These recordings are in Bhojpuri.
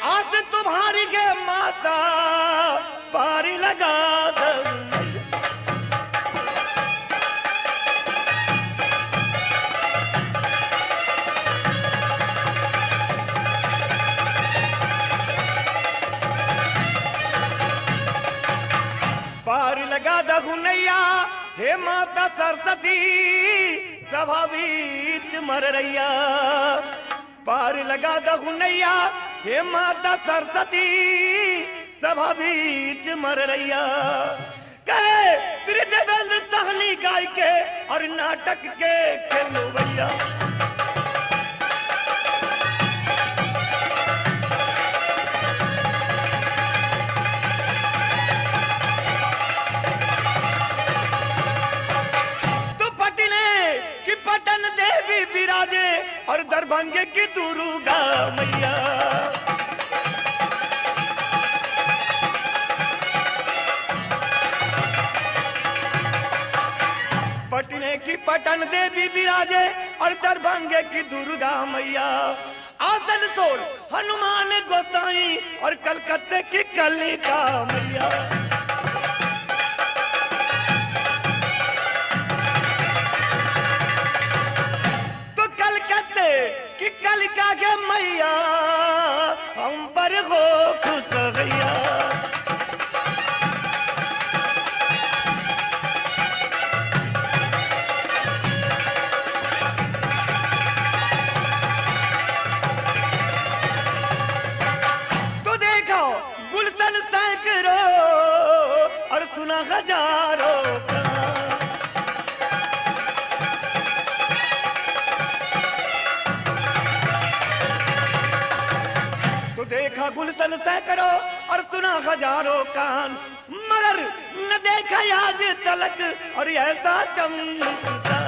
आज तुम्हारी के माता पारी लगा दऊं। पार लगा दहु नैया हे माता सरस्वती सभा बीच मर रैया। पार लगा दहु नैया हे माता सरस्वती सभा बीच मर रैया। कहे श्री देवेंद्र सहनी गाय के और नाटक के खेलो भैया। पटन देवी विराजे और दरभंगे की दुर्गा मैया। पटने की पटन देवी विराजे और दरभंगे की दुर्गा मैया। आसनसोल हनुमान गोसाई और कलकत्ते की कलिका मैया। कि कलिका के मैया हम पर हो खुश भैया। तो देखो गुलशन सैकड़ों और सुना हजारों का। देखा गुलशन सैकड़ों और सुना हजारों कान, मगर न देखा आज तलक और ऐसा चमकता।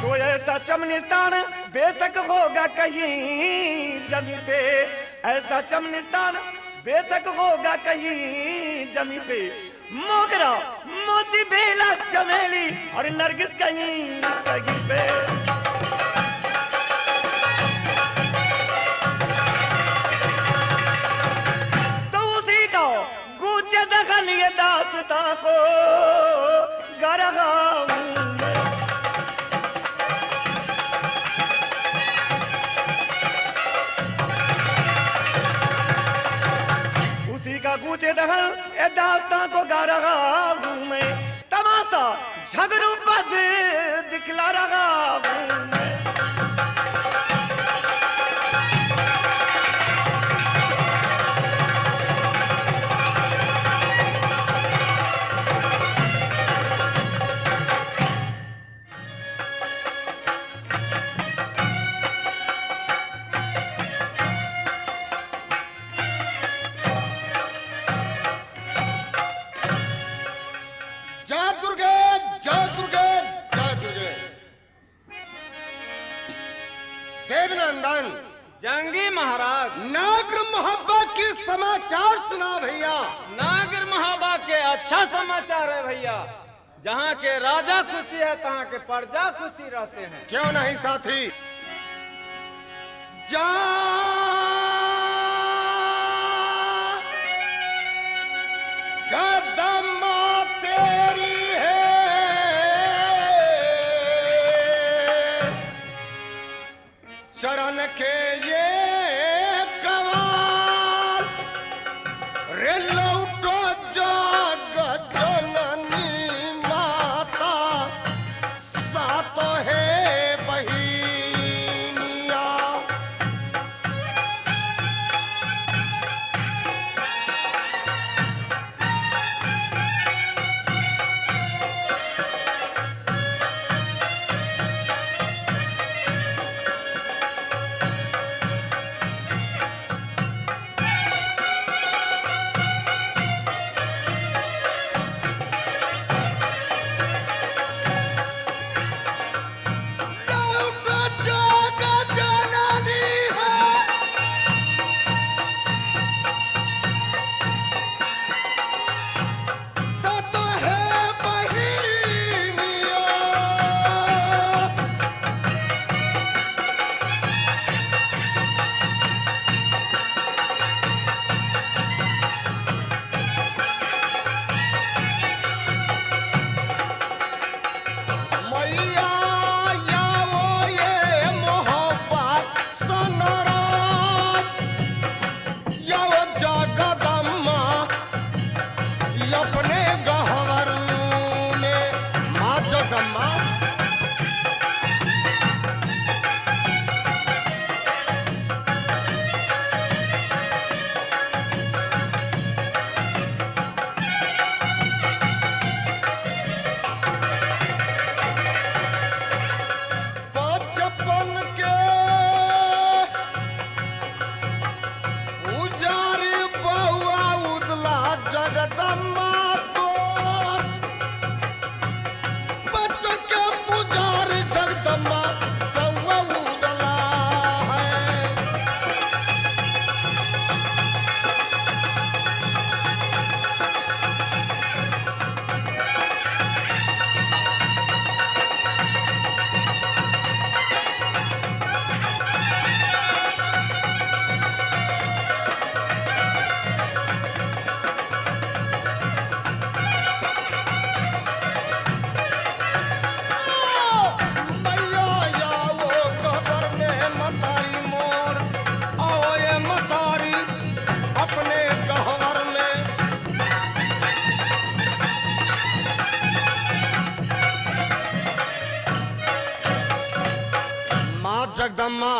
तो ऐसा चमनिस्तान बेशक होगा कहीं जमीन पे। ऐसा चमनिस्तान बेशक होगा कहीं जमी पे। मोगरा मोती बेला चमेली और नरगिस कहीं कहीं पे। तो उसी को गूंजे दखल ये दास्तां को गा रहा हूं। का गूंजे दहल ए दास्तां को गा रहा हूं मैं। तमाशा झगड़ू पद दिखला रहा हूं मैं। देवनंदन जंगी महाराज नागर मोहब्बा के समाचार सुना भैया। नागर मोहब्बा के अच्छा समाचार है भैया। जहाँ के राजा खुशी है तहाँ के प्रजा खुशी रहते हैं। क्यों नहीं साथी। जा गदमा तेरी है चरण के ये कवाल रे लौटो जाग जननी माता सातो है बहिनिया। जगदम्बा तो बच्चों के पुजारी जगदम्बा कौआ उदला है। जगदम्मा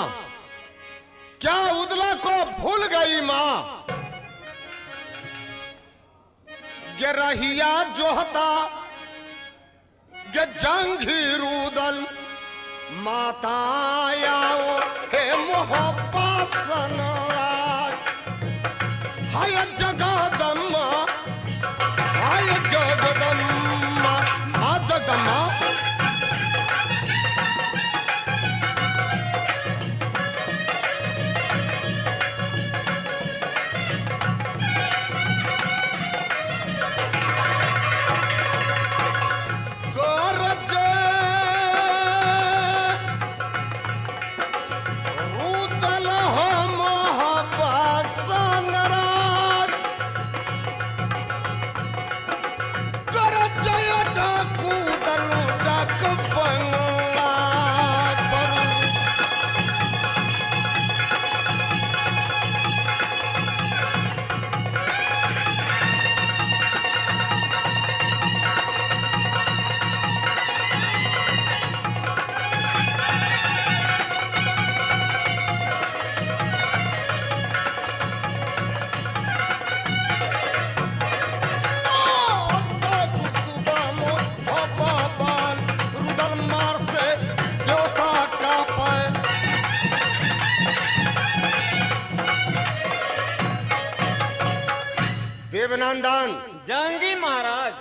क्या उदला को भूल गई माँ? ये रहिया जोहता ये जंगी रूदल माता आओ हे मोहब्बत सनराज। हाय जगदम्मा हाय जगदम्मा माँ जगदम्मा देवनंदन जंगी महाराज,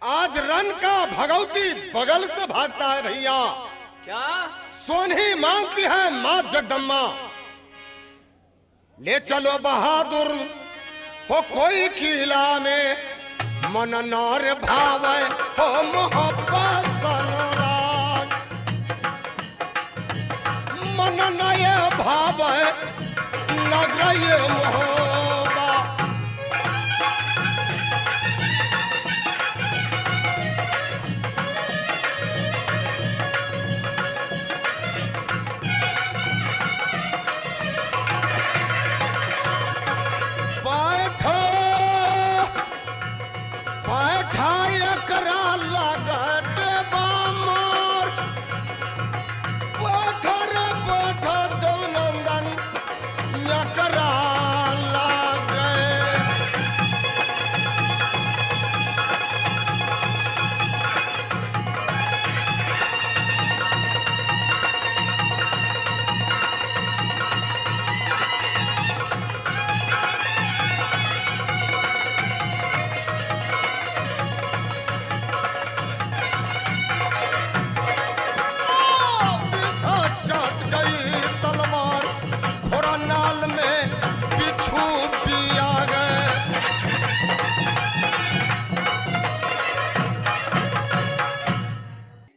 आज रन का भगवती बगल से भागता है भैया। क्या सोनी मांगती है माँ जगदम्मा, ले चलो बहादुर हो कोई किला में मन नौर भावे हो मोहब्बत सनराज। मन नय भावे नगरय मोहब्बत।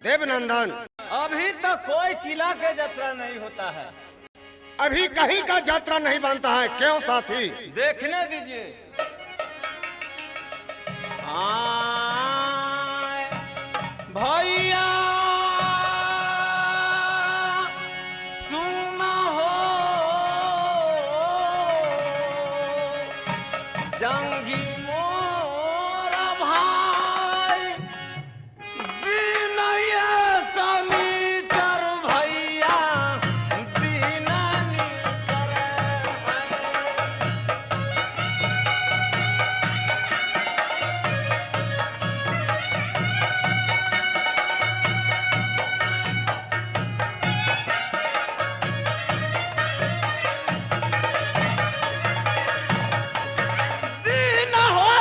देवनंदन अभी तक कोई किला के यात्रा नहीं होता है। अभी कहीं का यात्रा नहीं बनता है, क्यों साथी? देखने दीजिए। भैया सुना हो जंगी मोरा भाई विनय सनीचर भैया दीनानी दीन हो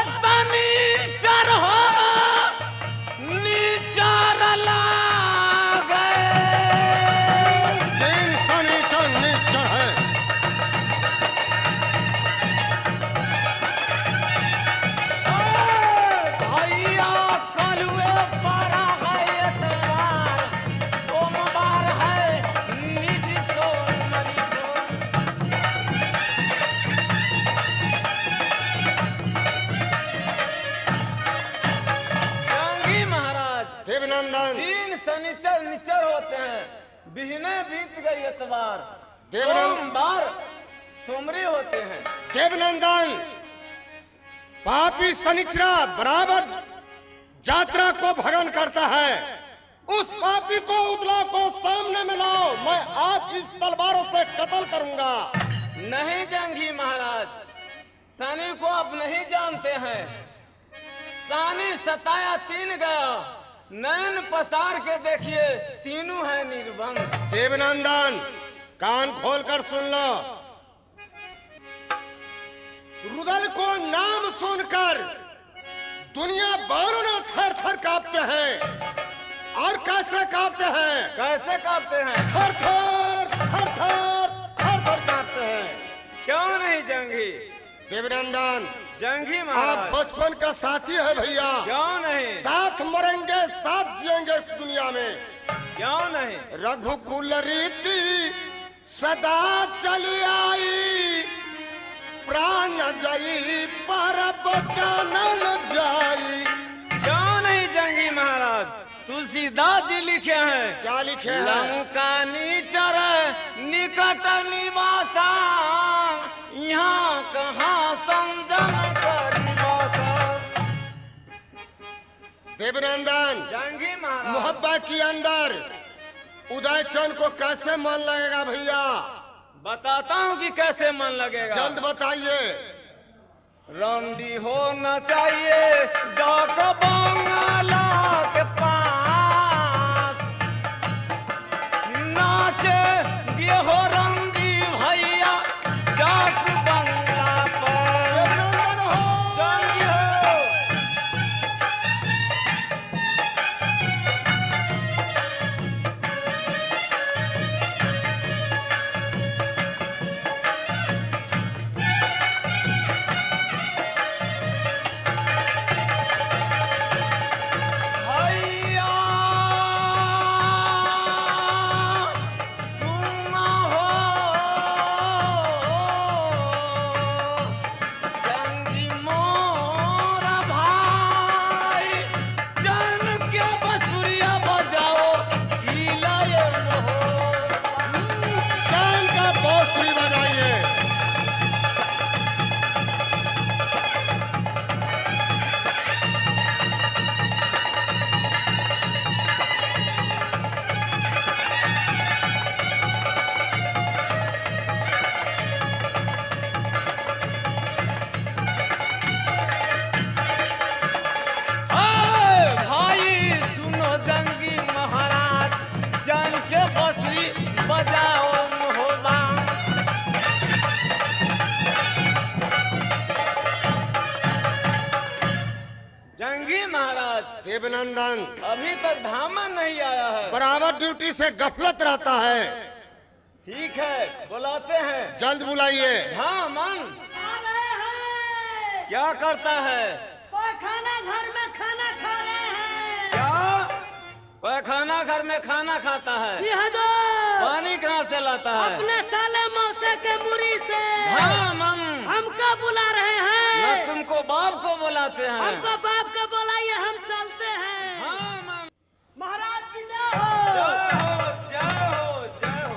शनिचर होते हैं, बिहने बीत गई इतवार, देवनंद- सोमवार सोमरी होते हैं। देवनंदन, पापी शनिचरा बराबर यात्रा को भगन करता है। उस पापी को उदला को सामने में लाओ, मैं आज इस तलवारों से कत्ल करूंगा। नहीं जंगी महाराज, शनि को आप नहीं जानते हैं। शनि सताया तीन गया, नैन पसार के देखिए तीनों है निर्वंश। देवनंदन, कान खोलकर सुन लो। रुदल को नाम सुनकर दुनिया बारों ने थर थर कांपते हैं। और कैसे कांपते हैं? कैसे कांपते हैं? थर थर थर थर थर थर कांपते हैं। क्यों नहीं जंगी? देवनंदन, जंगी आप महाराज बचपन का साथी है भैया। क्यों नहीं? साथ मरेंगे, साथ जिएंगे इस दुनिया में। क्यों नहीं? रघुकुल रीति सदा चली आई, प्राण जई पर बचन न जाई। क्यों नहीं जंगी महाराज? तुलसीदास जी लिखे हैं, क्या लिखे हैं? लंका नीचर निकट निवासा, यहाँ कहाँ संजम करी वासा। देवनंदन, जंगी महाराज मोहब्बत के अंदर उदय चंद को कैसे मन लगेगा भैया? बताता हूँ कि कैसे मन लगेगा। जल्द बताइए। रंडी होना चाहिए डाक बंगला के पास, नाचे ये हो रंडी भैया डाक बंगला पर। देवनंदन हो। जंगी हो। भैया सुना हो, जंगी मोरा भाई, जन के बसुरिया बजाओ इलाये हो। चैन का बांसुरी बजाइए। भाई सुनो जंगी महाराज, जन के बसुरी बजाओ मोहबा। जंगी महाराज, देवनंदन अभी तक धामन नहीं आया है। बराबर ड्यूटी से गफलत रहता है। ठीक है, बुलाते हैं। जल्द बुलाइए। हाँ मन आ रहे हैं। क्या करता है? पैखाना घर में खाना खा रहे हैं। क्या पैखाना घर में खाना खाता है? जी हजूर, पानी कहाँ से लाता है? अपने साले मौसे के मुरी से। हाँ मन, हमको बुला रहे न हैं। तुमको बाप को बुलाते हैं। हमको बाप को बुलाइए, हम चलते हैं। हाँ मन, महाराज की जय हो। जय हो जय हो जय हो।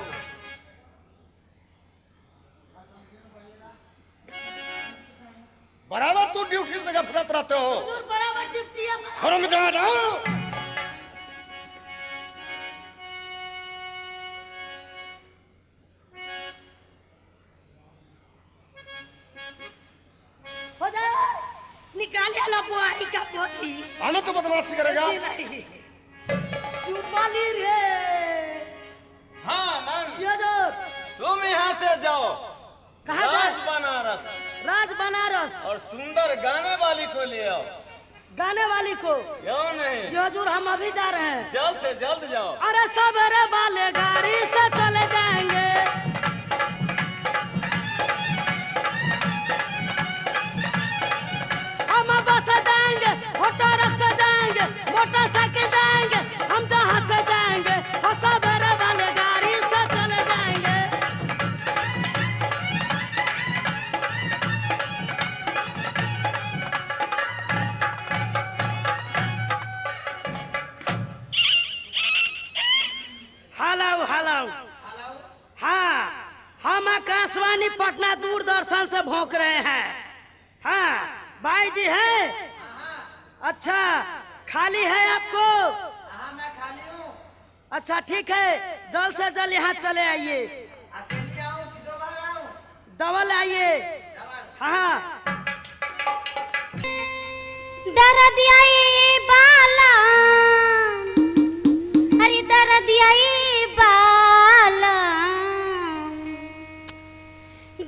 बराबर तू ड्यूटी से गफलत रहते हो। हजूर बराबर ड्यूटी है। घरों में जमा जाओ। हजूर निकालिए लो बुआई का पोथी। आने तो बदमाशी करेगा। जी नहीं, सुपाली रे। हाँ मन, जी हजूर, तुम यहाँ से जाओ कहाँ राज जाए? बनारस, राज बनारस। और सुंदर गाने वाली को ले आओ। गाने वाली को। क्यों नहीं? जी हजूर, हम अभी जा रहे हैं। जल्द से जल्द जाओ। अरे सवेरे वाले गाड़ी से चले जाएंगे। हम बस से जाएंगे, ऑटो रिक्शा जाएंगे, मोटरसाइकिल जाएंगे, हम जहाँ से जाएंगे और सवेरे वाले गाड़ी से चले जाएंगे। भौंक रहे हैं। हाँ भाई जी है, अच्छा खाली है आपको? हाँ मैं खाली हूँ। अच्छा ठीक है, जल्द से जल्द यहाँ चले आइए। अकेले आऊँ कि दो बार आऊँ? डबल आइए। हाँ दर्द आई बाला, अरे दर्द आई बाला,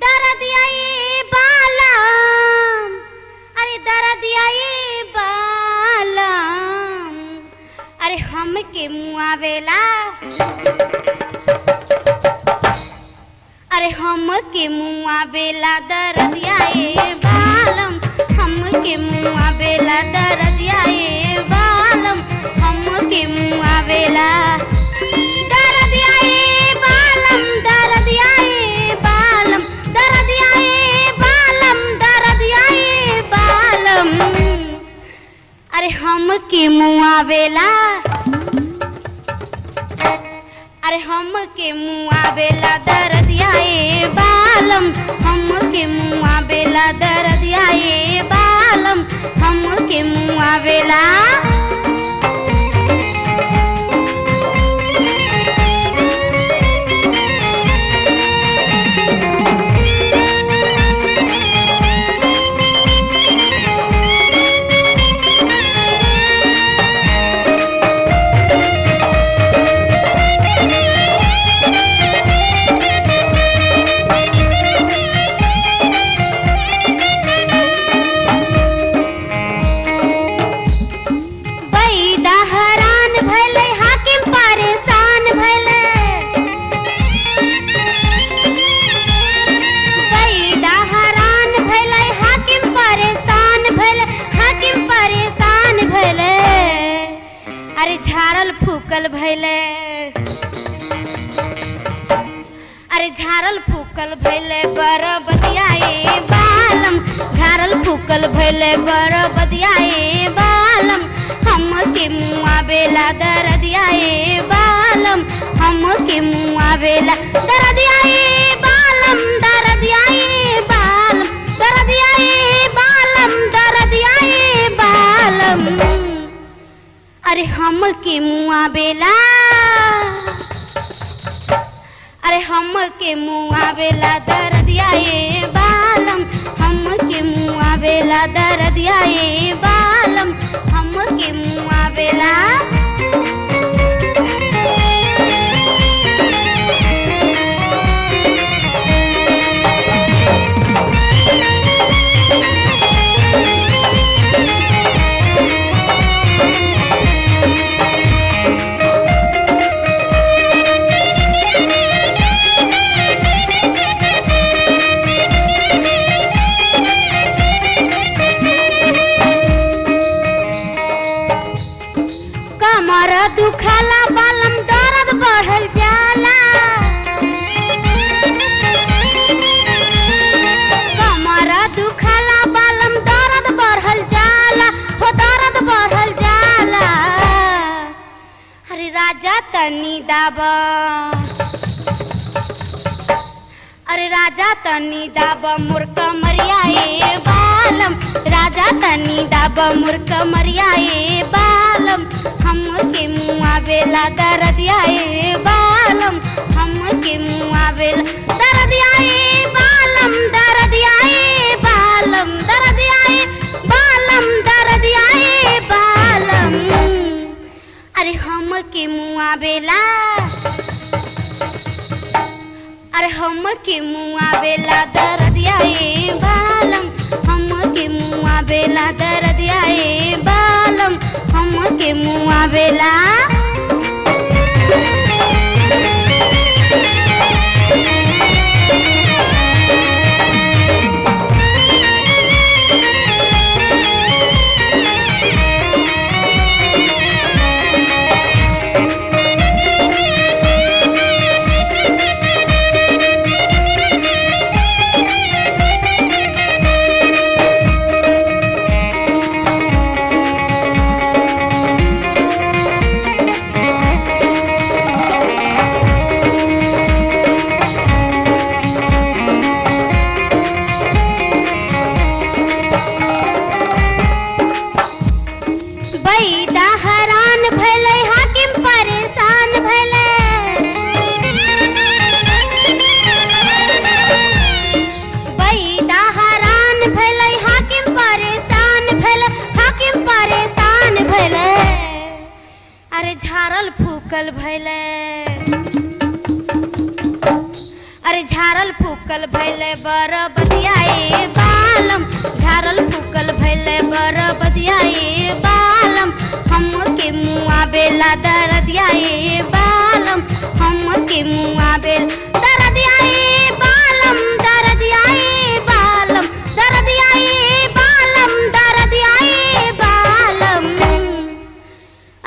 दर्द आई बाला, अरे दर्द आई बाला, अरे हम के मुआवेला, अरे हम के मुआवेला दर्द आई बालम, हम के मुआवेला दर्द आई बालम, हम के मुआवेला दर्द आई बालम, दर्द आई बालम, दर्द आई बालम, दर्द आई बालम, अरे हम के मुआवेला, अरे हम के मुआवेला दर्द आई बालम, हम के मुआवेला दर्द आई बालम, हम के मुआवेला फूकल भैले, अरे झारल फूकल भैले बर बदियाए बालम, झारल फूकल भैले बर बदियाए बालम, हम के मुआवेला दर्दियाए बालम, हम के मुआवेला दर्दियाए बालम, दर्दियाए बालम, दर्दियाए बालम, दर्दियाए बालम, अरे हम के मुआवेला, अरे हम के मुआवेला दर्दियाए बालम, हम के मुआवेला दर्दियाए बालम, हम के मुआवेला दुखाला बालम दर्द बढ़ल जाला, कमरा दुखाला बालम दर्द बढ़ल जाला, हो दर्द बढ़ल जाला, अरे राजा तनी दाबा, अरे राजा तनी दाबा मुर्ख मरियाए बालम, राजा तनी दाबा मुर्ख मरियाए बालम, हम के मुआवेला दर्दियाए बालम, हम के मुआवेला दर्दियाए बालम, दर्दियाए बालम, दर्दियाए बालम, दर्दियाए बालम, अरे हम के मुआवेला, अरे हम के मुआवेला दर्दियाए बालम, हम के मुआवेला दर्दियाए बालम, हम के मुआवेला फूकल भैले अरे झारल फूकल भैले बर बदियाए बालम झारल फूकल भैले बर बदियाए बालम हम के मुआ बेला दरदियाए बालम हम के मुआ बेल दरदियाए बालम दरदियाए बालम दरदियाए बालम दरदियाए बालम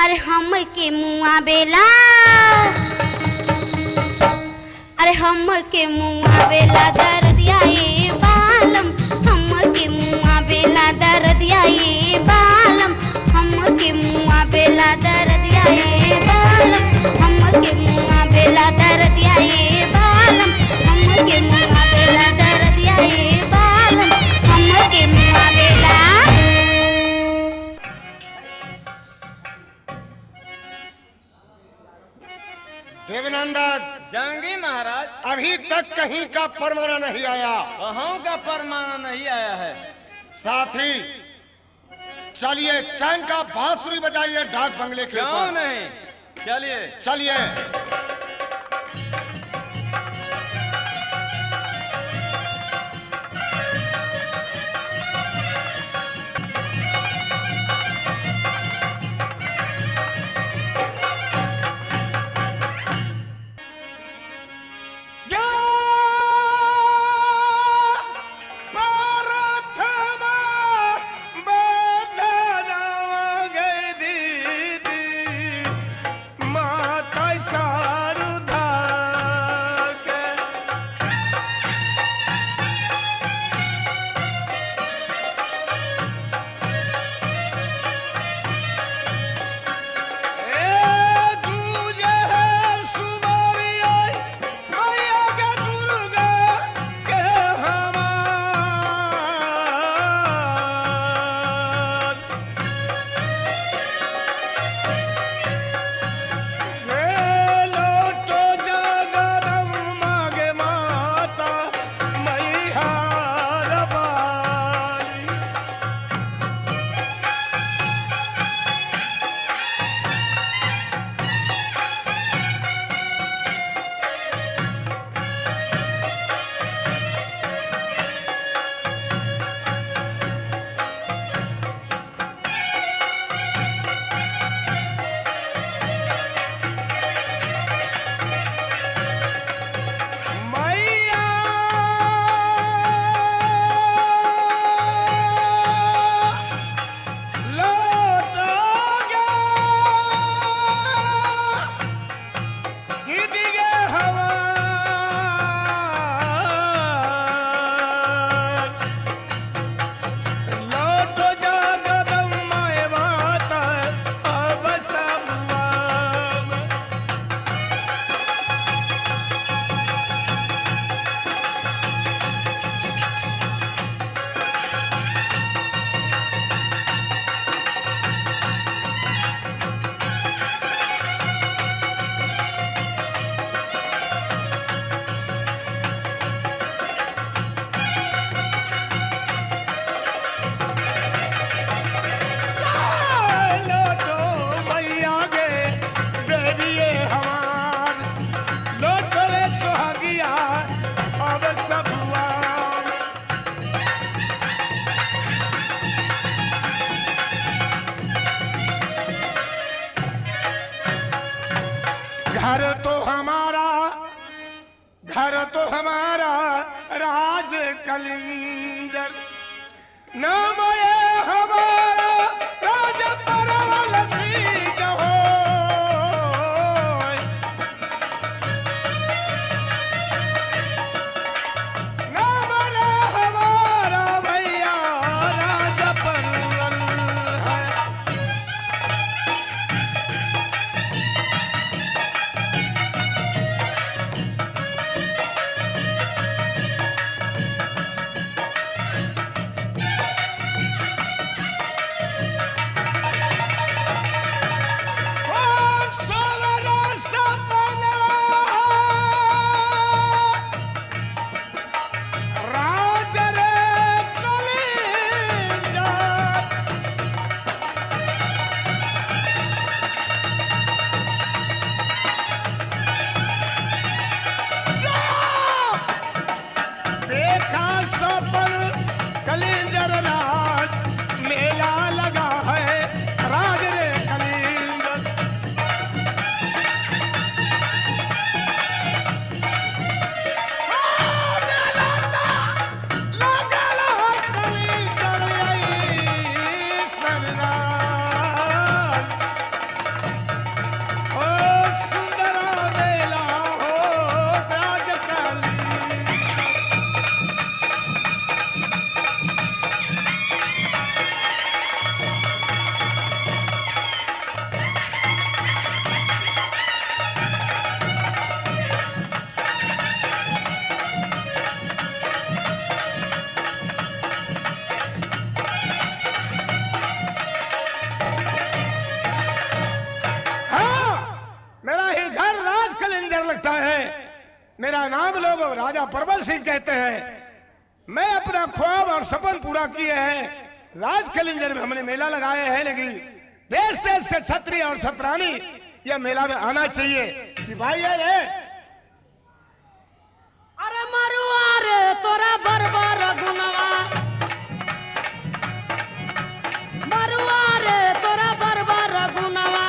अरे हम के मुआ बेला अरे हम के मुआ बेला दरदियाए बालम हम के मुआ बेला दरदियाए बालम हम के मुआ बेला दरदियाए बालम हम के मुआ बेला दरदियाए बालम हम के मुआ बेला दरदियाए बालम हम के मुआ बेला देवनंदन जंगी महाराज अभी तक कहीं का परमाना नहीं आया। कहाँ का परमाना नहीं आया है। साथी चलिए चैन का बांसुरी बजाइए डाक बंगले के क्यों ऊपर। नहीं, चलिए चलिए घर तो हमारा राज कलिंदर, नाम ये हमारा राज परवल सिंह हो। नाम रे हमारा भैया राज परवल है। मेरा नाम लोग राजा प्रबल सिंह कहते हैं। मैं अपना ख्वाब और सपन पूरा किए हैं। राज कलिंजर में हमने मेला लगाए हैं, लेकिन देश देश से छत्री और छत्रानी यह मेला में आना चाहिए। सिपाही है रे। अरे मरुआ रे तोरा बरबर गुनवा, मरुआ रे तोरा बरबर गुनवा।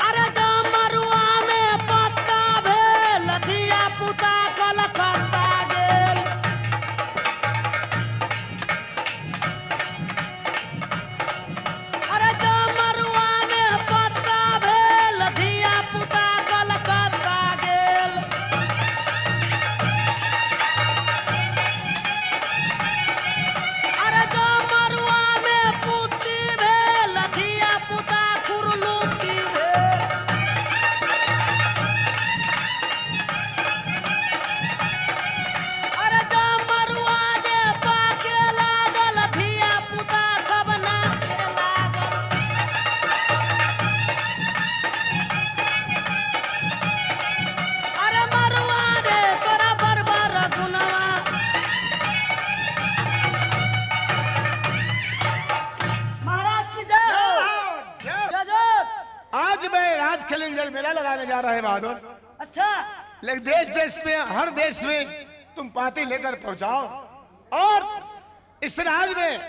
अरे जा मरुआ में पत्ता भेल, धिया पुता कलकत्ता गेल। अरे जा मरुआ में पत्ता भेल, धिया पुता कलकत्ता गेल। अरे जा मरुआ में पुती भेल, धिया पुता खुरलुची भेल। अरे जा मरुआ जे पाके लागल, धिया पुता सब नाचे लागल। अरे मरुआ रे तोरा बरबर गुनवा। महाराज की जय। जय जय। आज मैं राज कलिंजर मेला लगाने जा रहा है बहादुर। अच्छा लेकिन देश देश में, हर देश में तुम पार्टी लेकर पहुंचाओ और इस राज में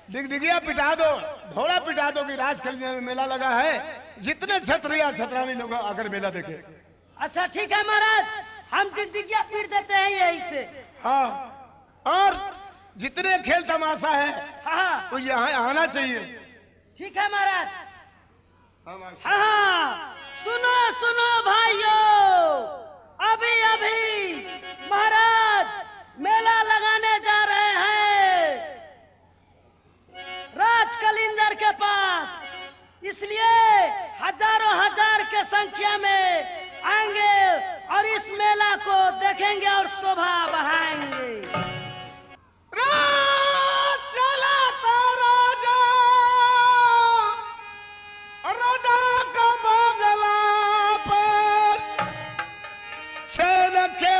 डिगडिगिया पिटा दो, ढोला पिटा दो कि राज कलिंजर में मेला लगा है। जितने छत्री और छतरानी लोग आकर मेला देखे। अच्छा ठीक है महाराज, हम टिकटिकिया पीट देते हैं यही से। हाँ, और जितने खेल तमाशा है हाँ वो यहाँ आना चाहिए। ठीक है महाराज। हाँ, महाराज। हाँ सुनो सुनो भाइयों, अभी अभी महाराज मेला लगाने जा रहे हैं राज कलिंजर के पास, इसलिए हजारों हजार के संख्या में आएंगे और इस मेला को देखेंगे और शोभा बढ़ाएंगे।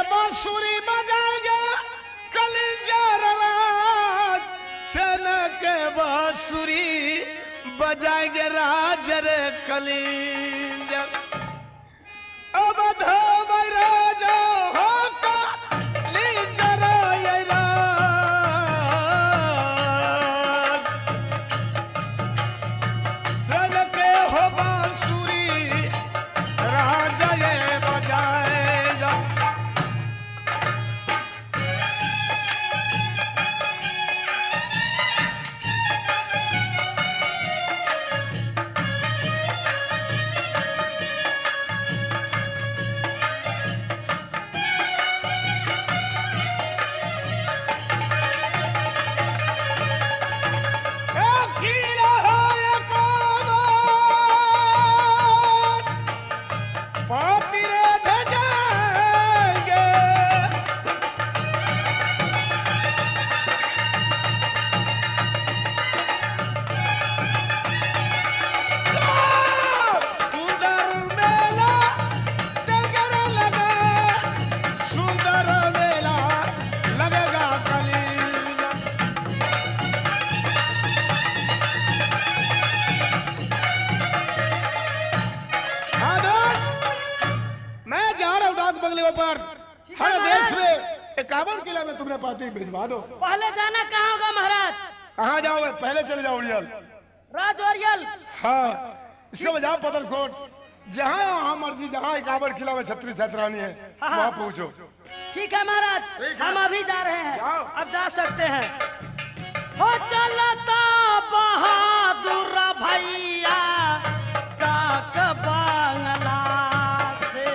बांसुरी बजाएंगे कलिंजर राज, छन के बांसुरी बजाएंगे राज रे कलिंजर। अब धाम राजा हो कलिंजर ये राज, छन के हो बांसुरी राजा ये बजाएगा। पर हर देश में 51 किला में तुमने पार्टी भिजवा दो। पहले जाना कहाँ होगा महाराज? कहाँ जाओगे? पहले चले जाओ उड़ियल। राज ओरियल? हाँ, इसको बजाओ पतलकोट। जहाँ मर्जी, जहाँ 51 किला में छत्री छतरानी है वहाँ पहुँचो। ठीक है महाराज, हम अभी जा रहे हैं, अब जा सकते हैं। हो चलता बहादुर भैया डाक बांग्ला से,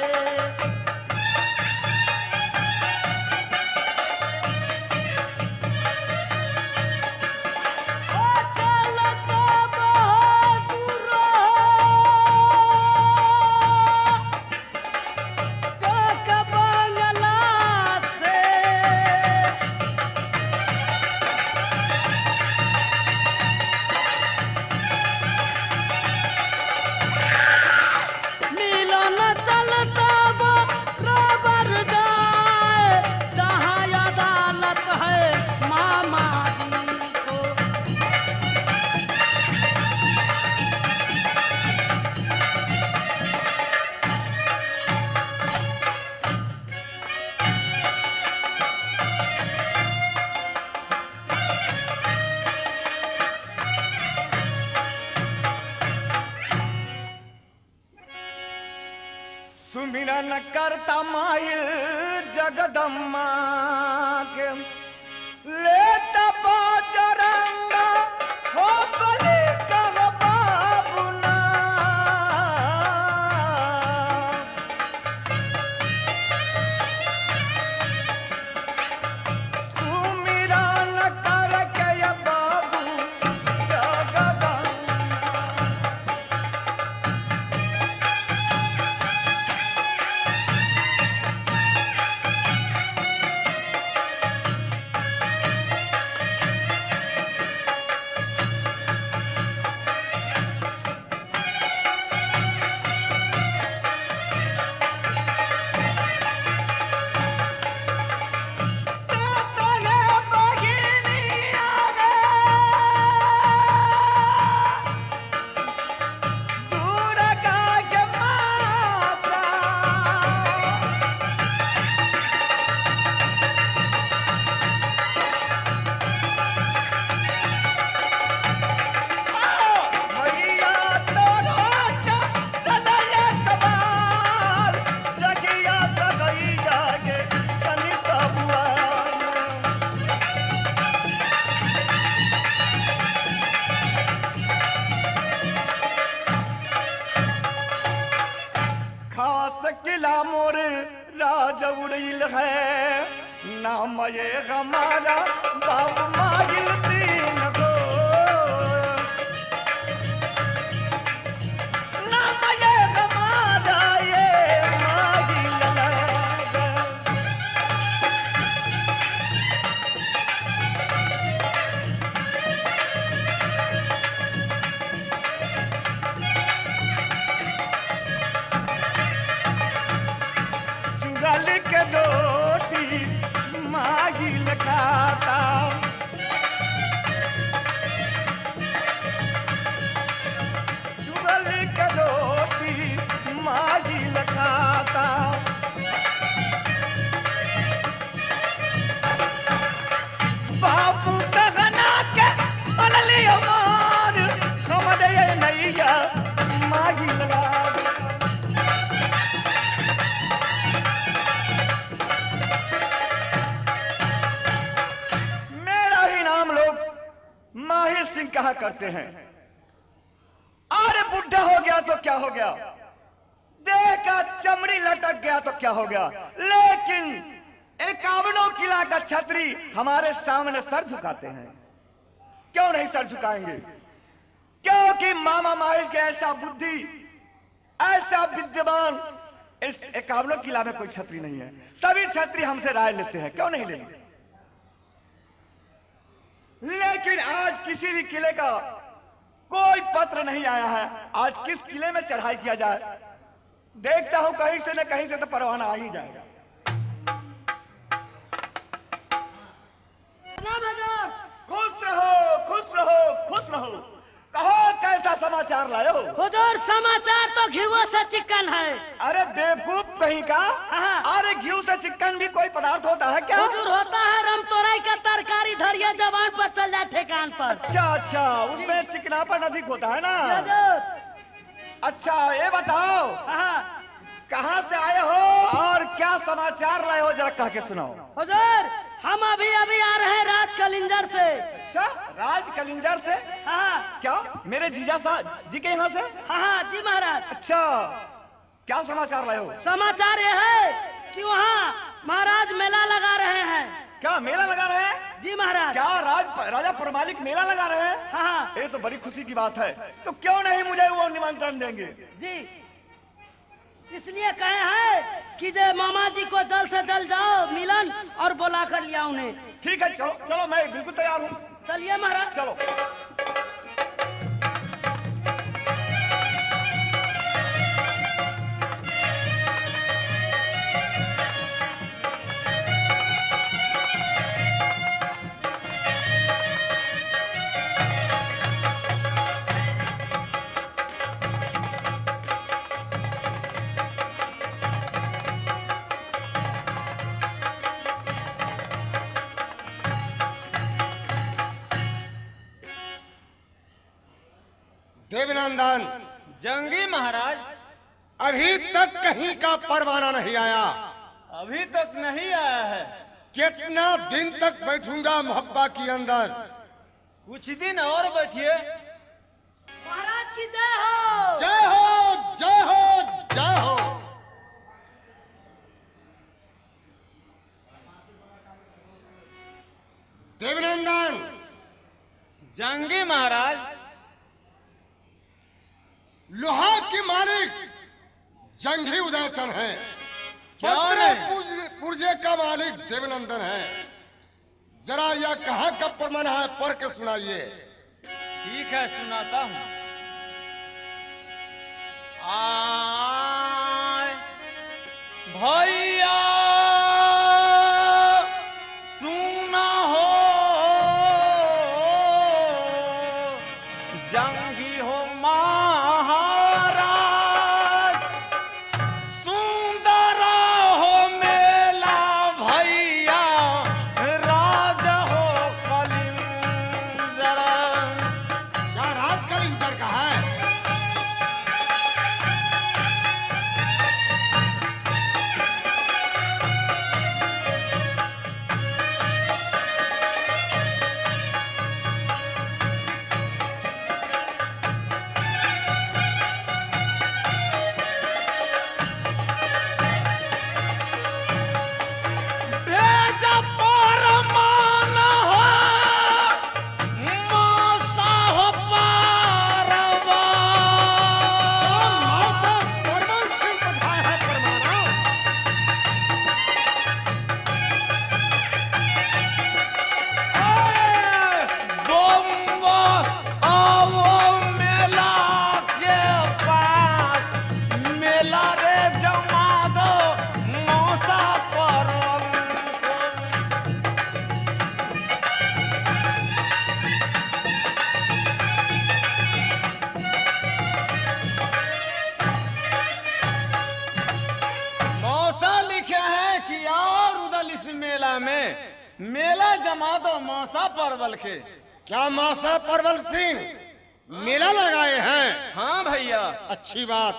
हो चलता बहादुर डाक बांग्ला से। न करता माहिर जगदम्मा के लेता बाजरंगा हो बलि कह बाबुना सुमिरा न कर के या बाबू जगदम्मा किला मोर राज उड़िल है नाम ये हमारा बाप मागिल तीन गो नाम ये हमारा ये मागिल है चुगल के रोटी मागिल खाता चुगल के रोटी मागिल खाता बापू कहना के बलली हमार हमरे नैया मागिल खाता माहिर सिंह कहा करते हैं अरे बुढ़ा हो गया तो क्या हो गया देह का चमड़ी लटक गया तो क्या हो गया लेकिन 51 किला का छतरी हमारे सामने सर झुकाते हैं क्यों नहीं सर झुकाएंगे क्योंकि मामा माहिर के ऐसा बुद्धि ऐसा विद्यमान इस 51 किला में कोई छतरी नहीं है सभी छतरी हमसे राय लेते हैं क्यों नहीं लेंगे लेकिन आज किसी भी किले का कोई पत्र नहीं आया है आज किस किले में चढ़ाई किया जाए देखता हूं कहीं से न कहीं से तो परवाना आ ही जाएगा खुश रहो खुश रहो खुश रहो कहो कैसा समाचार लाए हो हुजूर समाचार तो घीवो से चिकन है। अरे बेवकूफ कहीं का अरे घी से चिकन भी कोई पदार्थ होता है क्या हुजूर होता है रमतोरई का तरकारी धरिया जवान पर चल जाए ठेकान पर। अच्छा अच्छा उसमें चिकनापन अधिक होता है ना हुजूर अच्छा ये बताओ कहाँ से आए हो और क्या समाचार लाए हो जरा कह के सुनाओ हुजूर हम अभी अभी आ रहे हैं राज कलिंजर से। अच्छा राज कलिंजर से क्या मेरे जीजा साहब जी के यहाँ से हाँ जी महाराज। अच्छा क्या समाचार लाए हो समाचार ये है कि वहाँ महाराज मेला लगा रहे हैं। क्या मेला लगा रहे हैं जी महाराज। क्या राजा परमालिक मेला लगा रहे हैं हाँ ये तो बड़ी खुशी की बात है तो क्यों नहीं मुझे वो निमंत्रण देंगे जी इसलिए कहे हैं कि जे मामा जी को जल्द से जल्द जाओ मिलन और बुला कर लिया उन्हें। ठीक है चलो चलो मैं बिल्कुल तैयार हूँ चलिए महाराज चलो देवनंदन जंगी महाराज अभी तक कहीं का परवाना नहीं आया। अभी तक नहीं आया है। कितना दिन तक बैठूंगा मोहब्बा के अंदर। कुछ दिन और बैठिए। महाराज की जय हो। जय हो जय हो जय हो। देवनंदन। जंगी महाराज। लोहा के मालिक जंगी उदयचन है। क्या पुर्जे का मालिक देवनंदन है। जरा यह कहाँ का प्रमाण है पढ़ के सुनाइए। ठीक है, सुनाता हूँ। आय भैया सुना हो, जंगी हो महाराज, सुंदर हो मेला भैया, राजा हो कलिंदर। क्या राज कलिंदर का है? भेजा परमान हो, मौसा हो पारवा। माता परमल सिंह पठाया है परमाना। बम्बा आओ मेला के पास, मेला रे जमा दो मौसा परवन को। मौसा लिखे हैं कि और उधर इस मेला में मेला जमा दो मौसा परवल के। क्या मासा परवल सिंह मेला लगाए हैं? हाँ भैया। अच्छी बात।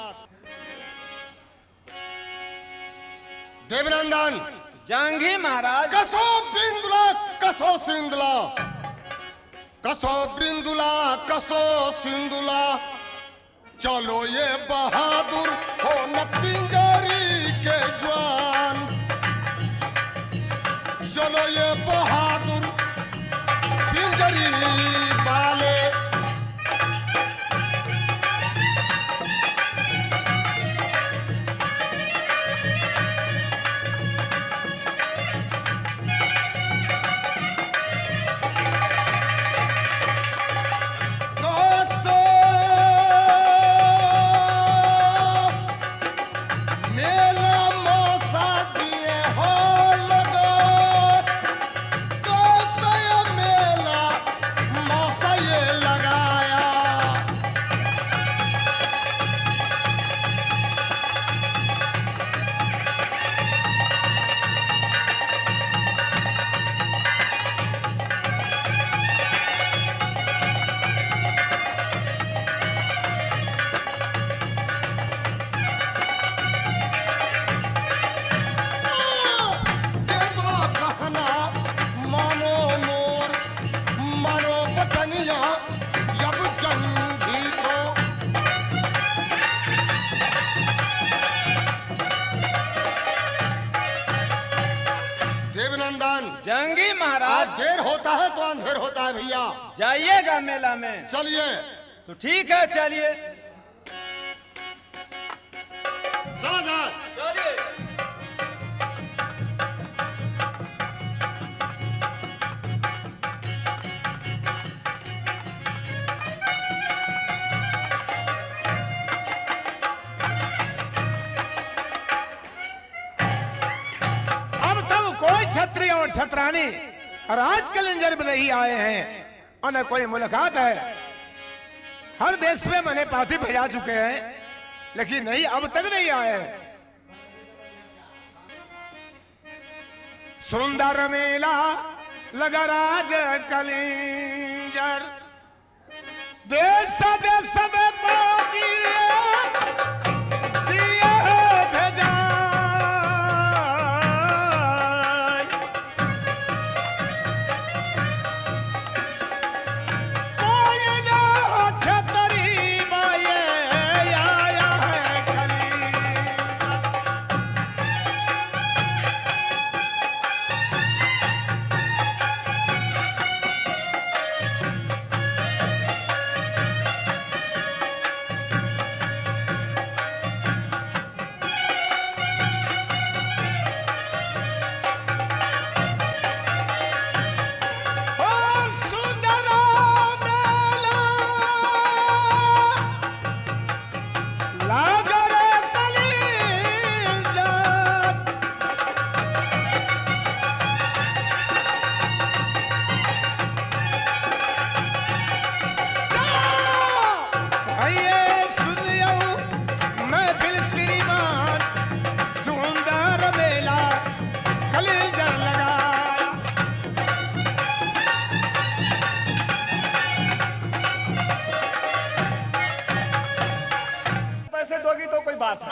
देवनंदन। जंगी महाराज। कसो बिंदुला कसो सिंदुला, कसो बिंदुला कसो सिंदुला, चलो ये बहादुर हो न पिंजरी के जवान, चलो ये बहादुर पिंजरी वाले। दोस्तों, मेला मौसा दिए हो लगो, दोस्तों ये मेला मौसा ये लगाया। देखो कहना मानो मोर, मानो बचनिया जब जंगी को। देवनंदन। जंगी आज महाराज। देर होता है तो अंधेर होता है भैया। जाइएगा मेला में। चलिए। तो ठीक है, चलिए चला जा। चलिए। अब तक कोई छत्री और छत्रानी राज कलिंजर में नहीं आए हैं और न कोई मुलाकात है। हर देश में मैंने पाती भेजा चुके हैं, लेकिन नहीं, अब तक नहीं आए। सुंदर मेला लगा राज कलिंजर, देश देश में पाती दिया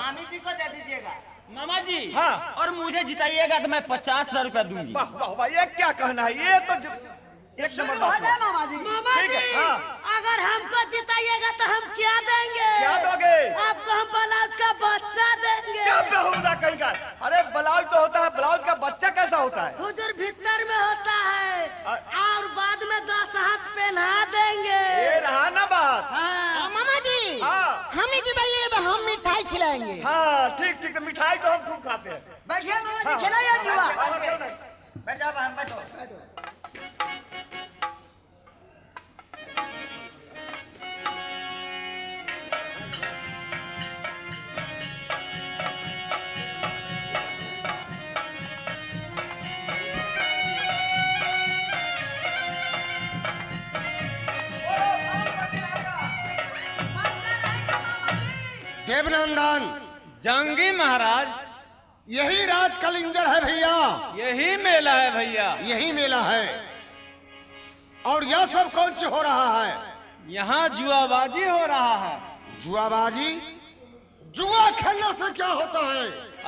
मामी जी को दे दीजिएगा। मामा जी हाँ। और मुझे जिताइएगा तो मैं 50,000 रुपया दूंगी। वाह वाह वाह, ये क्या कहना है, ये तो एक नंबर बात है। मामा जी ठीक है, हाँ। अगर हमको जिताइएगा तो हम क्या देंगे? क्या दोगे? आपको हम ब्लाउज का बच्चा देंगे। क्या बेहुदा कहीं का? अरे ब्लाउज तो होता है, ब्लाउज का बच्चा कैसा होता है? हुजूर भीतर में होता है और बाद में 10 हाथ पहना देंगे। ये रहा ना बात। हाँ। मामा जी हाँ हम ही जिताइए तो हम मिठाई खिलाएंगे। हाँ, ठीक ठीक, तो मिठाई तो हम खूब खाते हैं। बैठिए मामा हाँ। जी, खिलाइए जुआ। हाँ, क्यों नहीं? बैठ जाओ बहन, बैठो। देवनंदन, जंगी महाराज, यही राज कलिंगर है भैया, यही मेला है भैया। यही मेला है। और यह सब कौन से हो रहा है? यहाँ जुआबाजी हो रहा है। जुआबाजी? जुआ खेलने से क्या होता है?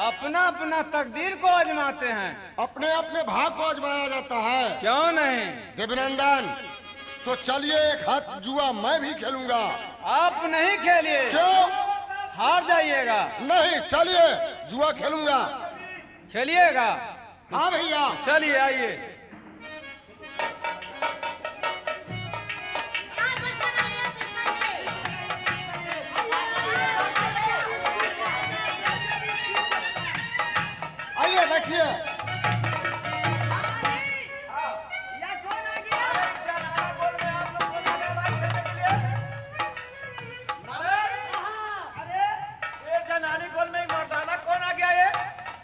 अपना अपना तकदीर को आजमाते हैं। अपने अपने भाग को आजमाया जाता है। क्यों नहीं? देवनंदन, तो चलिए एक हाथ जुआ मैं भी खेलूंगा। आप नहीं खेलिए, क्यों? हार जाइएगा। नहीं, चलिए जुआ खेलूंगा। खेलिएगा? हाँ भैया। चलिए आइए। आइए बैठिए।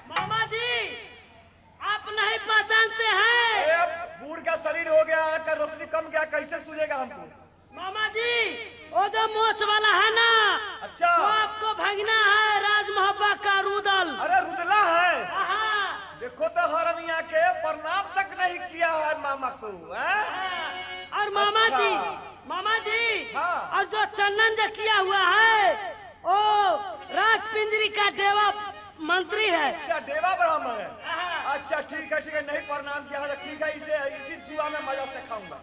मामा जी आप नहीं पहचानते हैं? बूढ़ का शरीर हो गया, का रोशनी कम गया, कैसे सूझेगा हमको? मामा जी वो जो मोच वाला है ना, अच्छा। वो आपको भगना है राज मोहब्बा का रुदल। अरे रुदला है। हाँ। देखो तो हरमिया के प्रणाम तक नहीं किया है मामा को, हैं? और मामा अच्छा। जी, मामा जी हाँ। और जो चंदन जो किया हुआ है वो राज पिंजरी का देवा मंत्री है। अच्छा, देवा ब्राह्मण है। अच्छा ठीक है, ठीक है, नहीं प्रणाम किया है, ठीक है, इसे इसी जुआ में मजा से खाऊंगा।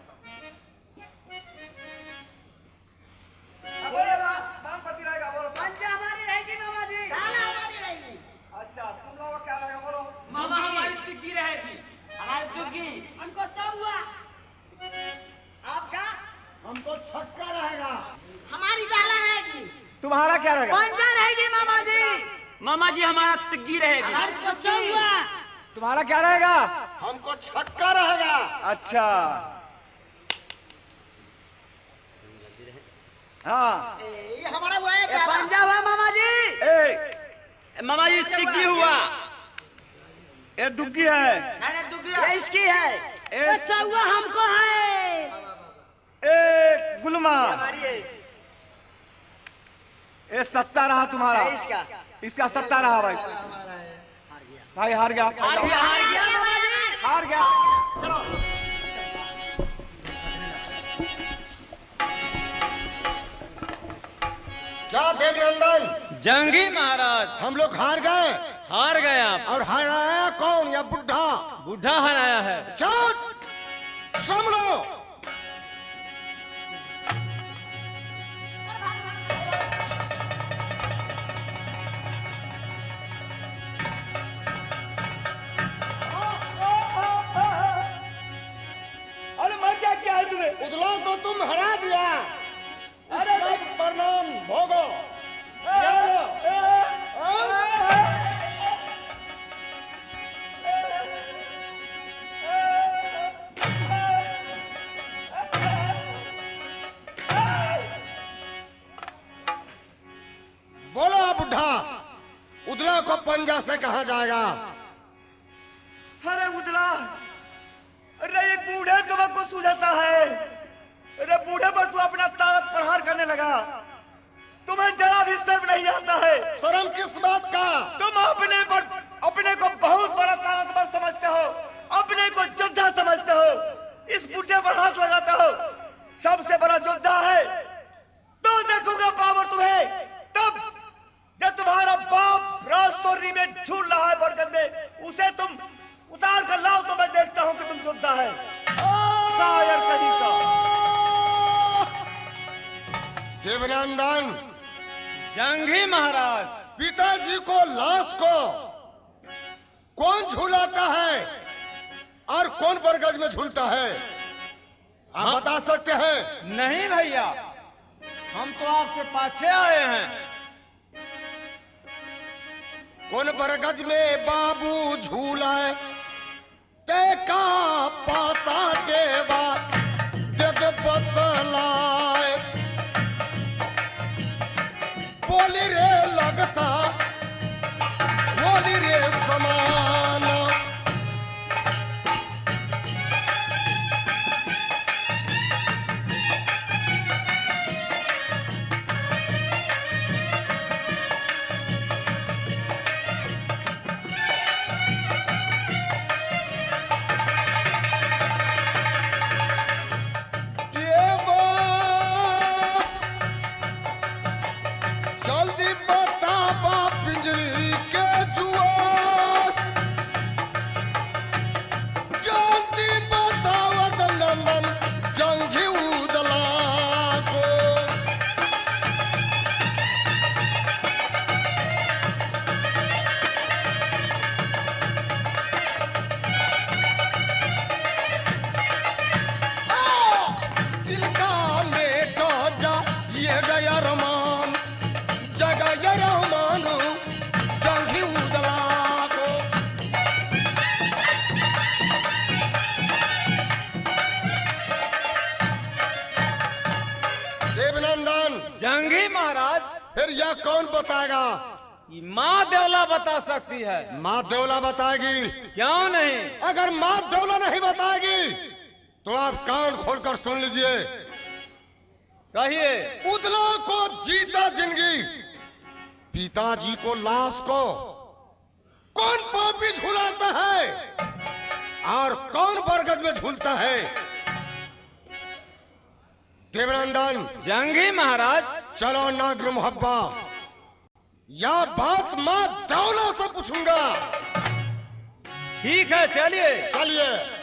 बोलो नाम पति रहेगा, बोलो। पंजा हमारी रहेगी मामा जी। हमारी रहेगी। अच्छा, तुम लोगों का क्या रहेगा, बोलो। मामा हमारी टिक्की रहेगी। हमारी टिक्की। हमको चौवा। आपका? हमको छक्का रहेगा। हमारी जाला रहेगी। तुम्हारा क्या रहेगा? पंजा रहेगी मामा जी। मामा जी हमारा टिक्की रहेगी। हमको चौवा। तुम्हारा क्या रहेगा? हमको छक्का रहेगा। अच्छा, हाँ। ये हमारा वो है पंजा हुआ मामा जी। ए, मामा जी टिक्की हुआ। ये दुग्गी है। ये इसकी है। ये चौवा हमको है। ए गुलमा, ये सत्ता रहा तुम्हारा। इसका इसका सत्ता रहा भाई। भाई हार गया, हार गया, हार गया। हार गया। क्या देवनंदन, जंगी महाराज, हम लोग हार गए? हार गए आप। और हराया कौन? या बुढ़ा? बूढ़ा हराया है। चुप, सुन लो। अरे मैं क्या किया है तुम्हें? उदला को तुम हरा दिया। अरे सब प्रणाम भोगो। बोलो बुढ़ा, उदला को पंजा से कहा जाएगा? अरे उदला, अरे ये बूढ़े तुमको सुझाता है। अरे बूढ़े पर तू अपना ताकत प्रहार करने लगा। तुम्हें जरा भी शर्म नहीं आता है? शर्म किस बात का? तुम अपने को बहुत बड़ा ताकतवर समझते हो, अपने को योद्धा समझते हो, इस बूढ़े पर हाथ लगाते हो। सबसे बड़ा योद्धा है तो देखूंगा पावर तुम्हें तब जब तुम्हारा बाप देवनंदन, जंगी महाराज, पिताजी को लाश को कौन झूलाता है और कौन बरगद में झूलता है, आप बता सकते हैं? नहीं भैया, हम तो आपके पाछे आए हैं। कौन बरगद में बाबू झूलाए ते का पाता के बाद दद बतलाए, बोली रे लगता बोली रे समाना, जल्दी बता बा पिंजरी के जुआ, जल्दी बतावत नंदन जंगी उदला को, तिलका में तो जा ये गया रमान जगह रमानो जंगी उदला को, देवनंदन, जंगी महाराज, फिर यह कौन बताएगा? ये माँ देवला बता सकती है। माँ देवला बताएगी? क्यों नहीं? अगर माँ देवला नहीं बताएगी तो आप कान खोलकर सुन लीजिए। कहिए। उदला को जीता जिंदगी, पिताजी को लाश को कौन पापी झुलाता है और कौन बरगद में झूलता है? देवनंदन, जंगी महाराज, चलो नागर मुहब्बा, यह बात माँ दौला से पूछूंगा। ठीक है, चलिए। चलिए।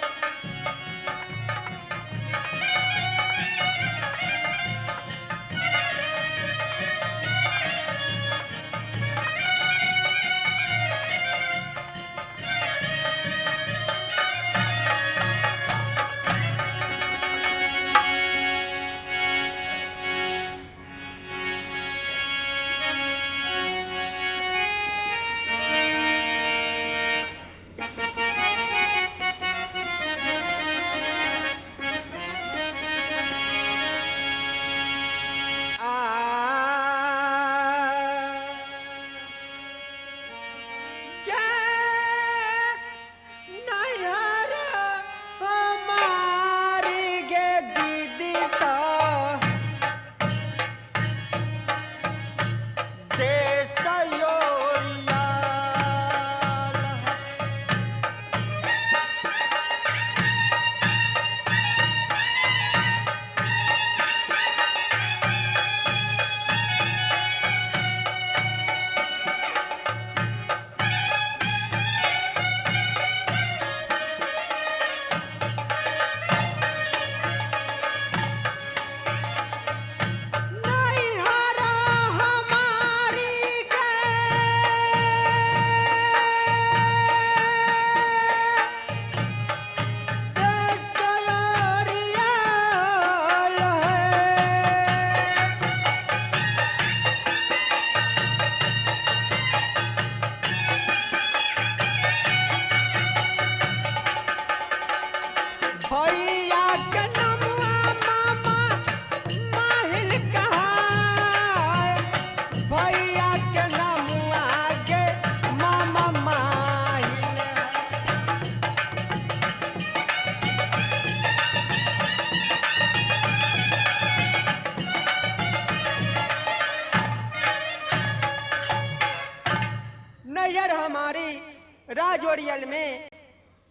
राजोरियल में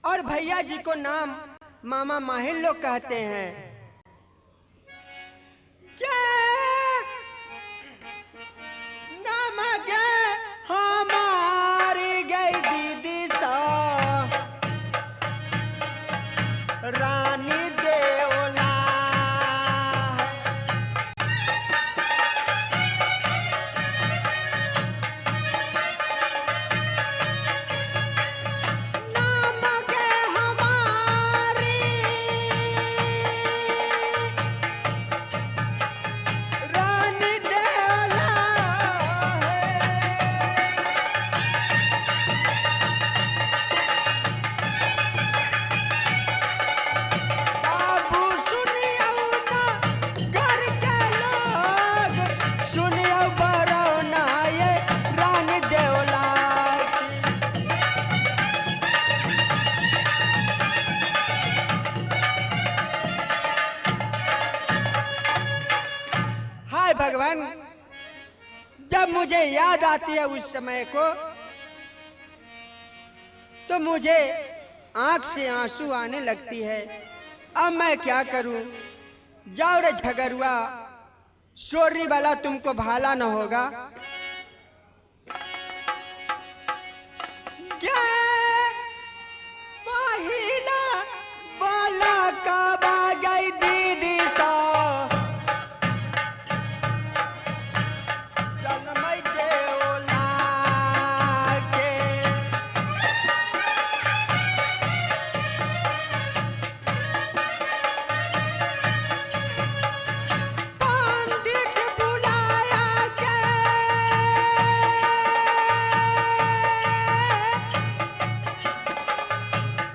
और भैया जी को नाम मामा माहिर लोग कहते हैं। क्या नाम गे हमारी गई दीदी सा रानी देवला हाय भगवान, जब मुझे याद आती है उस समय को तो मुझे आंख से आंसू आने लगती है। अब मैं क्या करूं? जाओ रे झगड़ुआ, सोरी वाला तुमको भाला न होगा। क्या पहिला वाला काबा गई दीदी सा जन्मई देवला के पंडित बुलाया के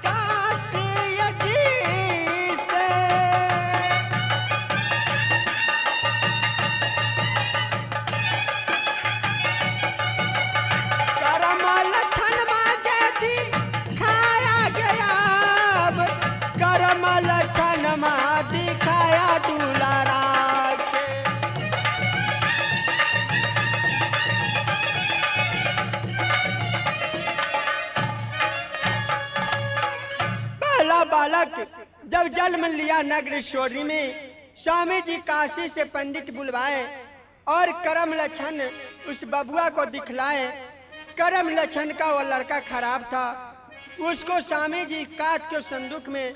काशी जी से करम लक्षण मांगे थी खाया गया। अब करम लक्षण मां दिखाया दुलारा के। पहला बालक जब जन्म लिया नगरेश्वरी में, स्वामी जी काशी से पंडित बुलवाए और करम लक्षण उस बबुआ को दिखलाए। करम लक्षण का वो लड़का खराब था, उसको स्वामी जी काट के संदूक में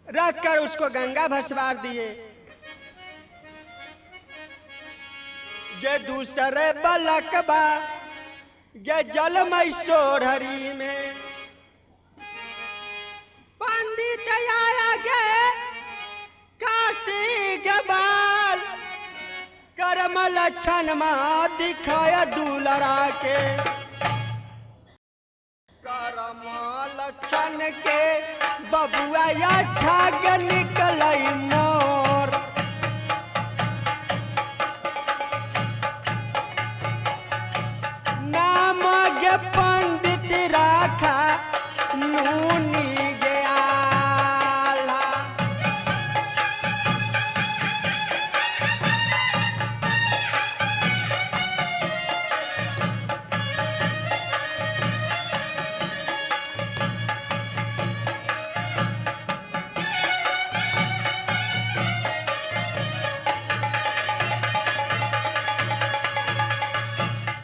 रख कर उसको गंगा भसवार दिए। ये दूसरे बालक बा ये जल मैसोरहरी में पंडित आया गए काशी के बाल। करम लक्षण मां दिखाया दुलरा के। करम लक्षण के बबुआ या छाग निकलई मोर। नाम गे पंडित राखा नूनी गया।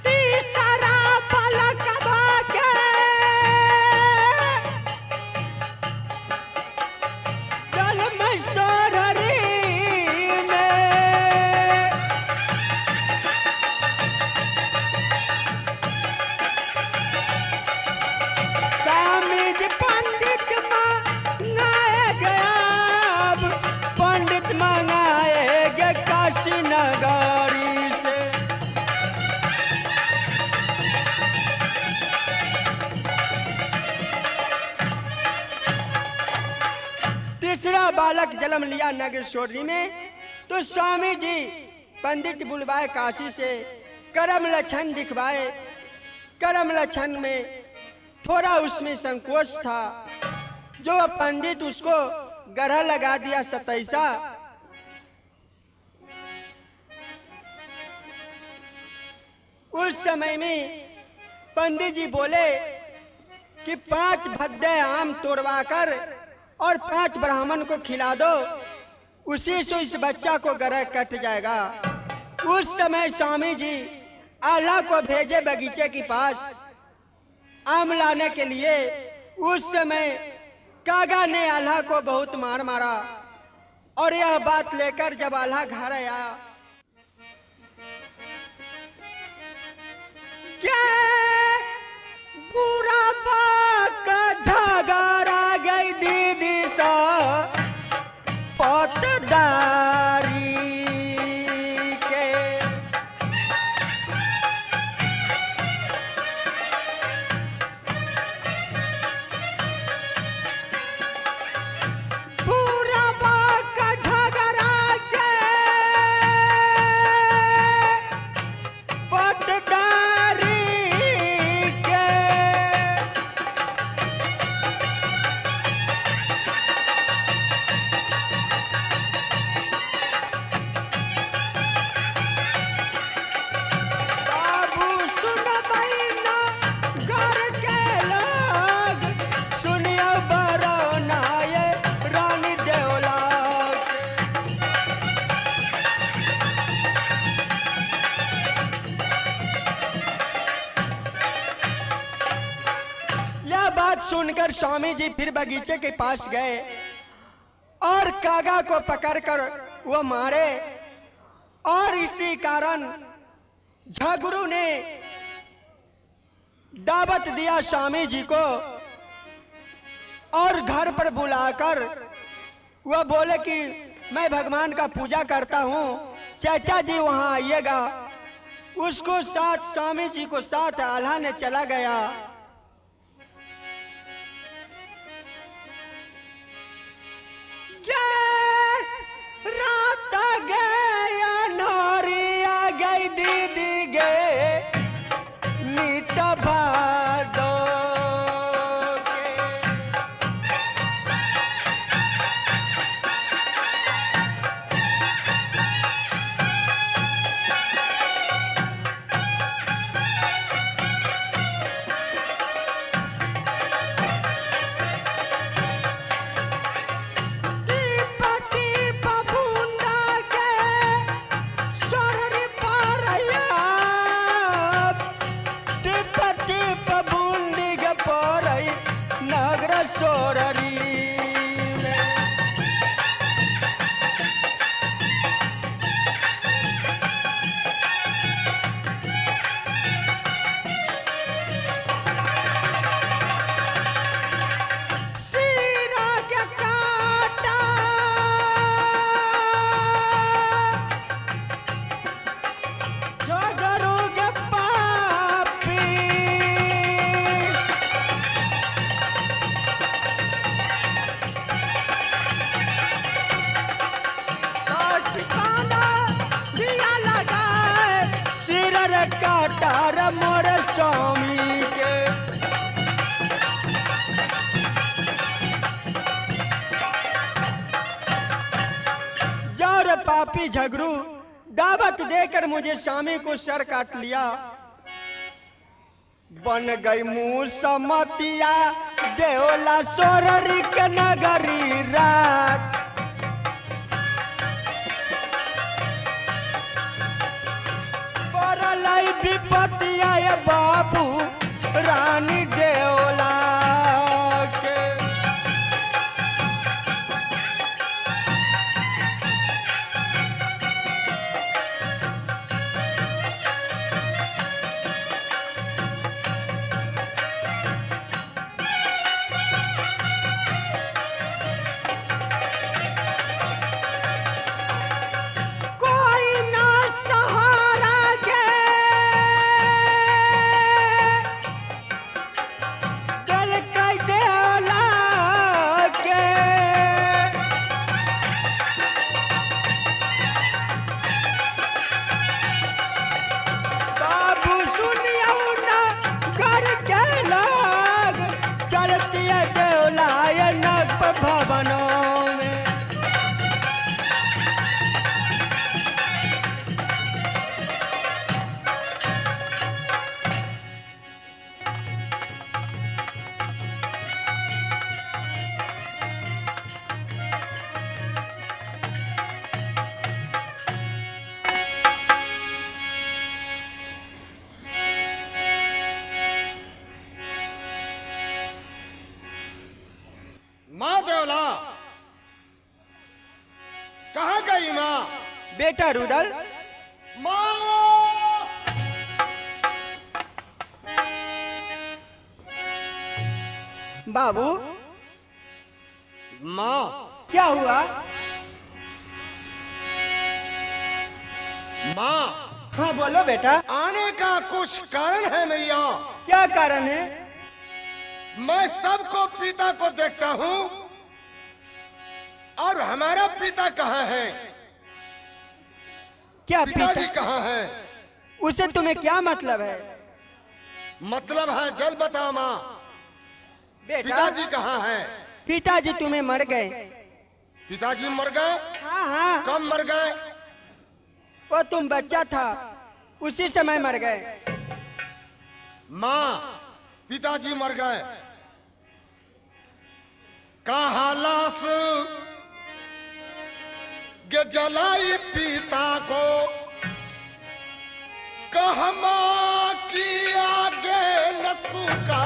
तीसरा बालक भागे जल मैसोरहरी में। स्वामी जी पंडित मंगाए गया। अब पंडित मंगाए गए काशी नगरी से। तीसरा बालक जन्म लिया नगरेश्वरी में तो स्वामी जी पंडित बुलवाए काशी से, करम लक्षण दिखवाए। करम लक्षण में थोड़ा उसमें संकोच था, जो पंडित उसको गढ़ा लगा दिया 27। उस समय में पंडित जी बोले कि 5 भद्दे आम तोड़वाकर और 5 ब्राह्मण को खिला दो, उसी से इस बच्चा को गरह कट जाएगा। उस समय स्वामी जी आल्हा को भेजे बगीचे के पास आम लाने के लिए। उस समय कागा ने आल्हा को बहुत मार मारा और यह बात लेकर जब आल्हा घर आया, क्या पूरा का झगड़ा गई दीदी सा पतदारी के। पूरा का झगड़ा के पतदारी के। सुनकर स्वामी जी फिर बगीचे के पास गए और कागा को पकड़कर वो मारे। और इसी कारण झगड़ू ने दावत दिया स्वामी जी को और घर पर बुलाकर वह बोले कि मैं भगवान का पूजा करता हूँ, चाचा जी वहाँ आइएगा। उसको साथ स्वामी जी को साथ आल्हा ने चला गया। रात गया नौरिया गई दीदी गए नीत भादो के। काटार मोर स्वामी के। जाओ रे पापी झगड़ू, दावत देकर मुझे स्वामी को सर काट लिया। बन गई मुँह समतिया देवला सोररी के नगरी रात। विपतिया ये बाबू रानी देवला के। भवनों में माँ देवला कहाँ गई माँ? बेटा रुदल। माँ बाबू माँ क्या हुआ? माँ हाँ बोलो बेटा। आने का कुछ कारण है मैया? क्या कारण है? मैं सबको पिता को देखता हूँ और हमारा पिता कहाँ है? क्या पिताजी कहाँ है? उसे तुम्हें क्या मतलब है? मतलब है जल बता माँ, बेटा पिताजी कहाँ है? पिताजी तुम्हें मर गए। पिताजी मर गए? हाँ हाँ। कब मर गए? वो तुम बच्चा था उसी समय मर गए। माँ पिताजी मर गए। कहाँ लाश के जलाई पिता को, कहाँ माँ की आगे नसू का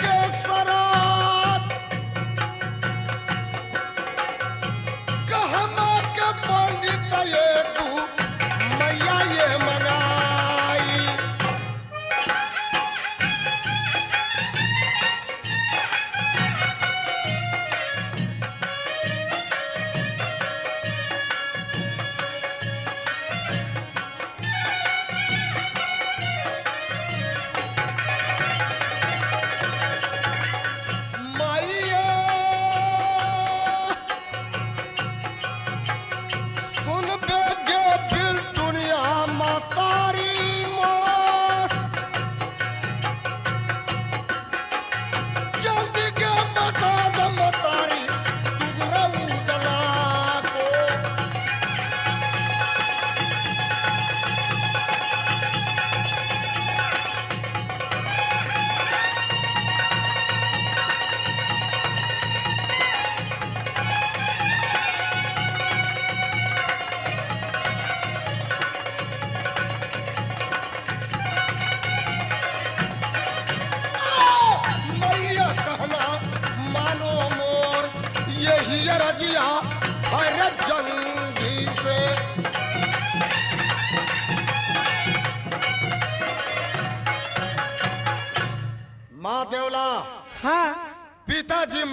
के सरात।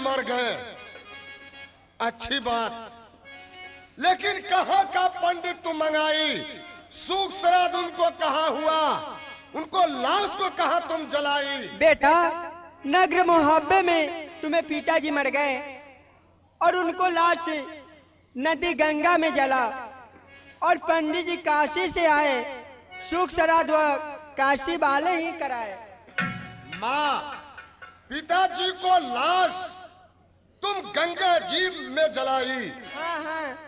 मर गए, अच्छी बात, लेकिन कहाँ का पंडित तुम मंगाई? सूख श्राद्ध उनको कहाँ हुआ? उनको लाश को कहाँ तुम जलाई? बेटा, नगर मुहब्बे में तुम्हें पिताजी मर गए और उनको लाश नदी गंगा में जला, और पंडित जी काशी से आए, सुख श्राद्ध व काशी वाले ही कराए। माँ, पिताजी को लाश तुम गंगा जी में जलाई, हाँ हाँ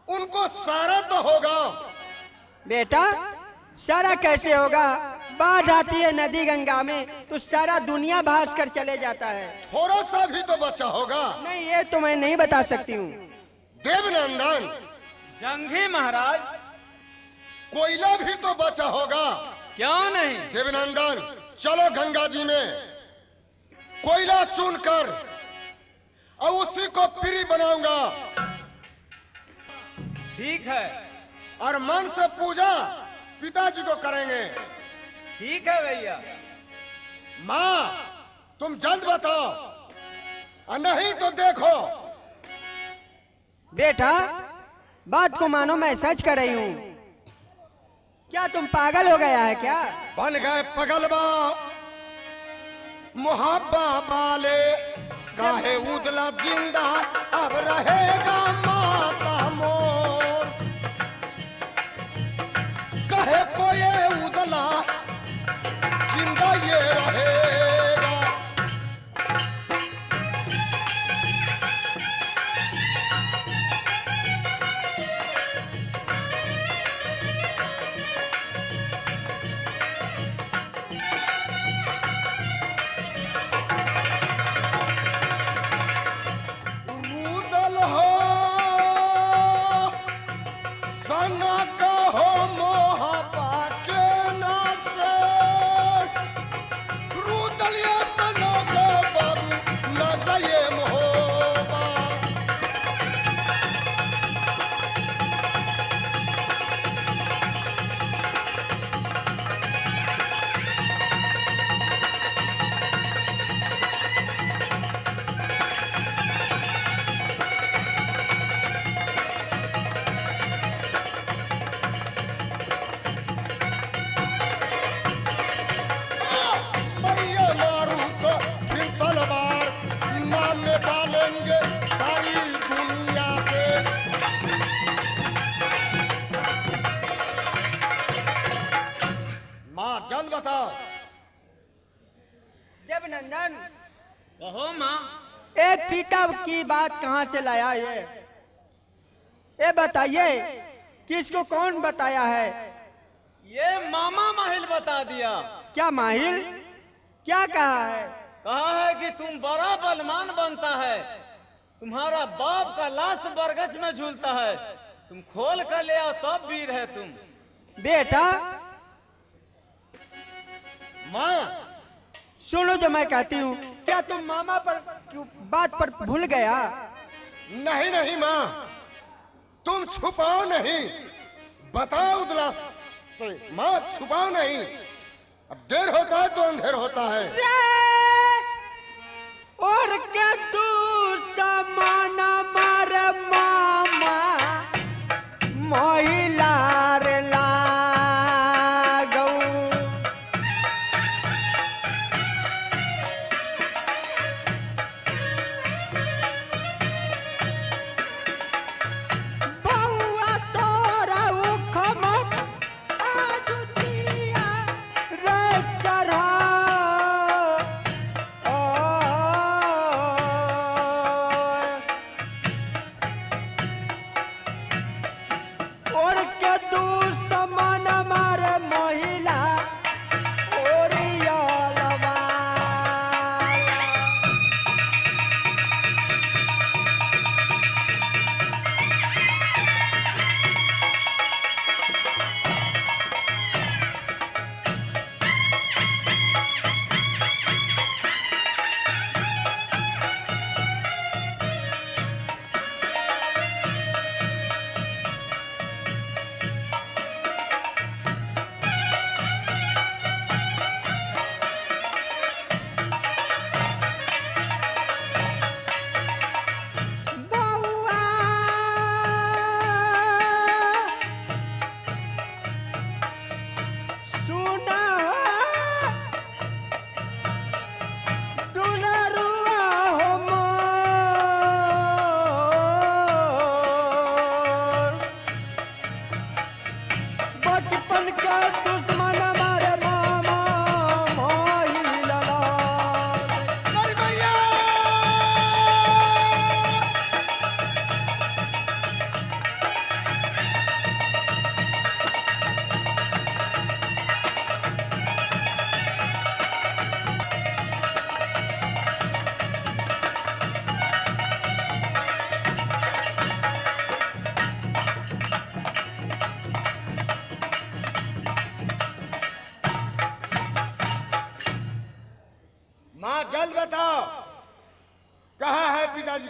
उनको सारा तो होगा। बेटा, सारा कैसे होगा? बाढ़ आती है नदी गंगा में तो सारा दुनिया भास कर चले जाता है। थोड़ा सा भी तो बचा होगा। नहीं, ये तो मैं नहीं बता सकती हूँ। देवनंदन, जंगी महाराज, कोयला भी तो बचा होगा। क्यों नहीं? देवनंदन, चलो गंगा जी में कोयला चुनकर और उसी को पिरी बनाऊंगा, ठीक है, और मन से पूजा पिताजी को करेंगे। ठीक है भैया। माँ, तुम जल्द बताओ, और नहीं तो देखो। बेटा, बात को मानो, मैं सच कर रही हूँ। क्या तुम पागल हो गया है क्या? बन गए पगलबा मुहब्बा वाले, काहे उदला जिंदा अब रहेगा माता मोर, कहे कोई उदला जिंदा ये रहेगा। उदल हो सना का हो मोहब्बा के नाते, रुदलिया सना के बाबू न गए मोहब्बा। भैया मारू तो फिर तलवार नाम में डालेंगे सारी दुनिया से। माँ, जल्द बताओ। देवनंदन, कहो माँ। एक पिता की बात कहाँ से लाया ये बताइए, किसको कौन बताया है? ये मामा माहिल बता दिया। क्या माहिर? क्या कहा है? कहा है कि तुम बड़ा बलवान बनता है, तुम्हारा बाप का लाश बरगछ में झूलता है, तुम खोल कर ले आओ तब वीर है तुम। बेटा, माँ, सुनो जो मैं कहती हूँ। क्या तुम मामा पर बात पर भूल गया? नहीं नहीं माँ, तुम छुपाओ नहीं, बताओ उदला से। माँ, छुपाओ नहीं, अब देर होता है तो अंधेर होता है। और क्या तू समाना मार मामा महिलार लागौ, बउआ तोरा उखमत आजुतिया रे चढ़ा।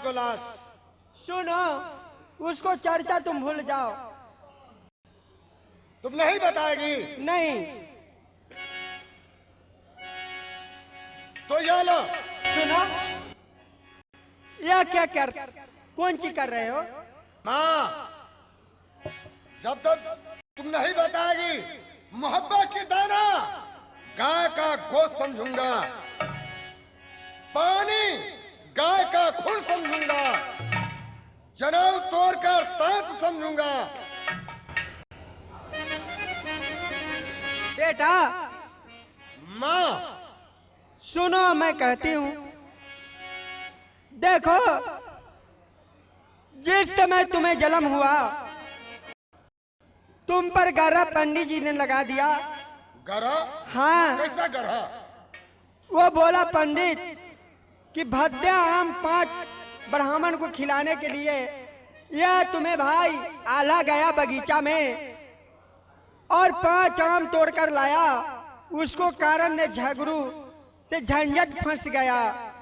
को लाश। सुनो, उसको चर्चा तुम भूल जाओ। तुम नहीं बताएगी नहीं तो ये लो। सुनो, यह क्या कर कौन सी कर रहे हो? माँ, जब तक तुम नहीं बताएगी मोहब्बत की दाना गाय का गोश्त समझूंगा, पानी गाय का खून समझूंगा, जनेऊ तोड़कर तांत समझूंगा। बेटा माँ, सुनो, मैं कहती हूँ, देखो, जिस समय तुम्हें जन्म हुआ तुम पर गर्रा पंडित जी ने लगा दिया। गरा? हाँ, कैसा गरा? वो बोला पंडित कि भद्दा आम 5 ब्राह्मण को खिलाने के लिए यह तुम्हें भाई आला गया बगीचा में और 5 आम तोड़कर लाया। उसको कारण ने झगड़ू से झंझट फंस गया।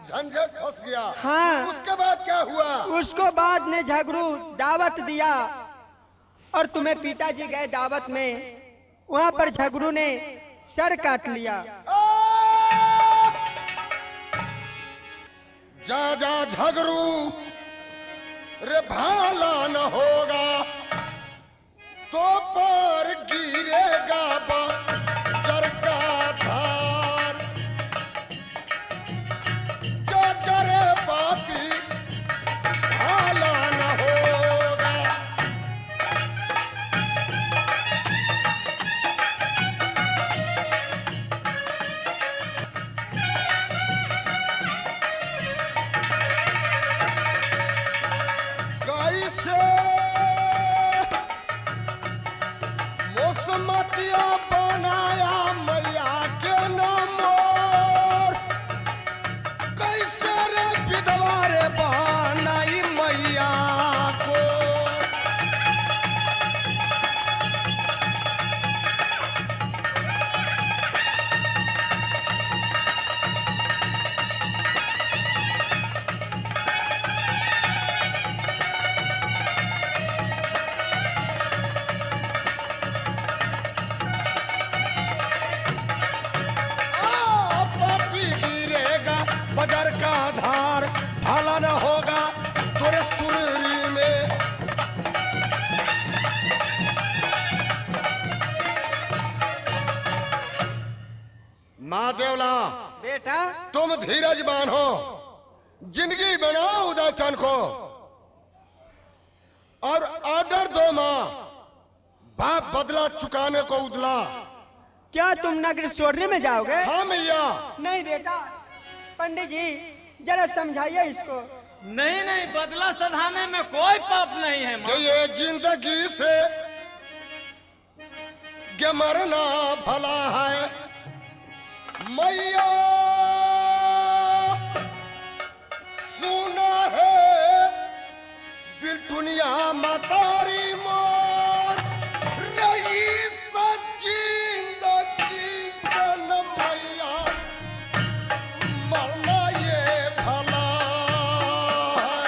झंझट फंस गया। हाँ। उसके बाद क्या हुआ? उसको बाद ने झगड़ू दावत दिया और तुम्हें पिताजी गए दावत में, वहां पर झगड़ू ने सर काट लिया। जा जा झगड़ू, रे भाला न होगा तो पर गिरेगा बजर का धार। जा जा रे पापी, भाला न होगा। कैसे मौसमतिया बनाया मैया के नाम मोर, कैसे रे विधवा रे बनाई मैया को। पापी गिरेगा बदर का धार, भाला न होगा तोरे सुररी में। माँ देवला, बेटा तुम धीरज बांधो, जिंदगी बनाओ उदाचन को और ऑर्डर दो। माँ, बाप बदला चुकाने को उदला। क्या तुम नगर छोड़ने में जाओगे? हाँ मैया। नहीं बेटा, पंडित जी जरा समझाइए इसको। नहीं नहीं, बदला सधाने में कोई पाप नहीं है माँ। कि ये जिंदगी से के मरना भला है मैया। सुना है बिल्टुनिया मतारी मोर रही जिंदगी सन मैया, मरना ये भला है।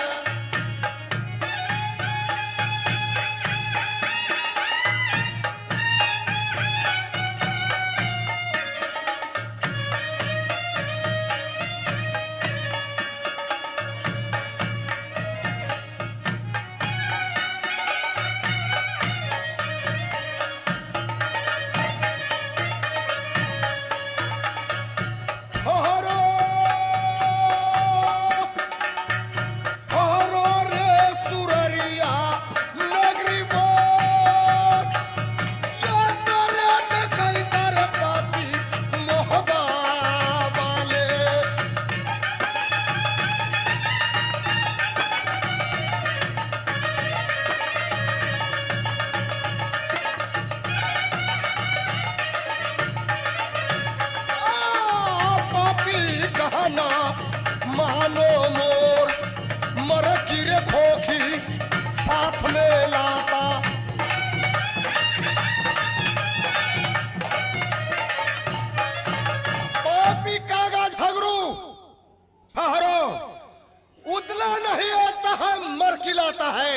खिलाता है।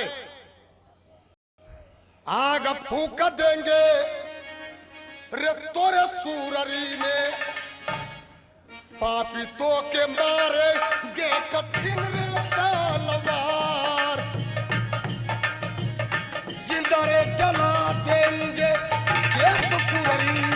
आग फूक देंगे रे तोरे सूररी में, पापी तो के मारे गे कठिन रे तलवार, जिंदा रे जला देंगे ये सूररी में।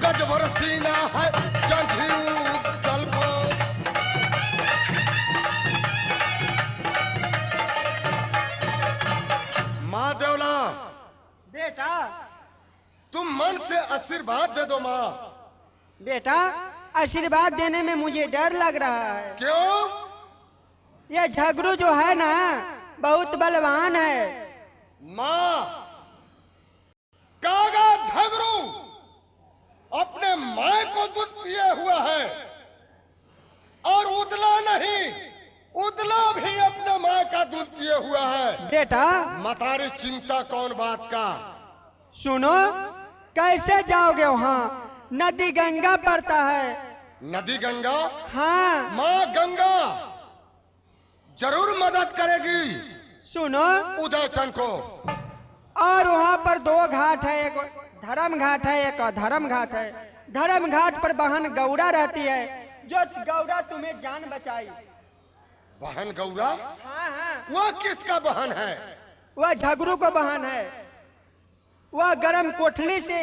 गजबर सीना है जंजीरू दलपो। माँ देवला बेटा, तुम मन से आशीर्वाद दे दो माँ। बेटा आशीर्वाद देने में मुझे डर लग रहा है। क्यों? ये झगड़ू जो है ना बहुत बलवान है। माँ, कागा झगड़ू अपने माँ को दूध पिए हुआ है और उदला नहीं, उदला भी अपने माँ का दूध पिए हुआ है। बेटा मतारी चिंता कौन बात का? सुनो, कैसे जाओगे वहाँ? नदी गंगा पड़ता है। नदी गंगा? हाँ। माँ गंगा जरूर मदद करेगी सुनो, उदयचंद को। और वहाँ पर दो घाट है, एक धर्म घाट है, एक अधर्म घाट है। धर्म घाट पर बहन गौरा रहती है, जो गौरा तुम्हें जान बचाई। बहन गौरा? हाँ हाँ, वह किसका बहन है? वह झगड़ू को बहन है। वह गरम कोठली से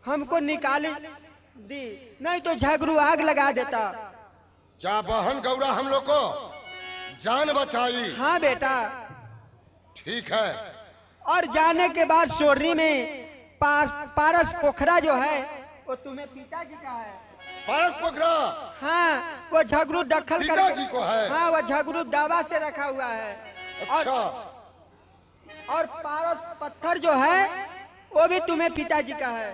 हमको निकाली दी, नहीं तो झगड़ू आग लगा देता। क्या बहन गौरा हम लोग को जान बचाई? हाँ बेटा। ठीक है। और जाने के बाद सोरनी में पारस पोखरा जो है वो तुम्हें पिताजी का है। पारस पोखरा? हाँ, वो झगड़ू दखल पिताजी को है? हाँ, वो झगड़ू दावा से रखा हुआ है। अच्छा। और पारस पत्थर जो है वो भी तुम्हें पिताजी का है।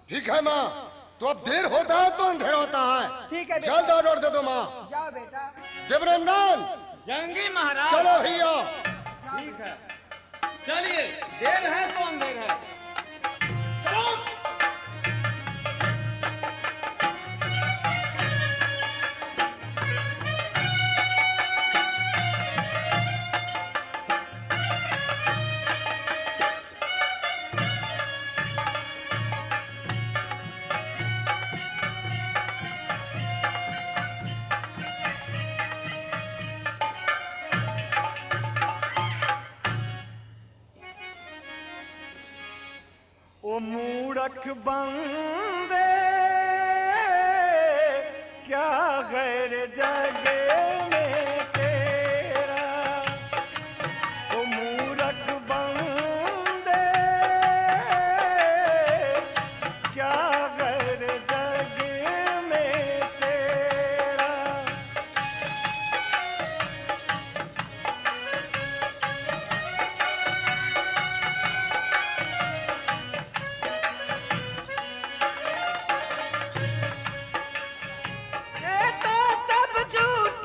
ठीक है माँ, तो अब देर होता है तो अंधेर होता है। ठीक है बेटा। जल्द ऑर्डर दे दो माँ। जाओ बेटा। देवनंदन जंगी महाराज। चलो भैया। ठीक है, चलिए, देर है तो अंधेर है। चलो। ओ मूरख बंदे क्या गैर जग में तेरा। ओ मूरख बंदे क्या गैर जग में तेरा। ये तो सब झूठ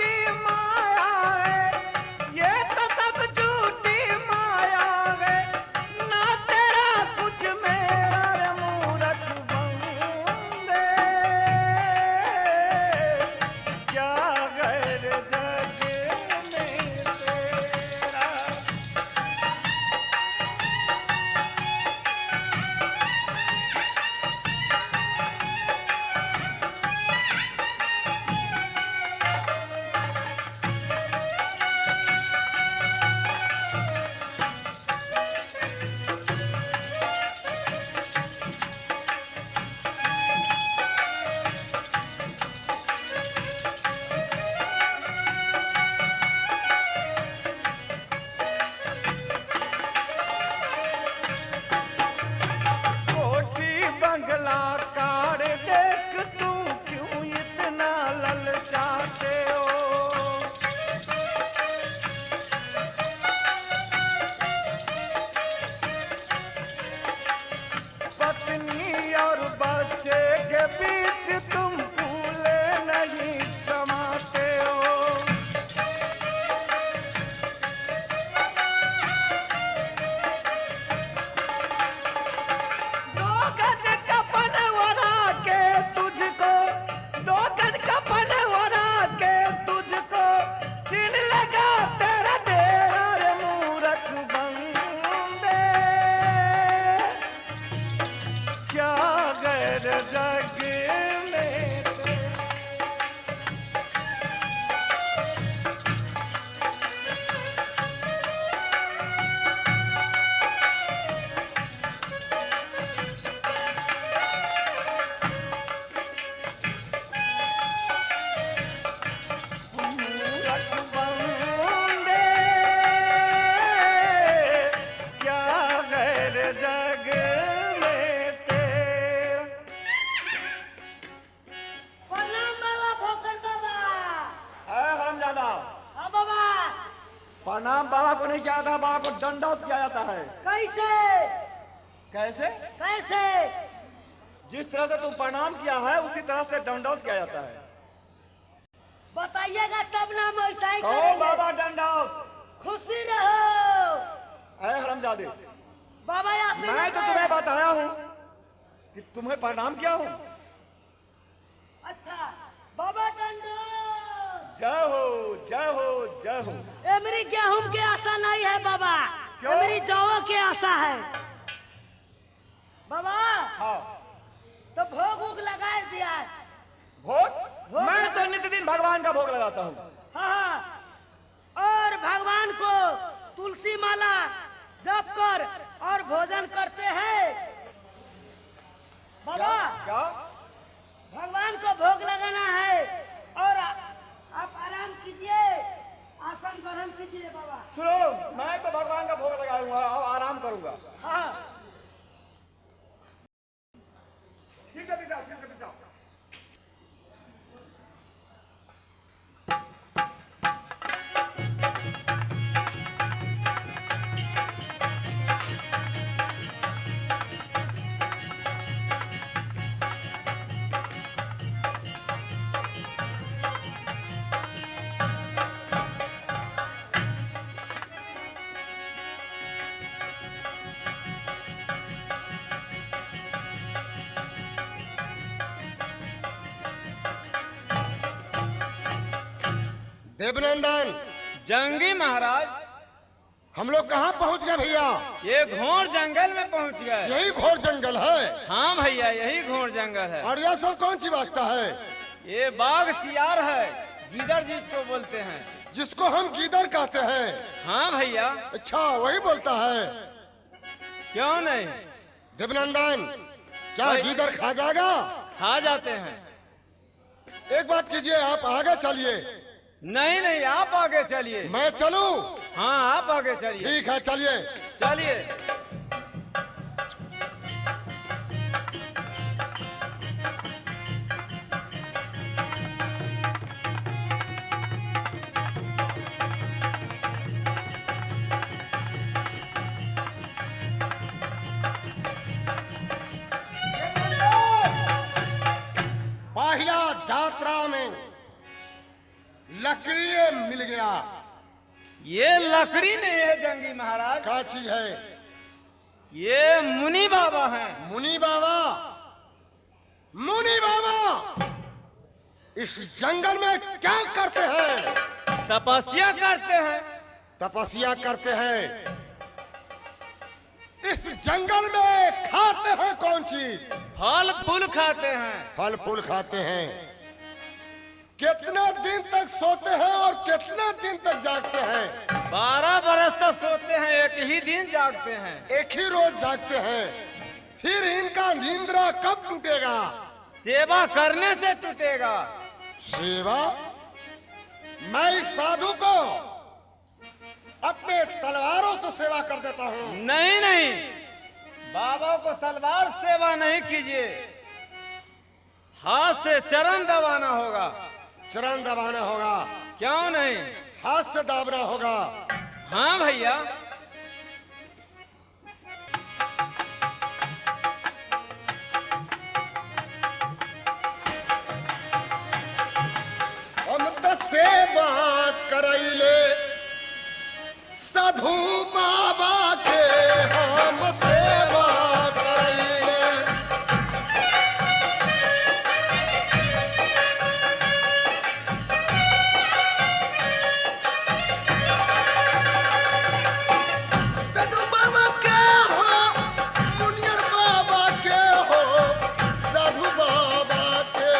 प्रणाम बाबा को नहीं किया जाता, बाबा को दंडौत किया जाता है। कैसे कैसे? कैसे? जिस तरह से तुम प्रणाम किया है उसी तरह से दंडौत किया जाता है। बताइएगा तब ना हम ऐसा ही कहो करेंगे। बाबा दंडौत। खुशी रहो। अरे हरामजादे, बाबा आप ही मैं तो ना तुम्हें कहें। बताया हूँ कि तुम्हें प्रणाम किया हूँ। अच्छा बाबा दंडो। जय हो जय हो जय हो। ये मेरी गेहूं की आशा नहीं है बाबा, क्यों? ये मेरी जौ की आशा है बाबा। हाँ तो भोग उग लगा दिया है। भोग? मैं तो नित्य दिन भगवान का भोग लगाता हूँ। हाँ, और भगवान को तुलसी माला जप कर और भोजन करते हैं बाबा। क्या? भगवान को भोग लगाना है और आप आराम कीजिए, आसन ग्रहण कीजिए बाबा। सुनो, मैं तो भगवान का भोग लगाऊंगा और आराम करूंगा। हाँ ठीक है बेटा, ठीक है बेटा। देवनंदन, जंगी महाराज, हम लोग कहाँ पहुँच गए भैया? ये घोर जंगल में पहुंच गए। यही घोर जंगल है। हाँ भैया, यही घोर जंगल है। और यह सब कौन सी वास्ता है? ये बाघ सियार है, गीदड़ जिसको बोलते हैं। जिसको हम गीदड़ कहते हैं। हाँ भैया। अच्छा, वही बोलता है। क्यों नहीं? देवनंदन, क्या भाई- गीदड़ खा जाएगा? खा जाते हैं। एक बात कीजिए, आप आगे चलिए। नहीं नहीं, आप आगे चलिए। मैं चलूं? हाँ, आप आगे चलिए। ठीक है, चलिए। चलिए। पहला यात्रा में लकड़ी मिल गया। ये लकड़ी नहीं है जंगी महाराज, क्या चीज है? ये मुनि बाबा हैं। मुनि बाबा। मुनि बाबा इस जंगल में क्या करते हैं? तपस्या करते हैं। तपस्या करते हैं। इस जंगल में खाते हैं कौन चीज? फल फूल खाते हैं। फल फूल खाते हैं। कितने दिन तक सोते हैं और कितने दिन तक जागते हैं? 12 बरस तक सोते हैं, एक ही दिन जागते हैं। एक ही रोज जागते हैं। फिर इनका निंद्रा कब टूटेगा? सेवा करने से टूटेगा। सेवा? मैं इस साधु को अपने तलवारों से सेवा कर देता हूँ। नहीं नहीं, बाबा को तलवार सेवा नहीं कीजिए, हाथ से चरण दबाना होगा। चरण दबाना होगा? क्यों नहीं? हाथ से दाबना होगा। हाँ भैया। हम तो सेवा करैले साधु बाबा के, हम सेवा करैले। साधु बाबा के हो, मुनियर बाबा के हो, साधु बाबा के।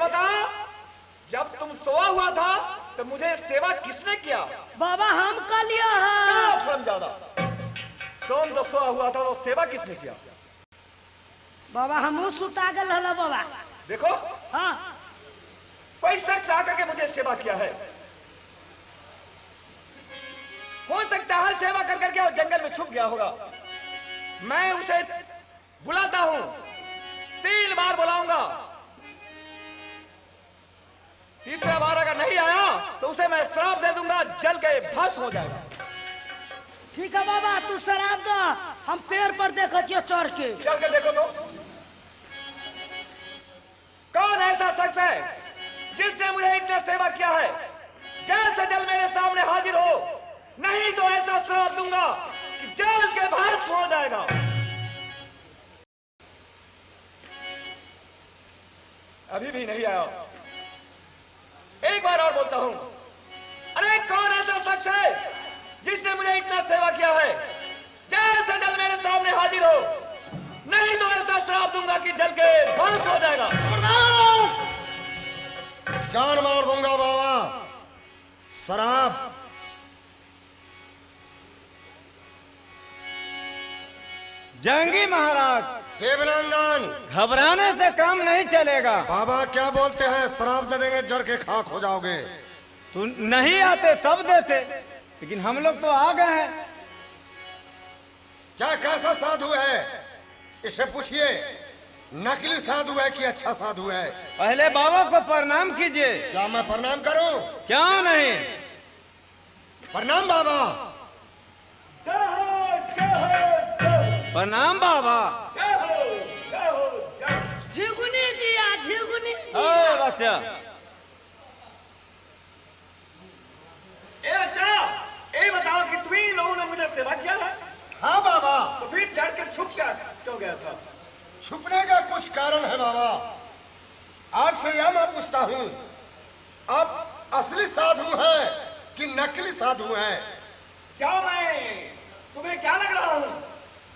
बता, जब तुम सोया हुआ था तो मुझे सेवा किसने किया? बाबा हम का लिया है। समझादा, तुम तो सोया हुआ था तो सेवा किसने किया? बाबा हम सुता गल हला बाबा। देखो, हाँ कोई शख्स आकर के मुझे सेवा किया है। हो सकता है सेवा कर करके वो जंगल में छुप गया होगा। मैं उसे बुलाता हूं, 3 बार बुलाऊंगा। तीसरा बार अगर नहीं आया तो उसे मैं श्राप दे दूंगा, जल के भस्म हो जाएगा। ठीक है बाबा, तू शराब दो, हम पेड़ पर देखो चढ़ के। चल के देखो तो कौन ऐसा शख्स है जिसने मुझे इतना सेवा किया है? जल्द से जल्द मेरे सामने हाजिर हो, नहीं तो ऐसा श्राप दूंगा कि जल के भस्म हो जाएगा। अभी भी नहीं आया। एक बार और बोलता हूं, अरे कौन ऐसा शख्स है जिसने मुझे इतना सेवा किया है? जल्द से जल्द मेरे सामने हाजिर हो, नहीं तो ऐसा श्राप दूंगा कि जल के भस्म हो जाएगा। जान मार दूंगा बाबा। शराब जंगी महाराज, देवनंदन, घबराने से काम नहीं चलेगा। बाबा क्या बोलते हैं? शराब दे देंगे, जर के खाक हो जाओगे। तू नहीं आते तब देते, लेकिन हम लोग तो आ गए हैं। क्या कैसा साधु है इसे पूछिए। नकली साधु है कि अच्छा साधु है? पहले बाबा को प्रणाम कीजिए। क्या मैं प्रणाम करूं? क्यों नहीं? प्रणाम बाबा। प्रणाम बाबा। झिगुनी जी आ, झिगुनी जी ओ बच्चा, ए बच्चा, ये बताओ कि तुम्ही लोगों ने मुझे सेवा किया है? हाँ बाबा। तो फिर डर के छुप क्या क्यों गया था? छुपने का कुछ कारण है बाबा। आपसे यह मैं पूछता हूँ, आप असली साधु हैं कि नकली साधु हैं? क्या मैं तुम्हें क्या लग रहा हूँ?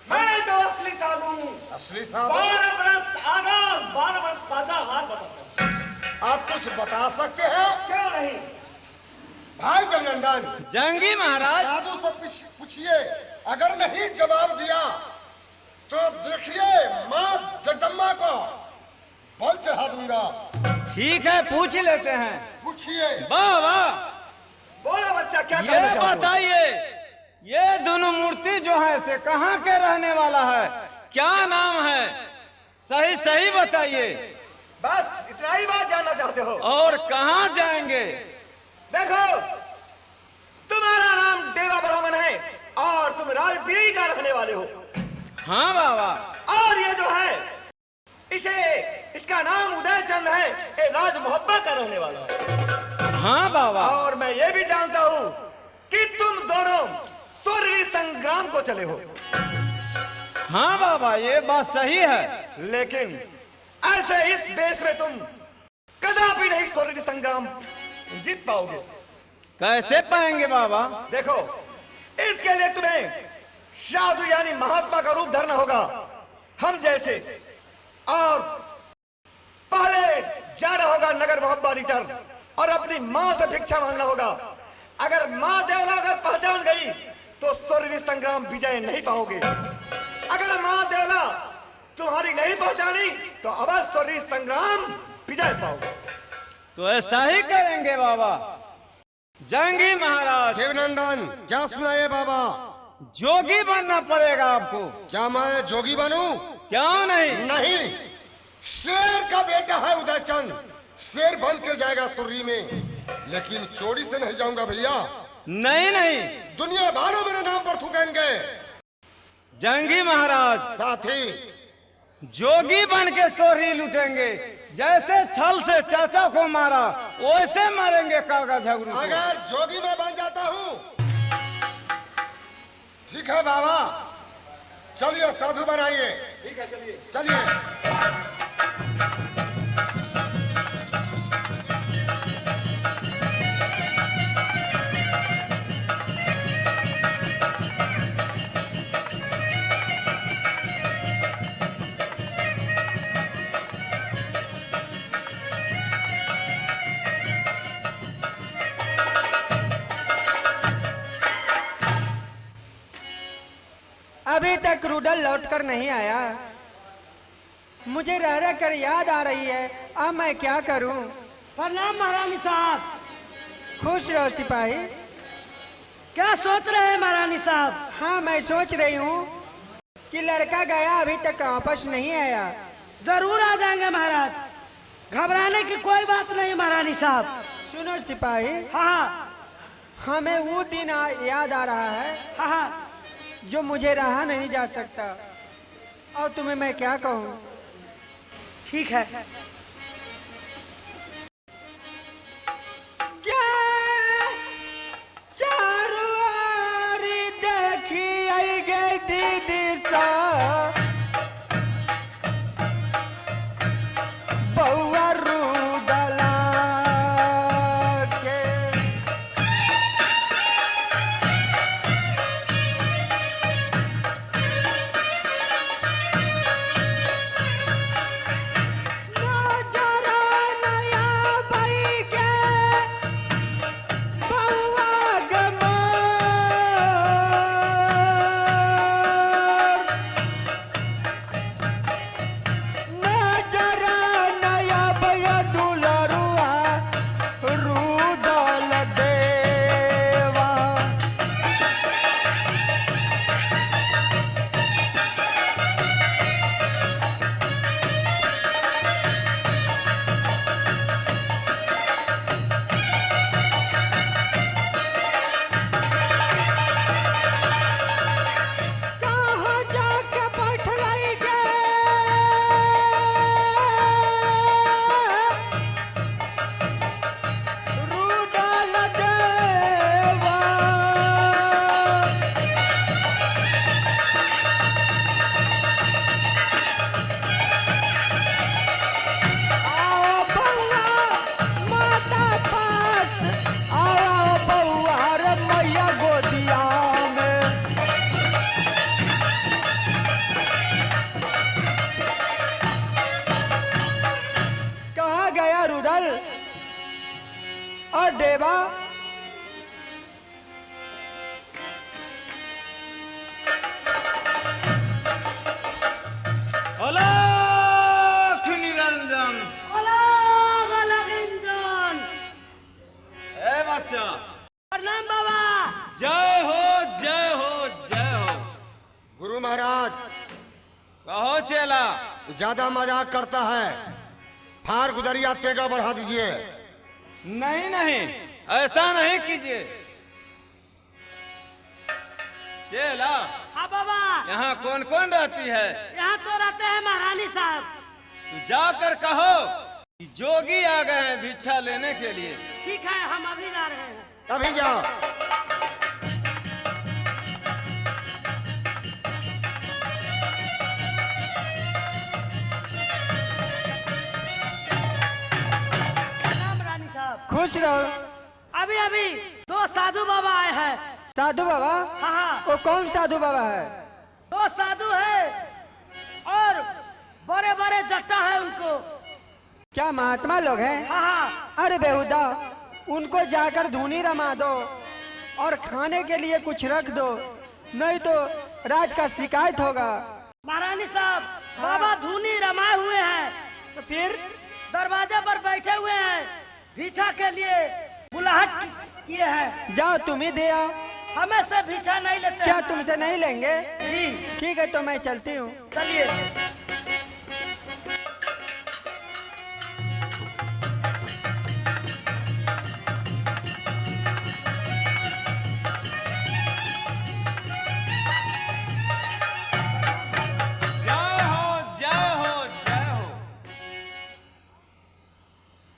मैं तो असली साधु हूँ। असली साधु? 12 बरस आगा 12 बरस पाछा हाथ बताता हूँ। आप कुछ बता सकते हैं? क्यों नहीं? भाई देवनंदन, जंगी महाराज, साधु से पूछिए, अगर नहीं जवाब दिया तो देखिए मां जगदम्बा को बल चढ़ा दूंगा। ठीक है पूछ लेते हैं। पूछिए। वाह वाह, बोलो बच्चा, क्या कहना ये चाहते हो? बताइए, ये दोनों मूर्ति जो है से कहाँ के रहने वाला है? क्या नाम है? सही सही बताइए। बस इतना ही बात जानना चाहते हो? और कहाँ जाएंगे? देखो, तुम्हारा नाम देवा ब्राह्मण है और तुम राजपीढ़ी का रहने वाले हो। हाँ बाबा। और ये जो है इसका नाम उदय चंद है, ये राज मोहब्बा का रहने वाला है। हाँ बाबा। और मैं ये भी जानता हूँ कि तुम दोनों सूर्य संग्राम को चले हो। हाँ बाबा, ये बात सही है। लेकिन ऐसे इस देश में तुम कदापि नहीं सूर्य संग्राम जीत पाओगे। कैसे पाएंगे बाबा? देखो, इसके लिए तुम्हें साधु यानी महात्मा का रूप धरना होगा, हम जैसे। और पहले जाना होगा नगर मोहब्बा रिटर्न और अपनी मां से भिक्षा मांगना होगा। अगर मां देवला अगर पहचान गई तो सूर्य संग्राम विजय नहीं पाओगे। अगर मां देवला तुम्हारी नहीं पहचानी तो अवश्य सूर्य संग्राम विजय पाओगे। तो ऐसा ही करेंगे बाबा। जंगी महाराज, देवनंदन, क्या सुनाए बाबा? जोगी बनना पड़ेगा आपको। क्या मैं जोगी बनूं? क्यों नहीं? नहीं, शेर का बेटा है उदयचंद, शेर बन के जाएगा सूर्य में, लेकिन चोरी से नहीं जाऊंगा भैया। नहीं नहीं, दुनिया वालों मेरे नाम पर थूकेंगे। जंगी महाराज, साथी, जोगी बन के सोहरी लूटेंगे। जैसे छल से चाचा को मारा वैसे मारेंगे काका झगड़ू को। अगर जोगी मैं बन जाता हूँ, ठीक है बाबा, चलिए साधु बनाइए। ठीक है, चलिए। चलिए। अभी तक रूडल लौटकर नहीं आया। मुझे रह रह कर याद आ रही है, अब मैं क्या करूं? प्रणाम महारानी साहब। खुश रहो सिपाही। क्या सोच रहे हैं महारानी साहब? हाँ, मैं सोच रही हूँ कि लड़का गया अभी तक वापस नहीं आया। जरूर आ जाएंगे महाराज, घबराने की कोई बात नहीं महारानी साहब। सुनो सिपाही, हाँ हमें वो दिन याद आ रहा है हाँ हाँ। जो मुझे रहा नहीं जा सकता। और तुम्हें मैं क्या कहूँ? ठीक है। क्या चारों ओर देखी आई गई दीदी सा, बउआ रूदला के। नजरा नया भाई के बउआ गमार, नजरा नया भैया दुलरुआ रूदल देवा। कहाँ जाके बैठलाई गे रूदल देवा। आओ बउआ माता पास, आओ बउआ रे मैया गोदिया में। कहाँ गया रुदल और देवा? अलख निरंजन। अलग अलग इंजन। ए बच्चा, प्रणाम बाबा। जय हो जय हो जय हो। गुरु महाराज कहो चेला। ज्यादा मजाक करता है, फार गुदरिया तेगा बढ़ा दीजिए। नहीं नहीं, ऐसा नहीं कीजिए। चेला, हाँ बाबा। यहाँ कौन कौन रहती है? यहाँ तो रहते हैं महारानी साहब। तू जाकर कहो कि जोगी आ गए हैं भिक्षा लेने के लिए। ठीक है, हम अभी जा रहे हैं। अभी जाओ। प्रणाम रानी साहब। खुश रहो। अभी अभी दो साधु बाबा आए हैं। साधु बाबा? हाँ हाँ, वो कौन साधु बाबा है? दो साधु है और बड़े बड़े जट्टा है उनको। क्या महात्मा लोग हैं? हाँ हाँ। अरे बेहुदा, उनको जाकर धुनी रमा दो और खाने के लिए कुछ रख दो, नहीं तो राज का शिकायत होगा। महारानी साहब, बाबा धुनी रमाए हुए हैं, तो फिर दरवाजे पर बैठे हुए हैं, भिक्षा के लिए बुलाहट किए हैं। जाओ तुम ही दे आओ। हमें से भिक्षा नहीं लेते क्या हैं। तुमसे नहीं लेंगे? जी, ठीक है, तो मैं चलती हूँ। चलिए। जय हो जय हो जय हो।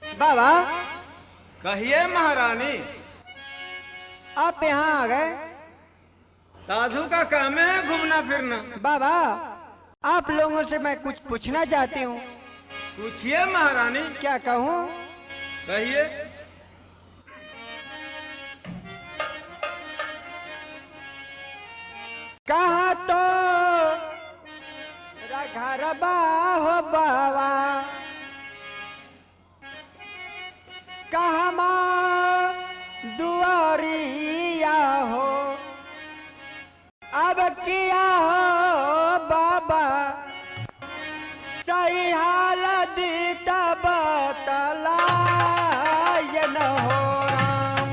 बाबा, कहिए महारानी। आप यहाँ आ गए? साधु का काम है घूमना फिरना। बाबा, आप लोगों से मैं कुछ पूछना चाहती हूँ। पूछिए महारानी। क्या कहूँ? कहिए। कहा तो रघरबा हो बाबा, कहा माँ दुआरिया हो, अब किया हो सही हाल दीता बतलाय न हो राम।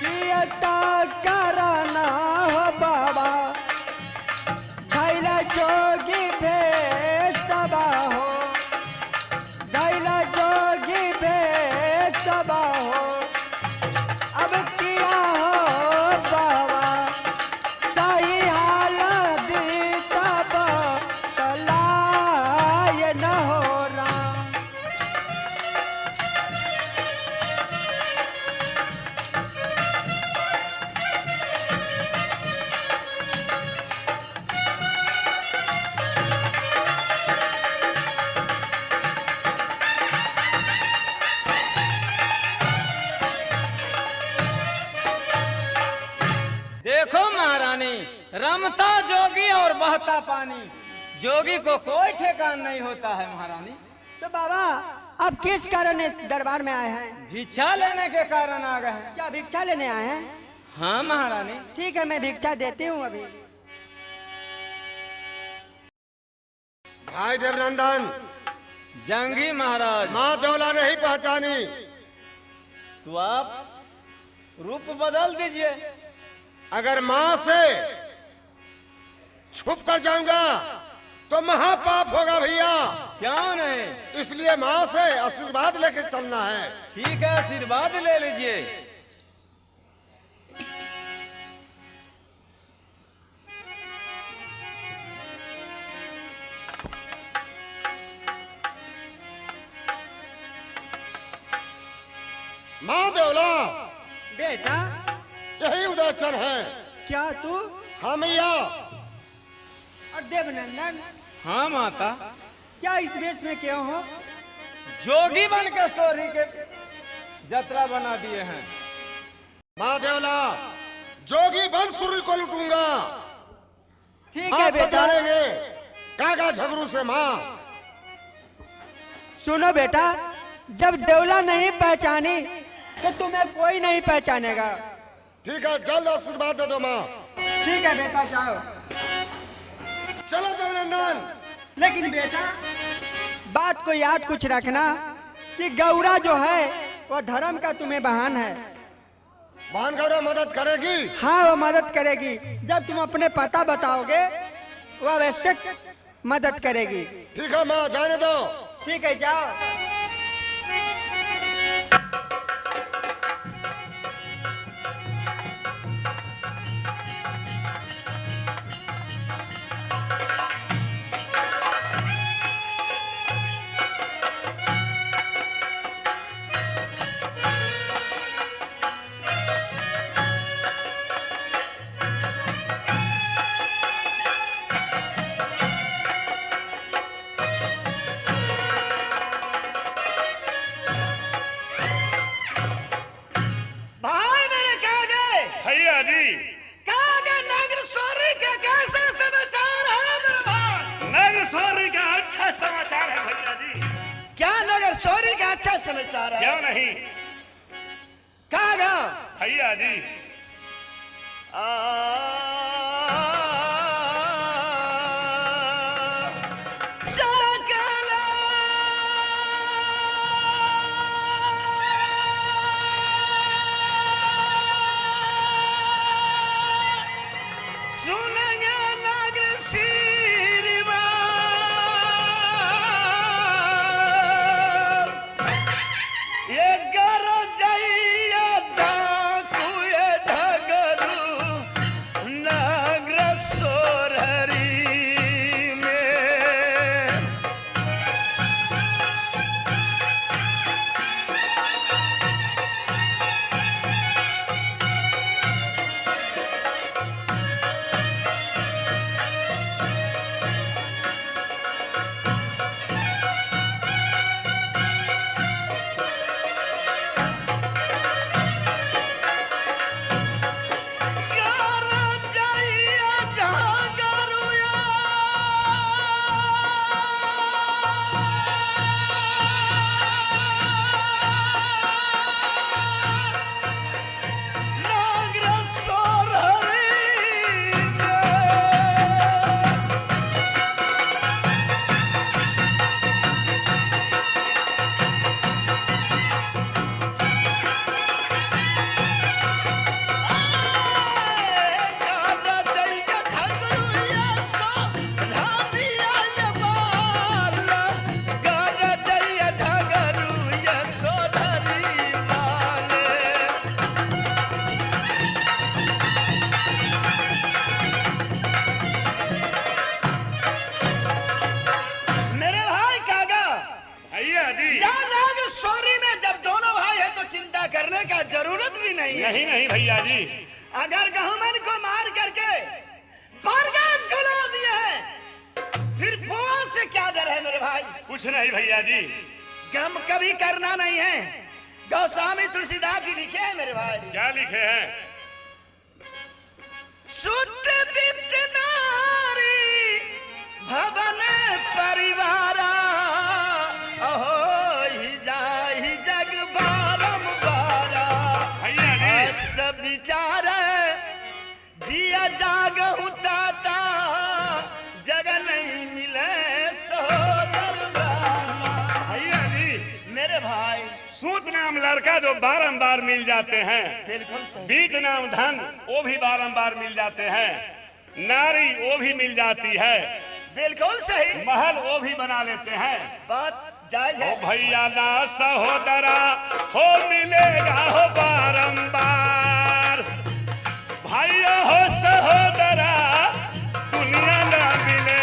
कियता करना हो बाबा धैला जोगी भेसबा हो, धैला जोगी भेसबा हो। अब किया हो बाबा सही हाल दीता बतलाय न हो राम। देखो महारानी, रमता जोगी और बहता पानी, जोगी को कोई ठेकान नहीं होता है महारानी। तो बाबा अब किस कारण इस दरबार में आए हैं? भिक्षा लेने के कारण आ गए हैं। क्या भिक्षा लेने आए हैं? हाँ महारानी। ठीक है, मैं भिक्षा देती हूँ अभी। भाई देवनंदन, जंगी महाराज, माँ देवला नहीं पहचानी। तो आप रूप बदल दीजिए। अगर माँ से छुप कर जाऊंगा तो महापाप होगा भैया। क्यों नहीं? इसलिए माँ से आशीर्वाद लेके चलना है। ठीक है, आशीर्वाद ले लीजिए। माँ देवला, बेटा यही उदयचन है। क्या तू हाँ मैया। और देवनंदन हाँ माता। क्या इस वेश में क्यों हो? जोगी बन के सोरी के जतरा बना दिए हैं। माँ देवला, जोगी बन सूर्य को लूटूंगा। ठीक है बेटा। बदलेंगे काका झगड़ू से। माँ सुनो बेटा, जब देवला नहीं पहचानी तो तुम्हें कोई नहीं पहचानेगा। ठीक है, जल्द आशीर्वाद दे दो माँ। ठीक है बेटा, जाओ। चलो देवनंदन। लेकिन बेटा बात को याद कुछ रखना कि गौरा जो है वो धर्म का तुम्हें बहन है। बहन गौरा मदद करेगी। हाँ, वो मदद करेगी। जब तुम अपने पता बताओगे वो अवश्य मदद करेगी। ठीक है माँ, जाने दो। ठीक है, जाओ। समाचार है। क्यों नहीं? कहाँ गया भैया जी? ना चिंता करने का जरूरत भी नहीं है। नहीं नहीं भैया जी, अगर गहुमन को मार करके बरगद जला दिए फिर फुआ से क्या डर है मेरे भाई? कुछ नहीं भैया जी। गम कभी करना नहीं है। गोस्वामी तुलसीदास जी लिखे हैं मेरे भाई। क्या लिखे हैं? शुद्ध वित्त नारी भवन परिवार अहो ही जाहि जग बारंबारा। भैया जी सब विचार जिया जाग ताता जग नहीं मिले सहोदर ब्राह्मण। भैया जी, मेरे भाई सूत नाम लड़का जो बारंबार मिल जाते हैं, बिल्कुल सही। बीत नाम धन वो भी बारंबार मिल जाते हैं, नारी वो भी मिल जाती है, बिल्कुल सही। महल वो भी बना लेते हैं। बात जायज ओ है। भैया ना सहोदरा हो मिलेगा हो बारंबार, भैया हो सहोदरा दुनिया ना मिलेंगे।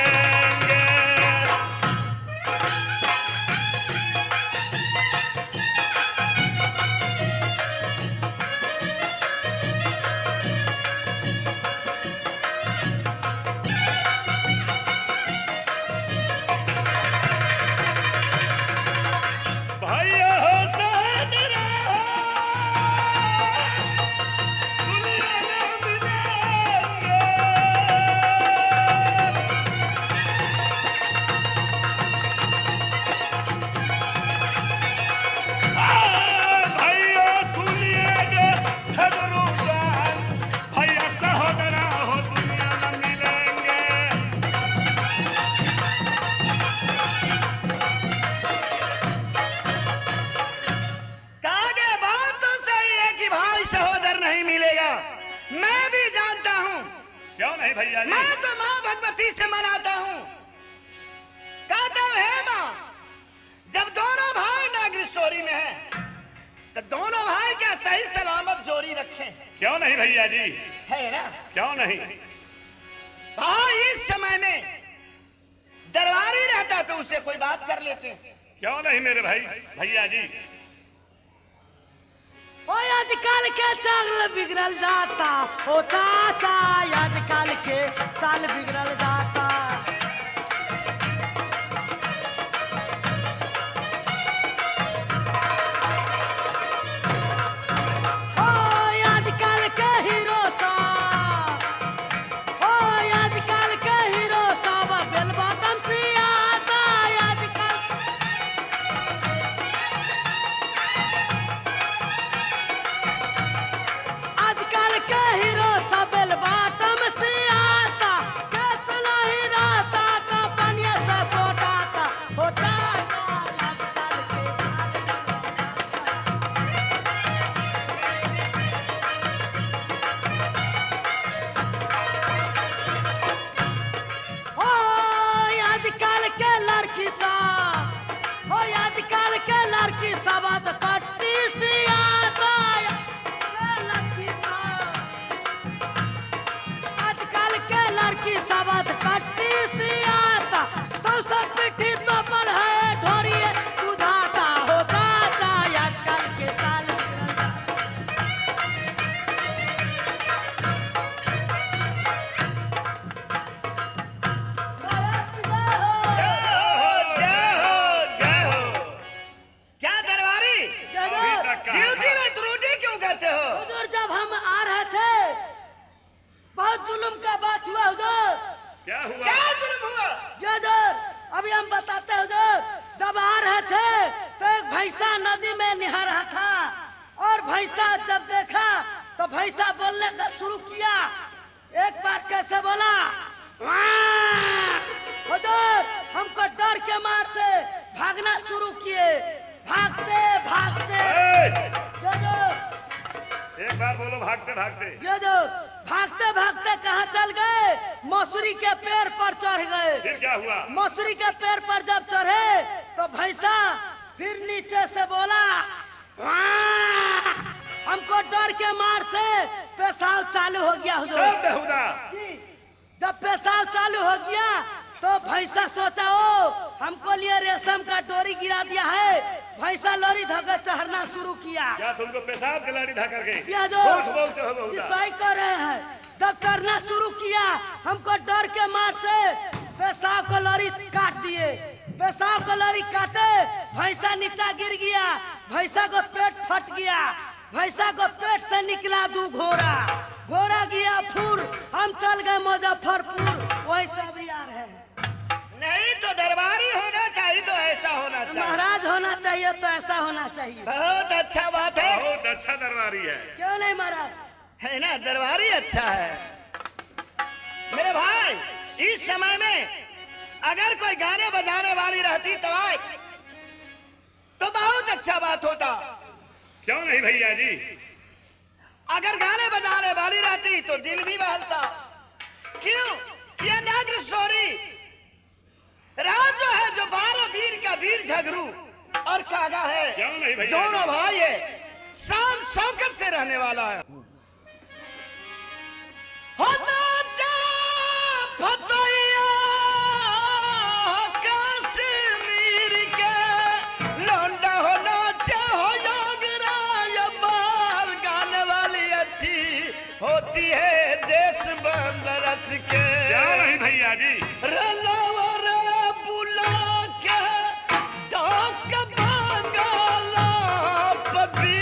भैया हो सहोदरा दुनिया ना मिलेंगे। भैया सुनिएगा ठगरू जान, भैया सहोदरा हो दुनिया में मिलेंगे। कागे बात तो सही है कि भाई सहोदर नहीं मिलेगा। मैं भी जानता हूँ। क्यों नहीं भैया जी? मैं तो माँ भगवती से मनाता हूँ। कहता हूँ हे माँ, जब दोनों भाई नागेश्वरी में हैं, तो दोनों भाई क्या सही सलामत जोड़ी रखें। क्यों नहीं भैया जी? है ना? क्यों नहीं? भाई इस समय में दरबारी रहता तो उसे कोई बात कर लेते। क्यों नहीं मेरे भाई भैया जी? ओ आजकल के चाल बिगड़ल जाता, ओ चाचा आजकल के चाल बिगड़ल जाता। ओ आजकल के हीरो सब, ओ आजकल के हीरो सब बेल बॉटम से आता। आजकल आजकल के हीरो सब बेल बॉटम से आता। कैसे नहीं रहता का पनिया सा सोटाता, हो चाचा आजकल के ओ आजकल के लड़की सब, ओ आजकल के लड़की सब तो कट्टी से आता। के लड़की सब, आजकल के लड़की सब तो कट्टी से आता। सबसे पिट्ठी तो पर है ढोरिए उधाता, हो चाचा आजकल के चाल बिगड़ल जाता। जय हो, जय हो। क्या दरबारी अभी तक का ड्यूटी में त्रुटि क्यों करते हो? हुजूर जब हम आ रहे थे बहुत जुल्म का बात हुआ हुजूर। क्या हुआ? क्या जुल्म हुआ? जी हुजूर, अभी हम बताते हैं हुजूर। जब आ रहे थे तो एक भैंसा नदी में नहा रहा था और भैंसा जब देखा तो भैंसा बोलने का शुरू किया। एक बार कैसे बोला, "वाह!" हुजूर हमको डर के मार से भागना शुरू किए। भागते भागते ए, जी हुजूर, एक बार बोलो भागते भागते। ये जो भागते भागते कहाँ चल गए? मसूरी के पेड़ पर चढ़ गए। फिर क्या हुआ? मसूरी के पेड़ पर जब चढ़े तो भैंसा फिर नीचे से बोला, "वाह!" हमको डर के मार से पेशाब चालू हो गया हुजूर। चल बेहुदा। जी, जब पेशाब चालू हो गया तो भैंसा सोचा, ओ हमको लिए रेशम का डोरी गिरा दिया है, भैंसा लड़ी धक्का चढ़ना शुरू किया। क्या तुमको पेशाब के लाड़ी ढाकर के किया जो झूठ बोलते हो बहुधा? सही कर रहे हैं। जब चढ़ना शुरू किया हमको डर के मार से पेशाब को लड़ी काट दिए। पेशाब को लड़ी काटे, भैंसा नीचा गिर गया, भैंसा को पेट फट गया, भैंसा को पेट से निकला 2 घोड़ा, घोड़ा गया फुर, हम चल गए मुजफ्फरपुर, वही सब भी आ रहे हैं। नहीं तो दरबारी होना चाहिए तो ऐसा होना चाहिए। महाराज होना चाहिए तो ऐसा होना चाहिए। बहुत अच्छा बात है। बहुत अच्छा दरबारी है। क्यों नहीं महाराज? है ना, दरबारी अच्छा है। मेरे भाई, इस समय में अगर कोई गाने बजाने वाली रहती तो बहुत अच्छा बात होता। क्यों नहीं भैया जी? अगर गाने बजाने वाली रहती तो दिल भी बहलता। क्यों? ये नागर सोरी राज जो है, जो 12 वीर का वीर झगरू और कागा है, क्यों नहीं भैया? दोनों भाई है, शान शौकत से रहने वाला है। होता जा फतैया कश्मीर के लौंडा होना चाहो योगराज माल गाने वाली अच्छी होती है देश बंदरस के। क्या नहीं भैया जी? रलावर बुला के डाक बांगला पबी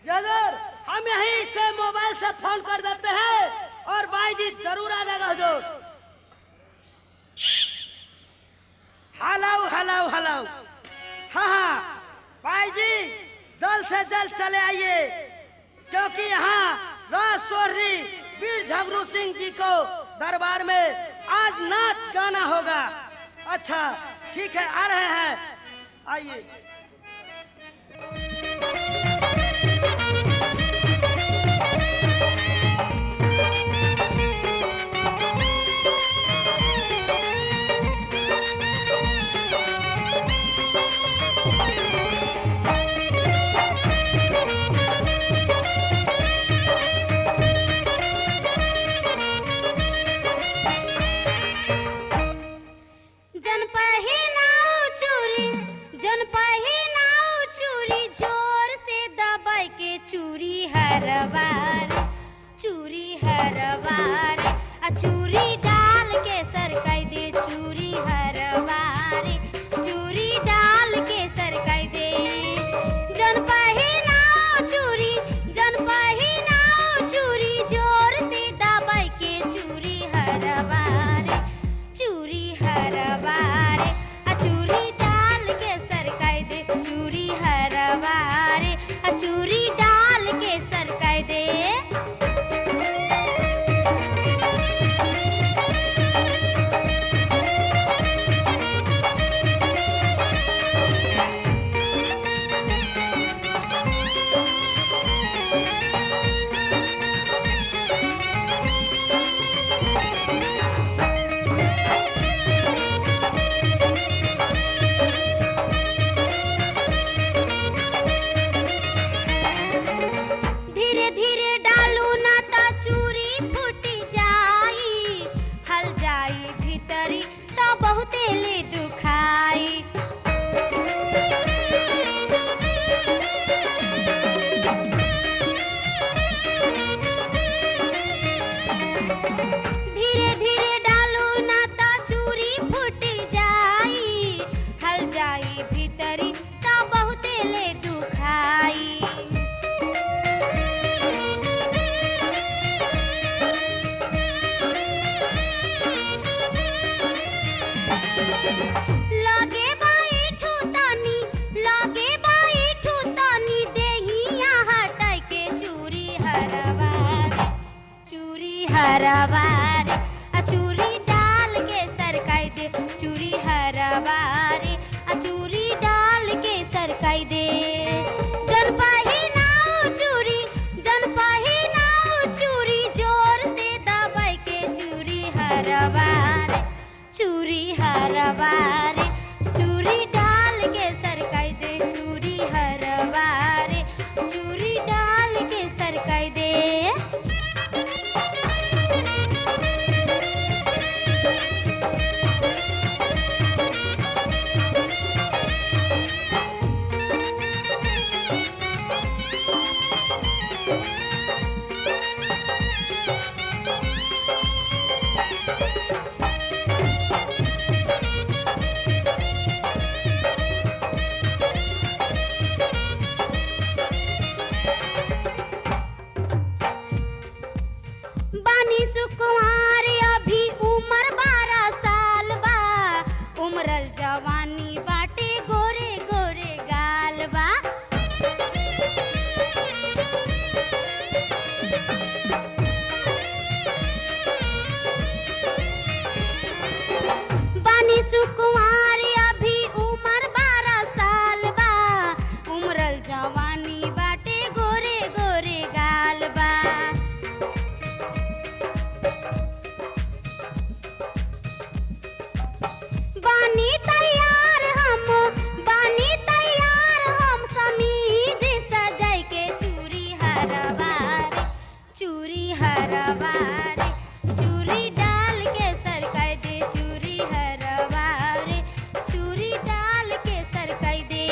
जरूर हम यहीं से मोबाइल से फोन कर देते हैं और भाई जी जरूर आ जाएगा हुजूर। हेलो हेलो हेलो, हाँ हाँ भाई जी जल्द से जल्द चले आइए, क्योंकि यहाँ राज सोहरी वीर झगरू सिंह जी को दरबार में आज नाच गाना होगा। अच्छा ठीक है, आ रहे हैं, आइए। चूरी हरवार चूरी डाल के सरकाई दे, चूरी हरवार चूरी डाल के सरकाई दे। जन पहिनाओ चूरी, जन पहिनाओ चूरी जोर से दबाई के चूरी हरवार चूरी हरवार चूरी डाल के सरकाई दे, चूरी हरवार चूरी डाल के सरकाई दे। देले दुखाई। धीरे धीरे डालो ना ता चूरी फूट जाई, हल जाई भीतरी ता बहुते ले दुखाई। लगे बैठू तानी, लगे बैठू तानी देहिया हटाई के चूरी हरवार, चूरी हरवार, चूरी डाल के सरकाई दे, चूरी हरवार, चूरी डाल के सरकाई दे। जन पहिनाओ चूरी, जन पहिनाओ चूरी, जोर से दबाई के चूरी हरवार, चूरी हरवार, चूरी डाल के सरकाई दे, चूरी हरवार, चूरी डाल के सरकाई दे। बानी सुकुमार अभी उम्र 12 साल बा, उमरल जवानी बाटे गोरे गोरे गाल बा। बानी सुकुमार अभी उम्र 12 साल बा, उमरल जवानी बाटे गोरे गोरे गाल बा। बानी तैयार हम, बानी तैयार हम, समीज सजाई के चूरी हरवार, चूरी हरवार, चूरी डाल के सरकाई दे, चूरी हरवार, चूरी डाल के सरकाई दे।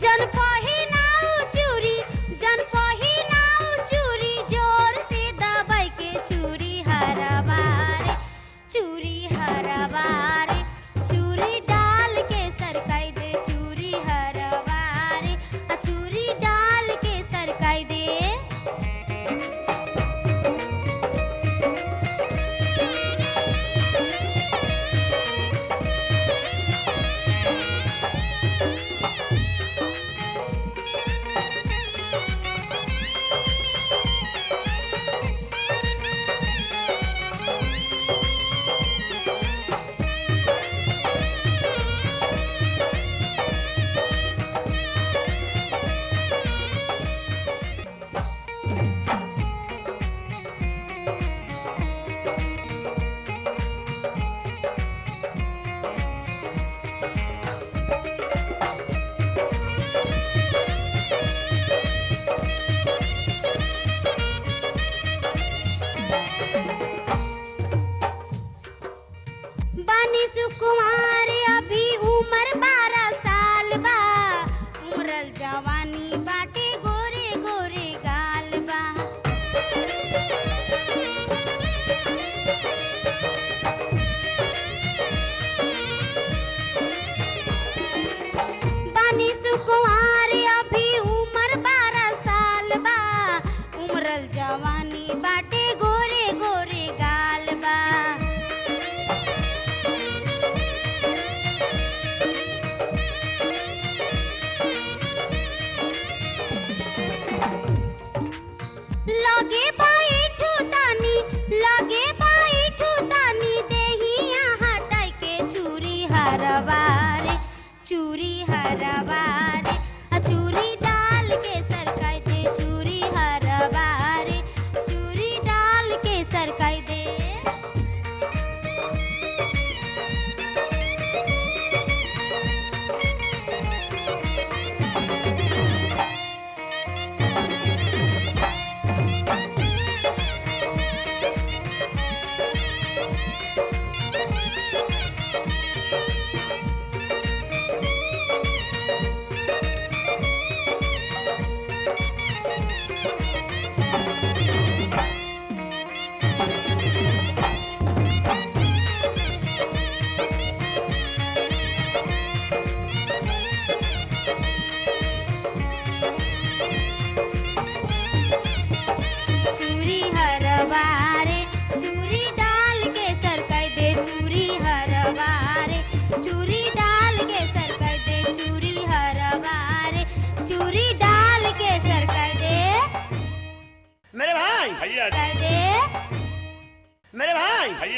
जन पहिनाओ चूरी, जन पहिनाओ चूरी, जोर से दबाई के चूरी हरवार, चूरी हरवार, चूरी डाल के सरकाई दे, चूरी हरवार, चूरी डाल के सरकाई दे। बानी सुकुमार अभी उम्र 12 साल बा, उमरल जवानी बाटे गोरे गोरे गाल बा। बानी सुकुमार अभी उम्र 12 साल बा, उमरल जवानी बाटे गोरे गोरे गाल बा। लगे बैठू तानी, लगे बैठू तानी देहिया हटाई के चूरी हरवार, चूरी हरवार, चूरी डाल के सरकाई दे, चूरी हरवार, चूरी डाल के सरकाई दे।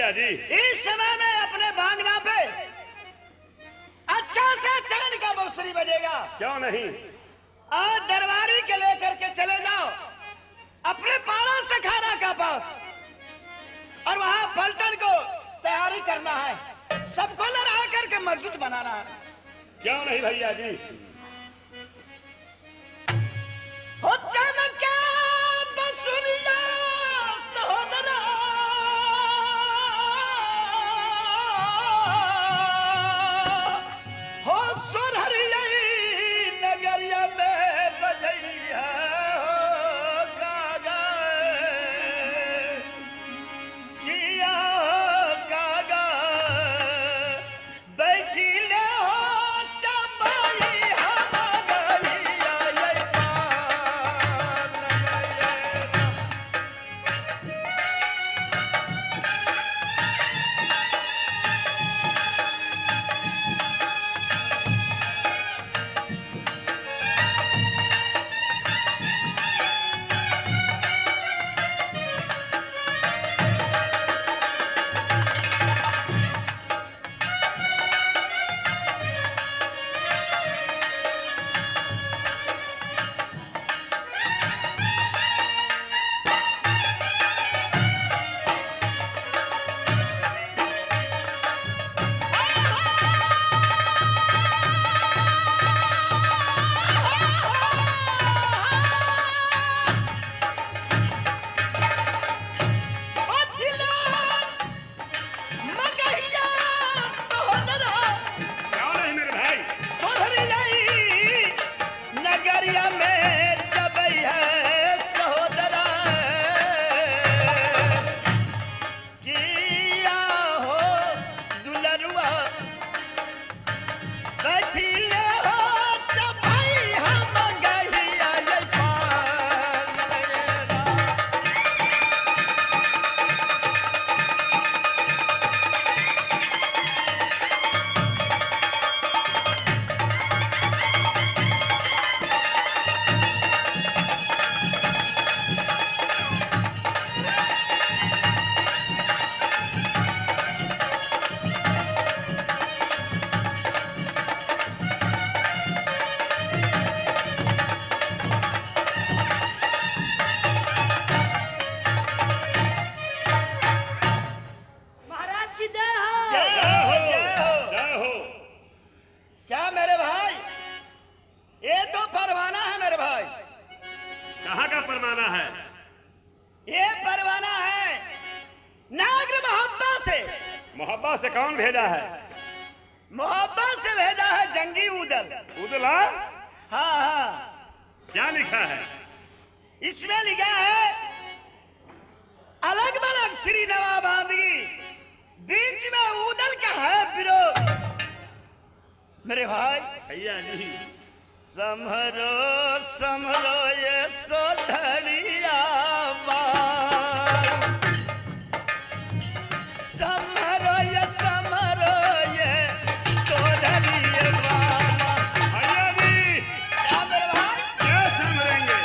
भैया जी। इस समय में अपने बांगला पे अच्छा से चरण का बंसुरी बजेगा। क्यों नहीं? आज दरबारी के लेकर के चले जाओ अपने पारा सखारा का पास और वहां पलटन को तैयारी करना है, सबको लड़ा करके मजबूत बनाना है। क्यों नहीं भैया जी? हो चमका बंसुरिया सहोदरा, हो सुरहरिया नगरिया में बजैया हो कागा, किया कागा बैठी ले हो चमाई हमारिया ये पार लगाया। क्यों नहीं मेरे भाई? नगरिया में जबई है सहोदरा, किया हो दुलरुआ बैठी ले हो जबई हम गहिया ये पार लगेरा। महाराज की जय हो। जय हो, जय हो। जय हो। क्या मेरे भाई, ये तो परवाना है मेरे भाई, कहाँ का परवाना है? ये परवाना है नागर मोहब्बत से। मोहब्बत से कौन भेजा है? मोहब्बत से भेजा है जंगी उदल। उदला? हाँ हाँ, क्या लिखा है? इसमें लिखा है अलग बलग श्री नवाबादगी, बीच में उदल का है विरोध। मेरे भाई भैया जी। समरो समरो ये सोढ़िया बाल, समरो ये सोढ़िया बाल। भैया जी, क्या मेरे भाई? क्या समझेंगे?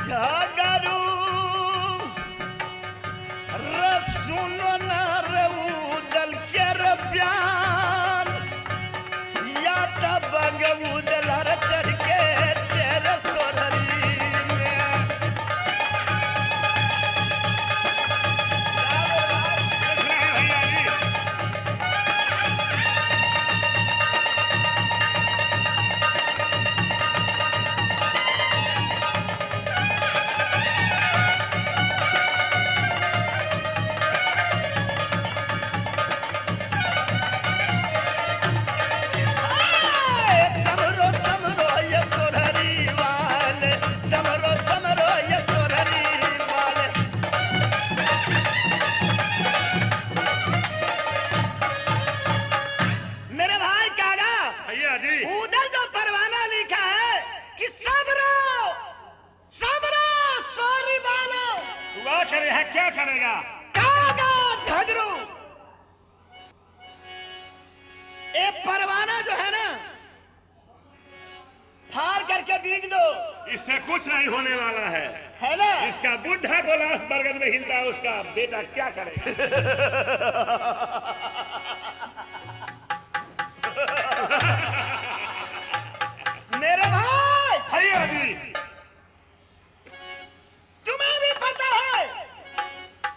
जागरू रसूलो न उदल के प्यार, या तब उदल चढ़ के तेरे सोररी में। देख रहे हैं भैया जी। समरो समरो ये सोररी वाले, समरो समरो ये सोररी वाले। मेरे भाई कागा, भैया जी। उधर जो परवाना लिखा है कि सबरो सबरो सोरी वालो तू आ करे है, क्या करेगा? कागा झगड़ू, ये परवाना जो है ना फाड़ करके बीग दो, इससे कुछ नहीं होने वाला है ना। इसका बुढ़ा गोलास बरगद में हिलता है, उसका बेटा क्या करेगा? मेरे भाई भैया जी, तुम्हें भी पता है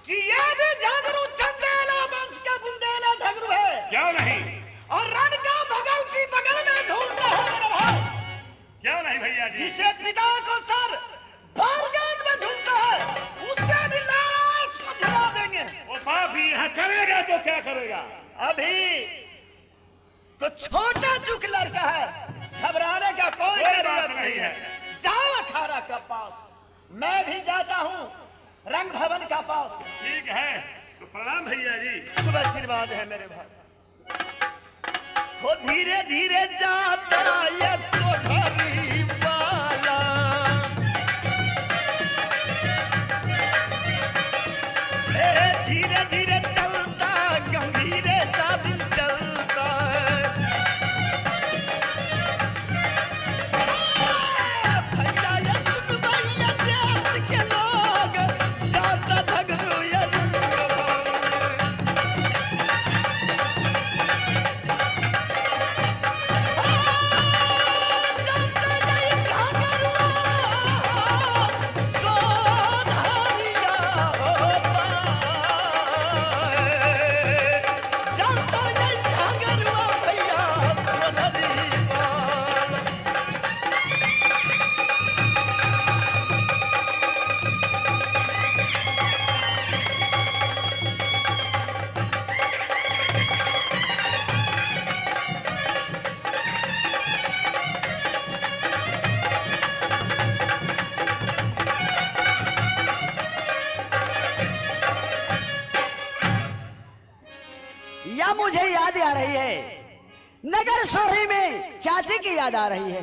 कि ये भी झगड़ू चंदेला वंश का बुंदेला झगड़ू है, क्यों नहीं? और रण का भगवती बगल में ढूंढता है मेरे भाई, क्यों नहीं भैया जी? जिसे पिता को सर बारगान में ढूंढता है, उससे भी लाश को ढुला देंगे। वो पापी यहाँ करेगा तो क्या करेगा? अभी तो छोटा चुक लड़का है, घबराने का कोई कोई बात जरूरत नहीं नहीं है। है। जाओ अखाड़ा के पास, मैं भी जाता हूँ रंग भवन का पास। ठीक है, तो प्रणाम भैया जी। शुभ आशीर्वाद है मेरे भाई। वो धीरे धीरे जाता ये सोधरी वाला, धीरे धीरे चलता गंभीरे दिन चलता है। भैया ये सुन भैया देश के लोग, जाता झगड़ू ये रंग या मुझे याद आ रही है, नगर सोहरी में चाची की याद आ रही है।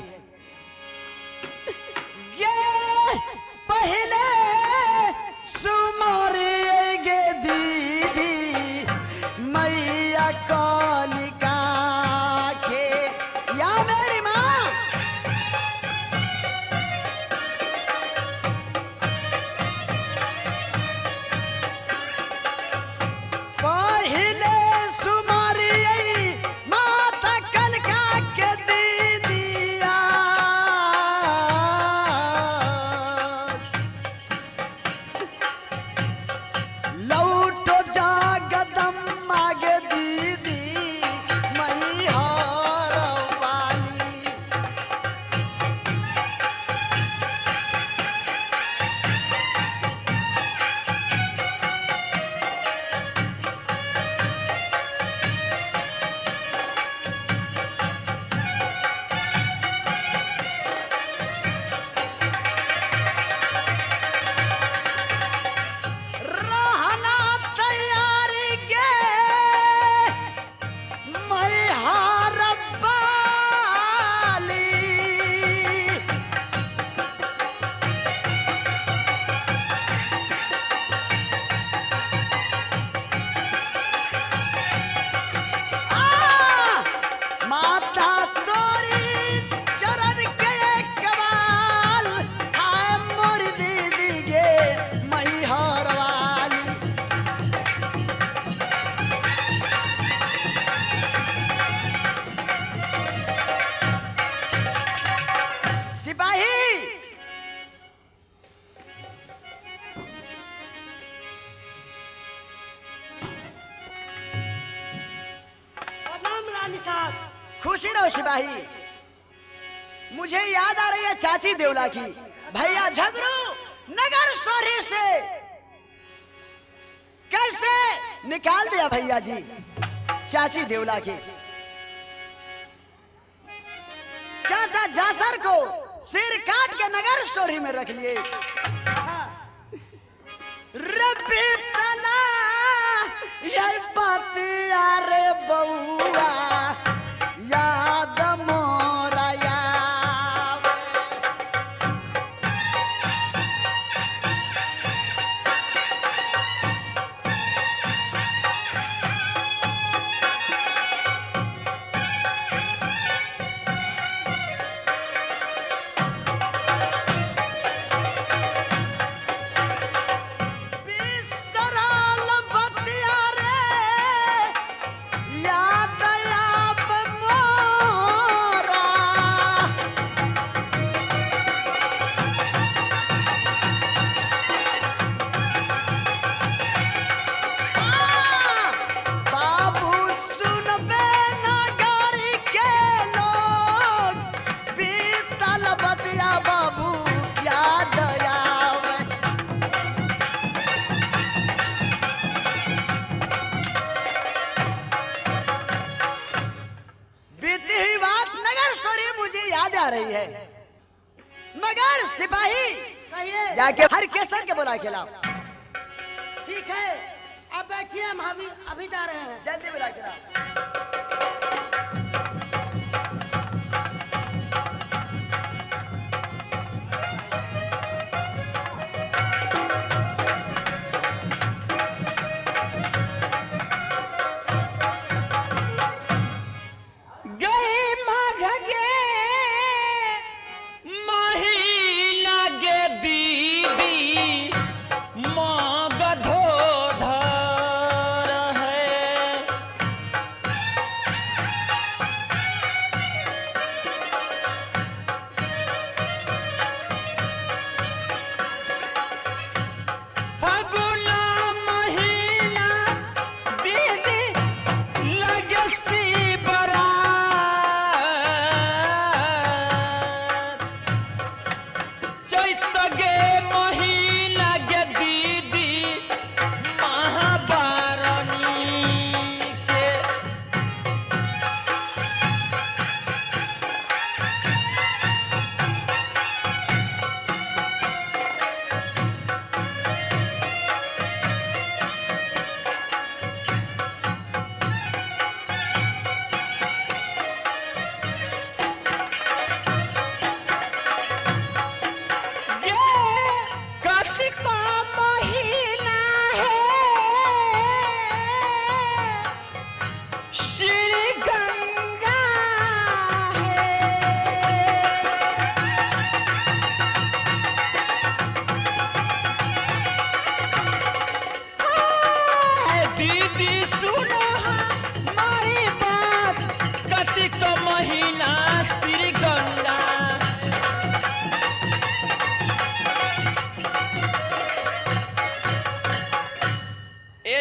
ये पहले सुमोरी गे दीदी मैया कालिका के, या मेरी माँ पहले सुमारी माता कलका के दीदिया, लौटो जागदम मागे दीदी मैया वाली। रहना तैयारी के मैं हार बाली, माता तोरी चरण के कमाल, हाय मोरी दीदी गे मई हार वाली। सिपाही प्रणाम रानी साहब। खुशी रहो सिपाही, मुझे याद आ रही है चाची देवला की। भैया झगड़ू नगर सोहरी से कैसे निकाल दिया भैया जी चाची देवला के। चाचा जासर को सिर काट के नगर सोहरी में रख लिए। रबी तना ये बातिया रे बउआ याद मोरा यावे। बागेश्वरी मुझे याद आ रही है, मगर सिपाही कहिए। जाके हर केसर के बुला के लाओ। ठीक है, अब बैठिए, हम अभी जा रहे हैं। जल्दी बुला के लाओ।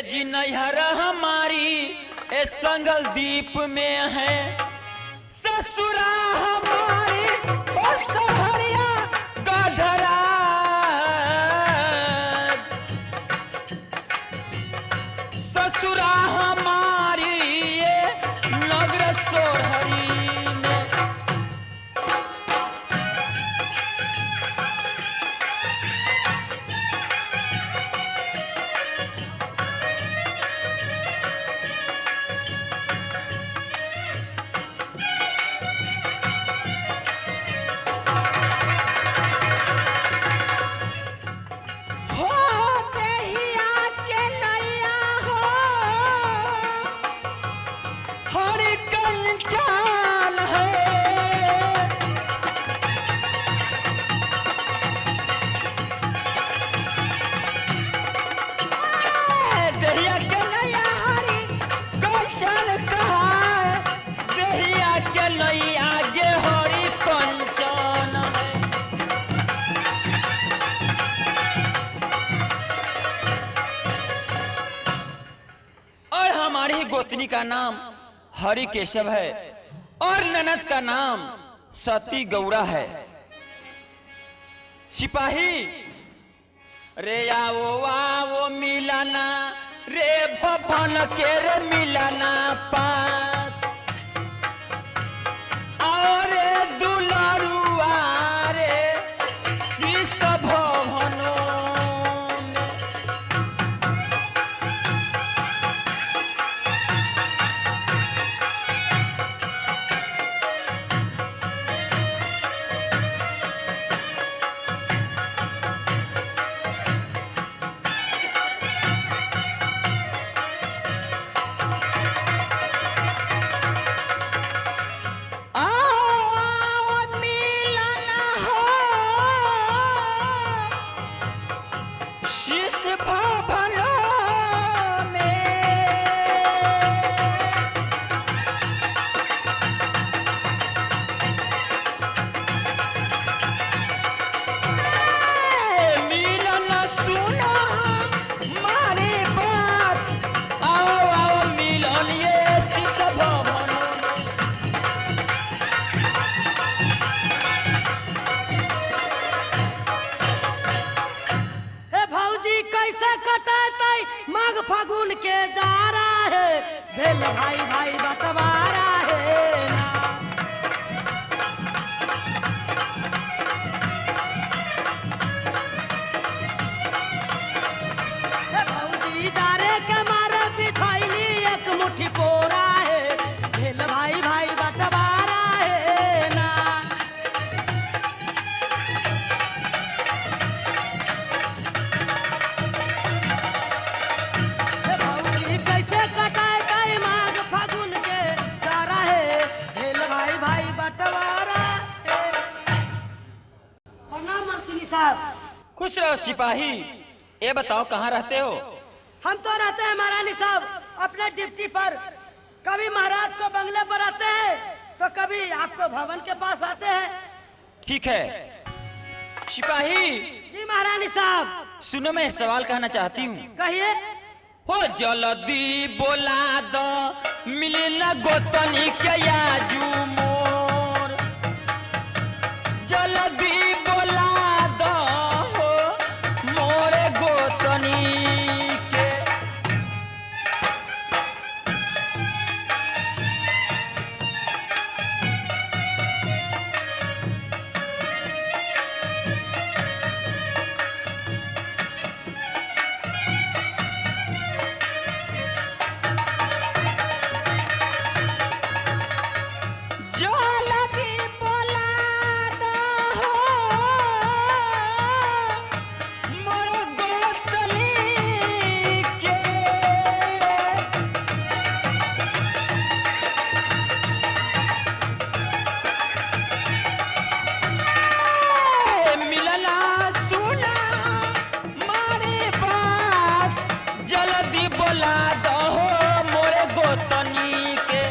जी नैहर हमारी ए संगल दीप में है, ससुरा हमारी ओ सहरिया गढ़रा, ससुरा हमारी ये नगर सोहरी में। गोतनी का नाम हरि केशव है और ननद का नाम सती गौरा है। सिपाही रे आओ मिलाना रे भवन के रे मिलाना पास, और दुलारुआ रे शीश भवनो फागुन के जा रहा है, भेल भाई भाई बंटवारा है ना। साहब। खुश रहो सिपाही। ये बताओ कहाँ रहते हो? हम तो रहते हैं महारानी साहब अपने ड्यूटी पर। कभी महाराज को बंगले पर आते हैं तो कभी आपको भवन के पास आते हैं। ठीक है सिपाही। जी महारानी साहब। सुनो, मैं एक सवाल कहना चाहती हूँ। कहिए। हो जल्दी बोला दो मिलना गोतनी के याजू मोर। जल्दी बोला दो मोरे गोतनी के। जल्दी बोला दो मोरे गोतनी के। मिलना सुना मारी बात। जल्दी बोला दो मोरे गोतनी के।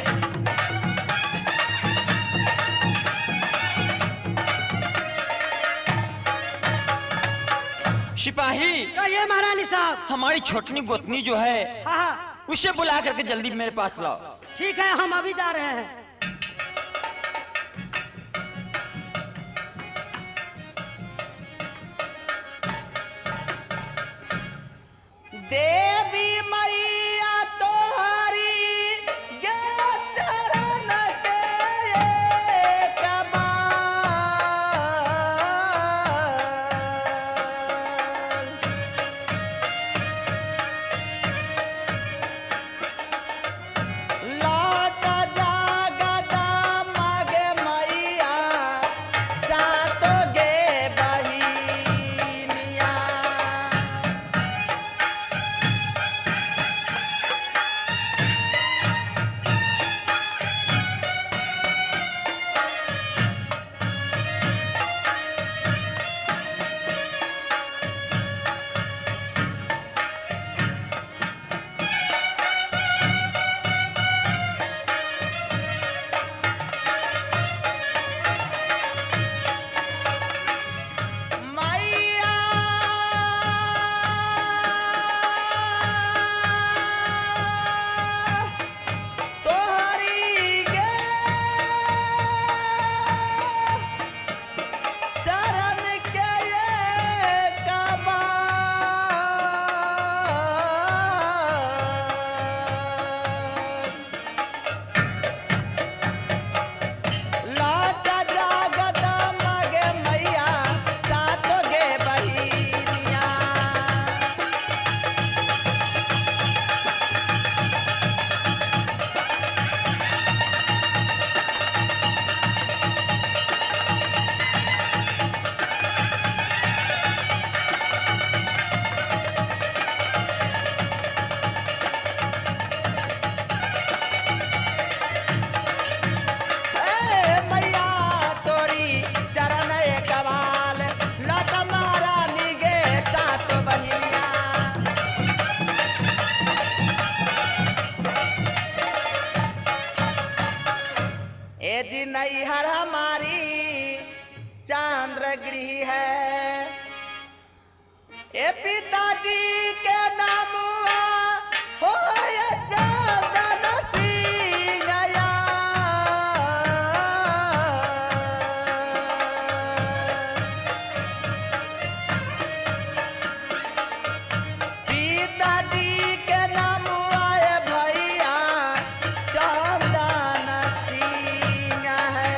सिपाही। कहिए महारानी साहब। हमारी छोटनी गोतनी जो है हाँ हाँ उसे बुला करके जल्दी मेरे पास लाओ। ठीक है, हम अभी जा रहे हैं। देवी मैया तोहरी गे चरण के कमाल। लाट जागदा मागे मैया सातो गे बहिनिया। मैया तोहरी गे चरण के कमाल। लाट जागदा मागे मैया सातो गे बहिनिया। ए मैया तोरी चरण कबाल। लट मारा निगे सात बहिनिया। ए जी नैहर हमारी चांद्र गृह है। ए पिताजी के नाम हो चंदन सिंहया। पिताजी के नाम आए भैया चंदन सिंह है।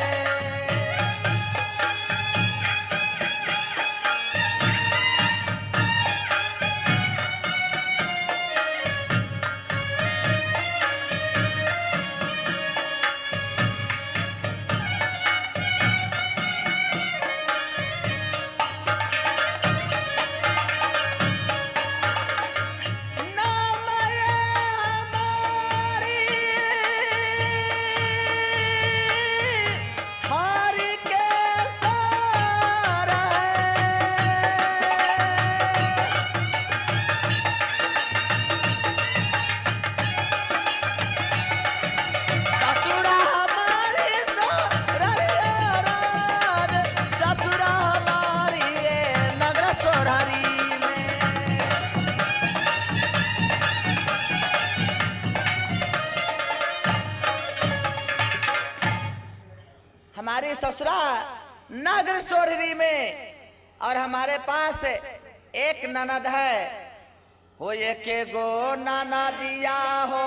हमारी ससुरा नगर सोढ़री में, और हमारे पास एक ननद है। हो एक गो नाना दिया हो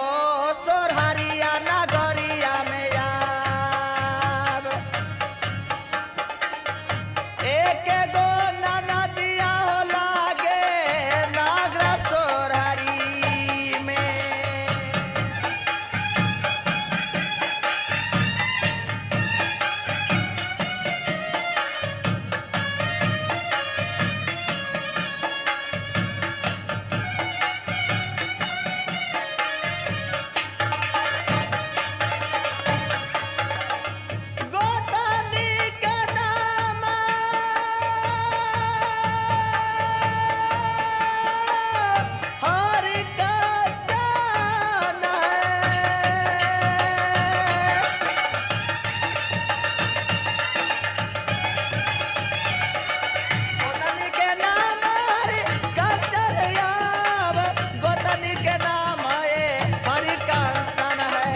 सोढ़रिया नगरिया में याब। एक गो नाना दिया हो लागे नगर सोढ़री में। गोतनी के नाम हरि का जान है। गोतनी के नाम हरि का चलियाब। गोतनी के नाम हरि का जान है।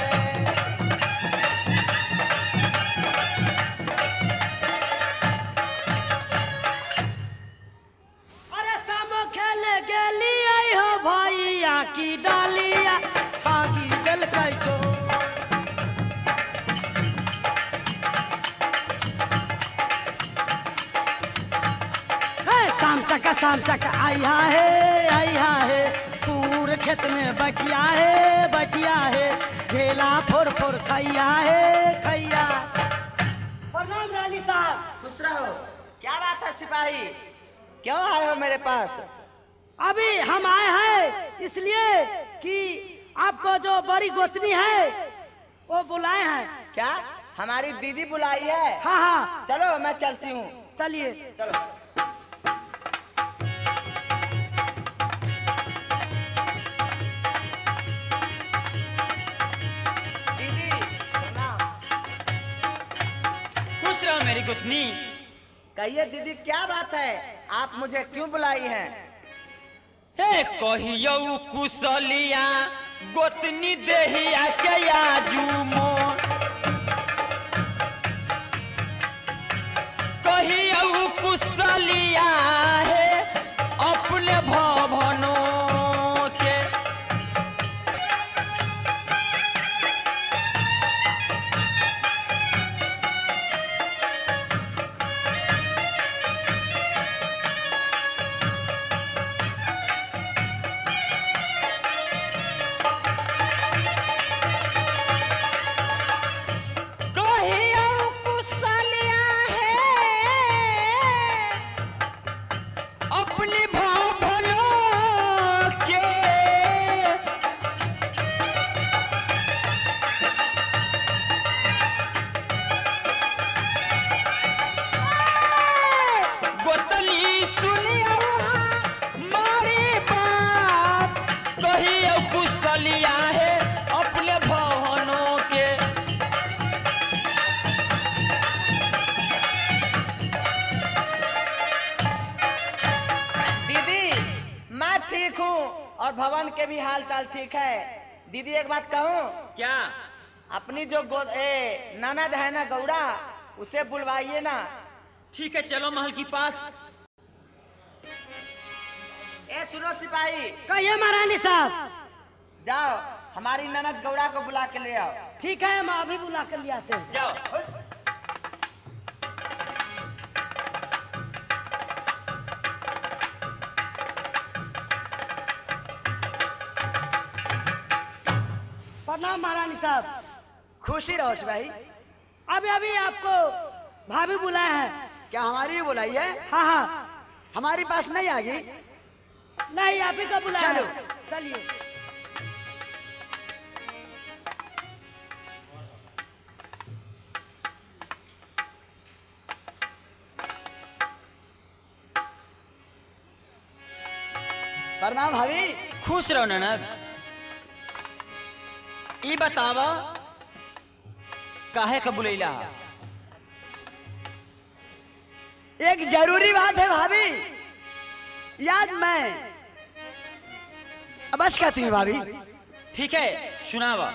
अरे सामो खेले गेली आई हो भैया की डालिया भागी गल कैचो। शाम चका आया है पूरे खेत में बचिया है झेला फोड़ फोड़ खैया है। प्रणाम रानी साहब। खुश रहो। क्या बात है सिपाही, क्यों आए हो मेरे पास? अभी हम आए हैं इसलिए कि आपको जो बड़ी गोतनी है वो बुलाए हैं। क्या हमारी दीदी बुलाई है? हाँ हाँ चलो मैं चलती हूँ। चलिए। चलो। दीदी प्रणाम। खुश रहो मेरी गुतनी। कहिए दीदी क्या बात है, आप मुझे क्यों बुलाई हैं? हे कहियो कुशलिया गोतनी देहिया के आजुमो। कहियो कुशलिया है अपने भवनों के। कहियो कुशलिया है अपने भवनों के। गोतनी सुनियो मारी बात। कहियो कुशलिया है अपने भवनों के। दीदी मैं ठीक हूँ और भवन के भी हाल चाल ठीक है। दीदी एक बात कहूँ, क्या? अपनी जो ननद है ना गौड़ा, उसे बुलवाइए ना। ठीक है चलो महल के पास। ए सुनो सिपाही, कहिए महारानी साहब। जाओ हमारी ननद गौड़ा को बुला के ले आओ। ठीक है हम अभी बुला कर ले आते हैं। जाओ। प्रणाम महारानी साहब। खुशी रहो सिपाही। अभी अभी आपको भाभी बुलाए हैं। क्या हमारी भी बुलाई है? हाँ हाँ हमारी पास नहीं आ गई? नहीं आप ही को बुलाया चलो। है। चलिए। प्रणाम भाभी। खुश रहो ननद। ई बतावा काहे का बुलैला? एक जरूरी बात है भाभी, याद मैं बस कहती हूँ भाभी। ठीक है सुनावा।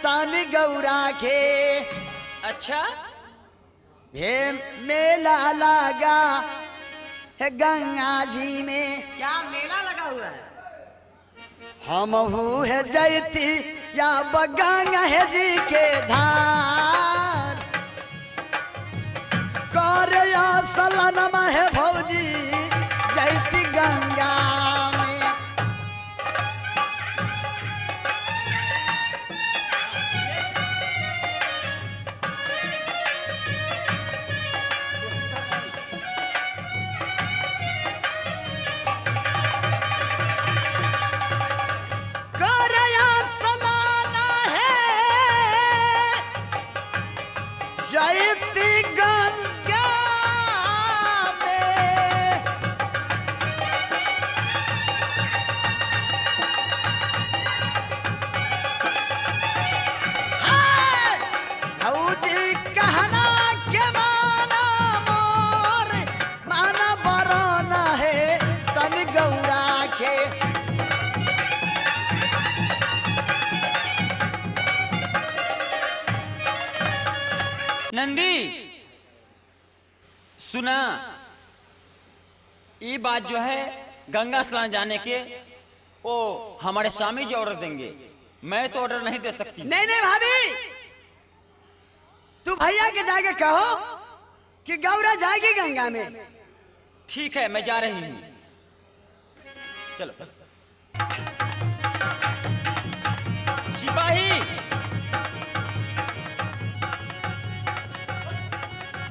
तन गौरा के अच्छा हे मेला लगा है गंगा जी में। क्या मेला लगा हुआ है? हम है जैती या गंगा है जी के धार कर या सलनमा है भौजी जैती गंगा में। करया समाना है जयती गंगा में। हाय! भौजी कहना के माना मोर माना बराना है तन गौरा के। नंदी सुना, ये बात जो है गंगा स्नान जाने के वो हमारे स्वामी जी ऑर्डर देंगे, मैं तो ऑर्डर नहीं दे सकती। नहीं नहीं भाभी, तू भैया के जाके कहो कि गौरा जाएगी गंगा में। ठीक है मैं जा रही हूँ, चलो। सिपाही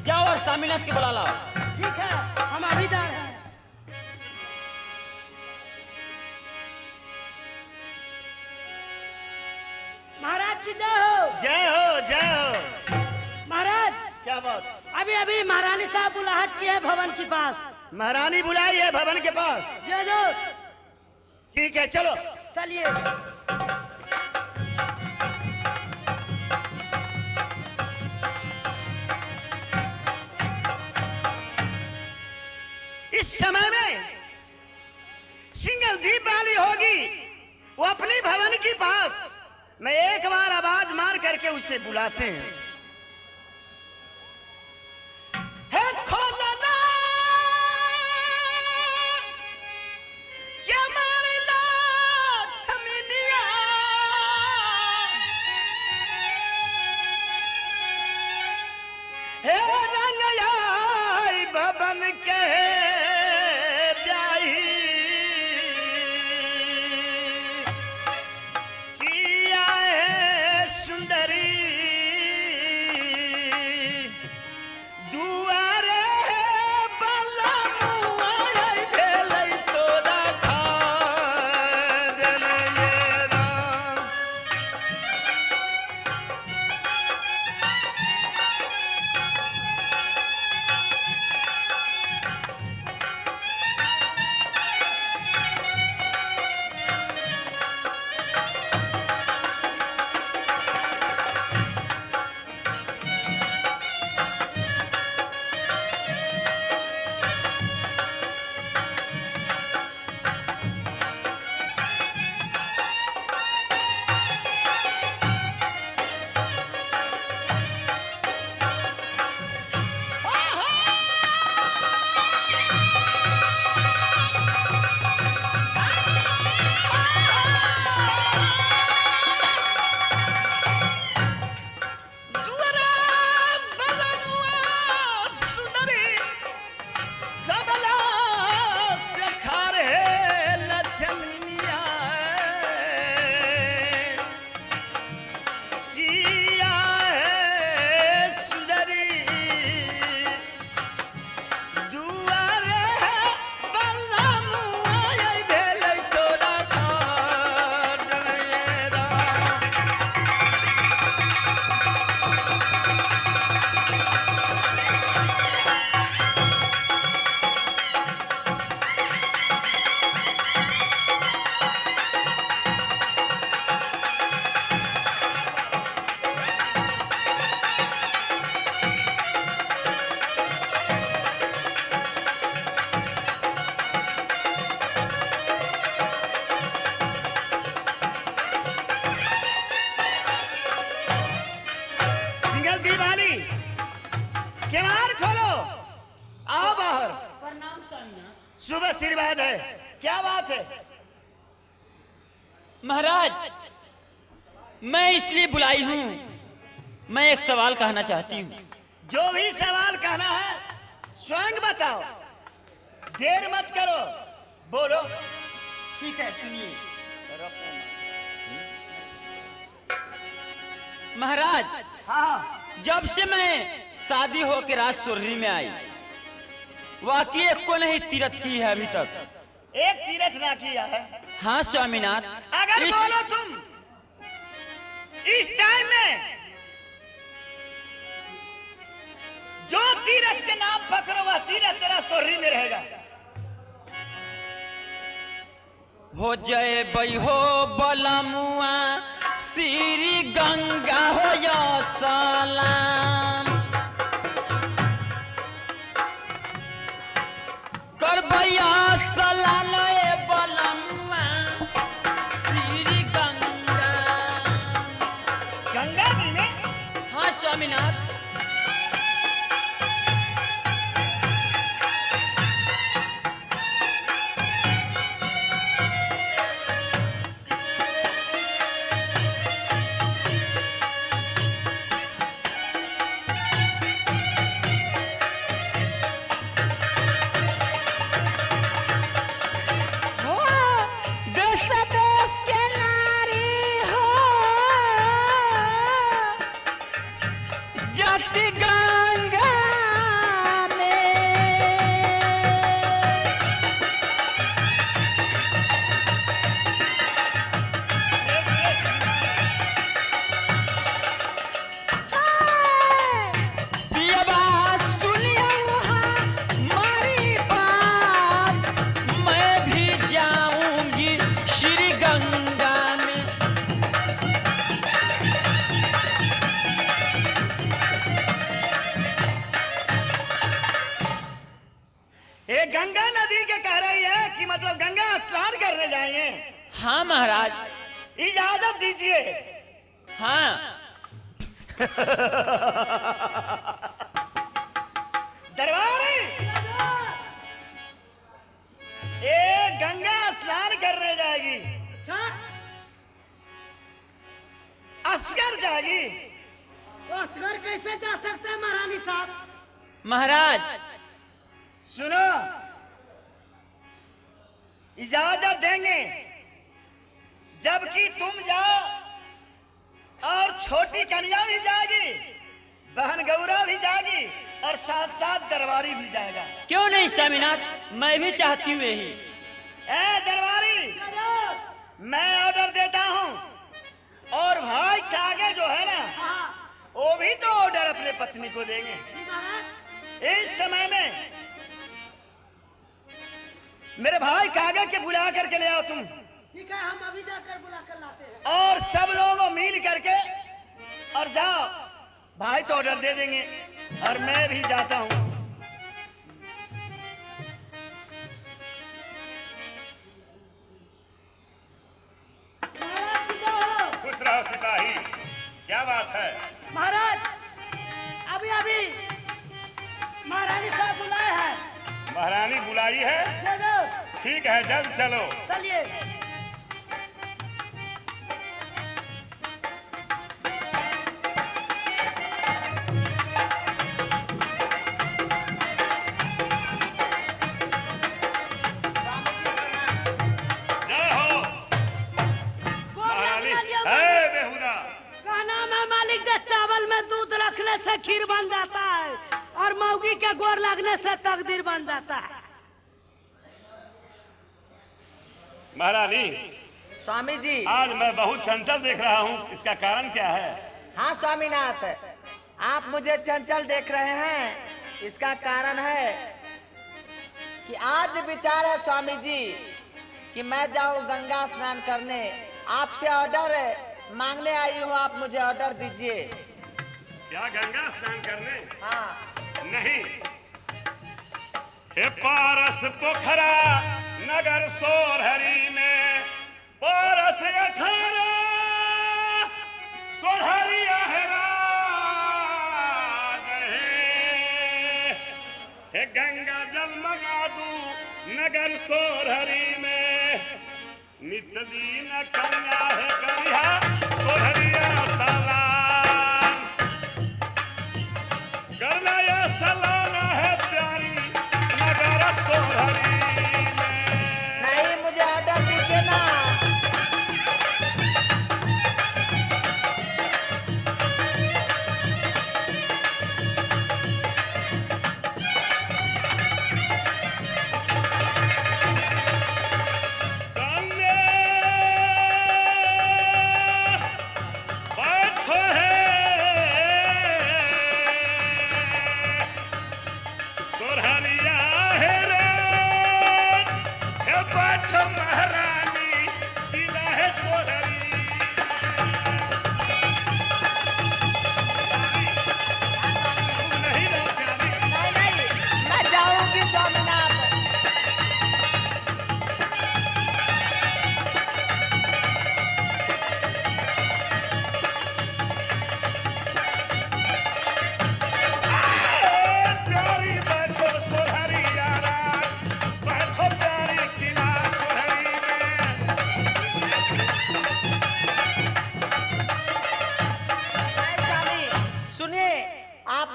जाओ और स्वामीनाथ के बुला लाओ। ठीक है, हम अभी जा रहे हैं। महाराज की जय हो। जय हो जय हो। महाराज क्या बात? अभी अभी महारानी साहब बुलाहट की है भवन के पास। महारानी बुलाई है भवन के पास। जो जो ठीक है चलो। चलिए। इस समय में सिंगल दीप वाली होगी, वो अपनी भवन के पास। मैं एक बार आवाज मार करके उसे बुलाते हैं। है खोलना क्या मारे लाथ मिनिया, हे रंगयाई भवन के ब्याही, किया है सुंदरी दुआरे बलमुआ भेलै तोरा घर ये राम। केवाड़ खोलो, आओ बाहर। प्रणाम स्वामीनाथ। शुभ आशीर्वाद है, क्या बात है? महाराज, मैं इसलिए बुलाई हूँ, मैं एक सवाल कहना चाहती हूँ। जो भी सवाल कहना है स्वयं बताओ, देर मत करो, बोलो। ठीक है, सुनिए। महाराज, हाँ, जब से मैं शादी होकर राज सोरनी में आई, वाकई एक को नहीं तीरथ की है अभी तक। एक तीरथ ना किया है। हाँ स्वामीनाथ। अगर बोलो तुम इस टाइम में जो तीरथ के नाम पकड़ो वह तीरथ तेरा सोहरी में रहेगा। हो जय बई हो बलमुआ श्री गंगा हो या सलाम, कर भैया सलाम ए बलमुआ श्री गंगा। गंगा जी में? हाँ स्वामीनाथ। ये गंगा नदी के कह रही है कि मतलब गंगा स्नान करने जाएंगे। हाँ महाराज। इजाजत दीजिए। हाँ। दरबारी, ये गंगा स्नान करने जाएगी। अच्छा, असगर जाएगी। तो असगर कैसे जा सकते हैं महारानी साहब? महाराज सुनो, इजाजत देंगे जबकि तुम जाओ और छोटी कन्या भी जाएगी, बहन गौरा भी जाएगी और साथ साथ दरबारी भी जाएगा। क्यों नहीं स्वामीनाथ, मैं भी चाहती हूँ यही। ए दरबारी, मैं ऑर्डर देता हूँ और भाई कागे जो है ना, वो भी तो ऑर्डर अपने पत्नी को देंगे। इस समय में मेरे भाई कागज के बुला करके ले आओ तुम। ठीक है, हम अभी जाकर बुला कर लाते हैं। और सब लोग मिल करके और जाओ, भाई तो ऑर्डर दे देंगे और मैं भी जाता हूँ। खुश रहो सिपाही, क्या बात है? महाराज, अभी अभी महारानी साहब बुलाए हैं। महारानी बुलाई है? ठीक है, जल्द चलो। चलिए। जय हो महारानी। है बेहुदा। क्या नाम है मालिक? जो चावल में दूध रखने से खीर बन जाता है और मौगी के गोर लगने से तकदीर बन जाता है। महारानी, स्वामी जी। आज मैं बहुत चंचल देख रहा हूँ, इसका कारण क्या है? हाँ स्वामीनाथ, आप मुझे चंचल देख रहे हैं, इसका कारण है कि आज विचार है स्वामी जी कि मैं जाऊं गंगा स्नान करने। आपसे ऑर्डर मांगने आई हूँ, आप मुझे ऑर्डर दीजिए। क्या गंगा स्नान करने? हाँ। नहीं, हे पारस पोखरा नगर सोरहरी में पारस अखाड़ा सोरहरी अहरा गए। नगर सोरहरी में नित दीन कन्या है कन्या सोरहरिया सलाम करना या सलाना है प्यारी नगर सोरहरी में। नहीं, मुझे ऑर्डर दीजिए ना।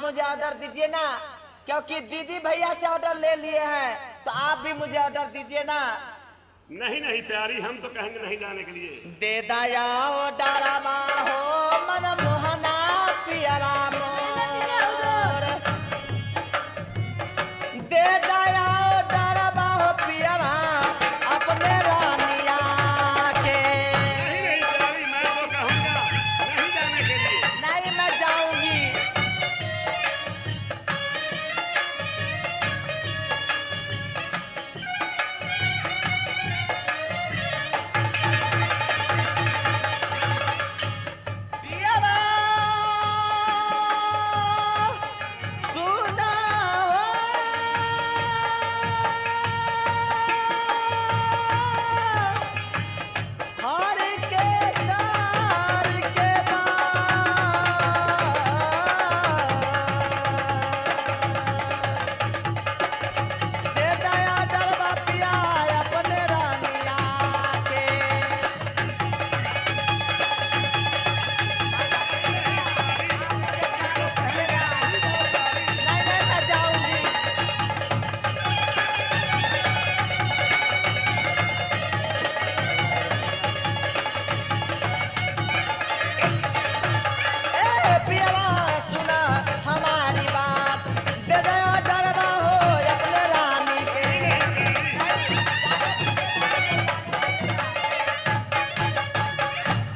मुझे ऑर्डर दीजिए ना, क्योंकि दीदी भैया से ऑर्डर ले लिए हैं, तो आप भी मुझे ऑर्डर दीजिए ना। नहीं नहीं प्यारी, हम तो कहेंगे नहीं जाने के लिए। दे दया ओ डरावा हो मन मोहना पियरा मोर, दे दया ओ डरावा हो पियरा अपने रानिया के। नहीं नहीं प्यारी, मैं तो कहूँगा नहीं जाने के लिए। नहीं, मैं जाऊंगी।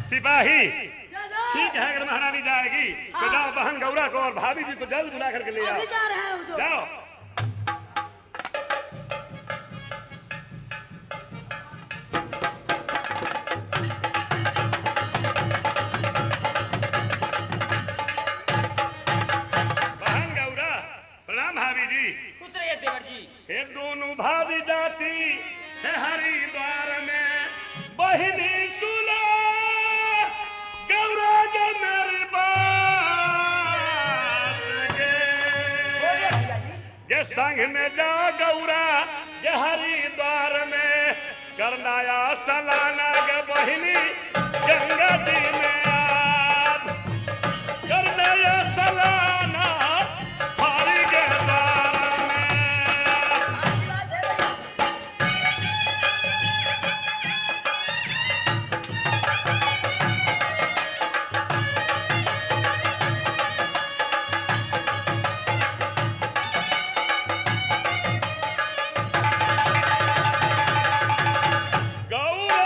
सिपाही ठीक है, अगर महारानी जाएगी तो जाओ बहन गौरा को और भाभी जी को जल्द बुला करके ले आओ। अभी जा रहे हैं वो तो। जाओ। बहन गौरा प्रणाम भाभी जी। खुश रहिए देवर जी। ये दोनों भाभी जाती है हरिद्वार में, बहिनी सुना गौरा जो मेरी बात ये संग में जा गौरा ये हरिद्वार में, करनाया सलाना गे बहिनी गंगा जी में आप, करनाया सलाना हरि के द्वार में। गौरा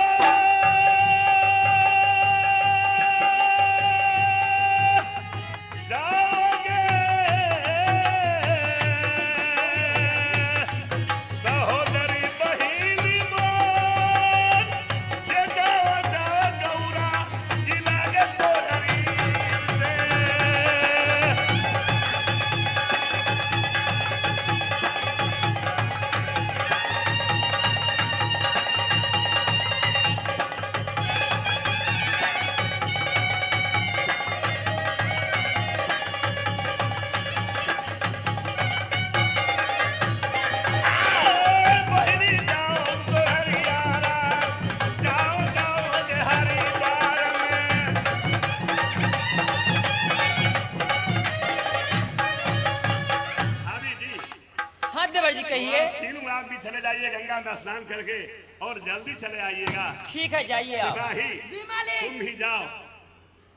कहिए। तीनों आप भी चले जाइए गंगा में स्नान करके और जल्दी चले आइएगा। ठीक है, जाइए आप। सिपाही जी मालिक। तुम भी जाओ।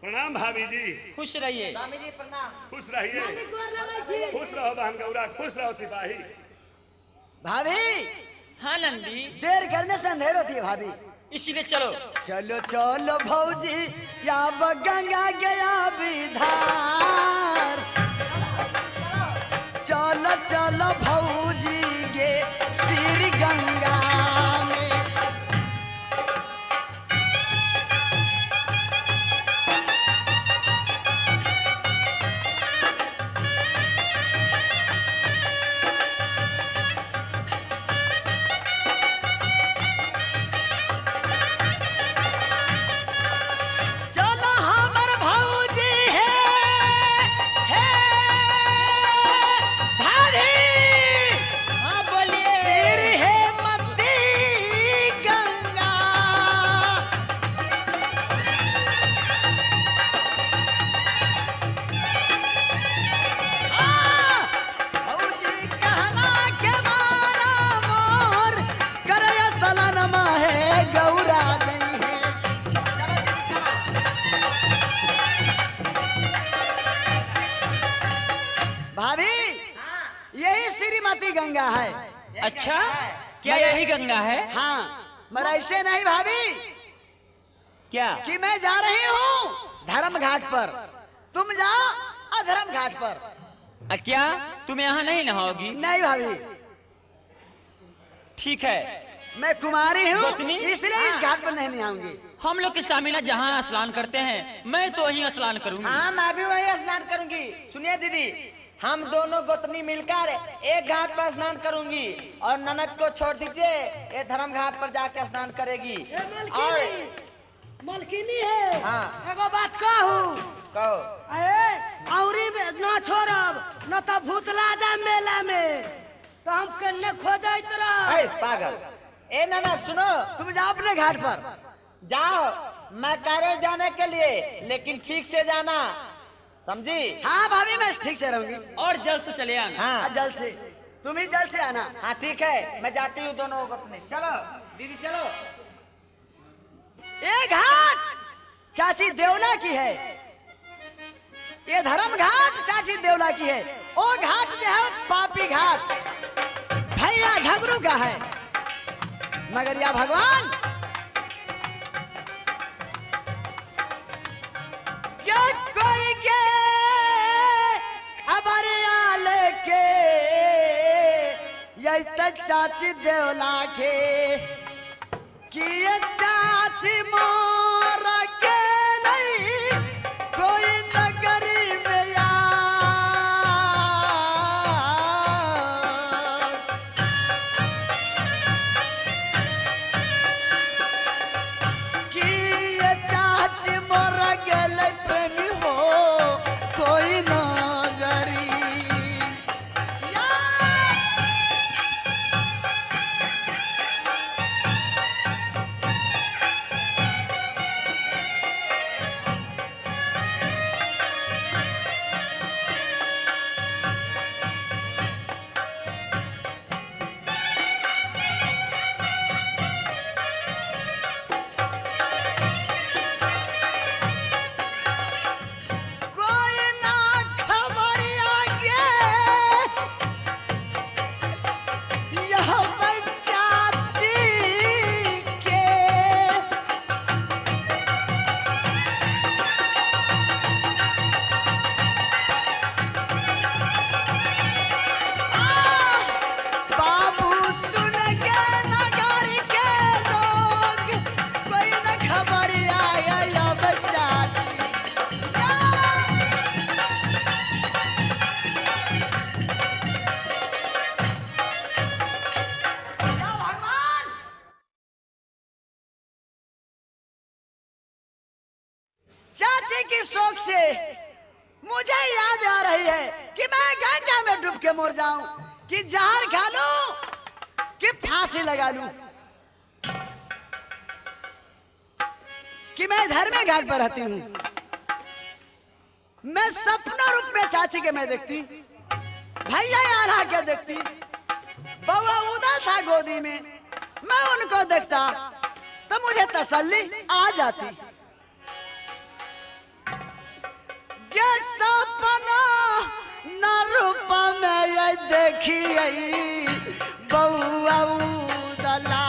प्रणाम भाभी जी। खुश रहिए। स्वामी जी प्रणाम। खुश रहिए। मालिक गोर लगै छी। खुश रहो बहन गौरा, खुश रहो सिपाही। भाभी हाँ नंदी, देर करने से अंधेर होती है भाभी। इसीलिए चलो। चलो चलो भौजी या गंगा गया विधार। चलो चलो भौजी गे श्री गंगा में। चलो हमर भौजी है भाभी। हाँ बोलिए। सिर है मती गंगा। भौजी कहना के माना मोर करया सलनमा है गौरा नहीं है। भाभी यही श्रीमती गंगा है। अच्छा, क्या यही गंगा है? हाँ मगर ऐसे नहीं भाभी क्या? कि मैं जा रही हूँ धर्म घाट पर, तुम जाओ अधर्म घाट पर। क्या तुम यहाँ नहीं नहाओगी? नहीं भाभी, ठीक है, मैं कुमारी हूँ गोतनी? इसलिए इस घाट पर नहीं नहाऊंगी। हम लोग की सामिना जहाँ स्नान करते हैं मैं तो वहीं स्नान करूंगी। हाँ मैं भी वही स्नान करूंगी। सुनिए दीदी, हम दोनों गोतनी मिलकर एक घाट पर स्नान करूंगी और ननद को छोड़ दीजिए, ये धर्म घाट पर जाकर स्नान करेगी। और मलकिनी है। हाँ। एगो बात कहूँ। कहो। अरे औरी में न छोड़ब न तो भूतला जा मेला में तो हम कन्ने खो जाइत रह। ऐ पागल, ए ननद सुनो, तुम जाओ अपने घाट पर। जाओ, मैं कह रही हूँ जाने के लिए, लेकिन ठीक से जाना, समझी? हाँ भाभी मैं ठीक से रहूंगी। और जल्द से चले आना। हाँ जल्द से, तुम ही जल्द से आना। हाँ ठीक है, मैं जाती हूँ दोनों गोतनी। चलो दीदी चलो। ये घाट चाची देवला की है, ये धर्म घाट चाची देवला की है। वो घाट जो है पापी घाट भैया झगड़ू का है। मगर या भगवान क्या कोई के खबर लेके यही तक चाची देवला के कि ये चाची मोर के नहीं कोई नगरी में यार। कि ये चाची मोर गेल प्रेमी हो कोई नगरी यार। कोई ना खबर आगे यह पंचायती के बाबू सुन के नगर के लोग कोई ना खबर आया यह पंचायती। चाची की शौक से मुझे याद आ रही है कि मैं गंगा में डूब के मर जाऊं, कि जहर खा लूं, कि फांसी लगा लूं, कि मैं धर्म घाट पर रहती हूँ। मैं सपना रूप में चाची के मैं देखती, भैया आला के देखती, बउआ उधर था गोदी में, मैं उनको देखता तो मुझे तसल्ली आ जाती। ये सपना न रूप में ये देखी बउआ उदला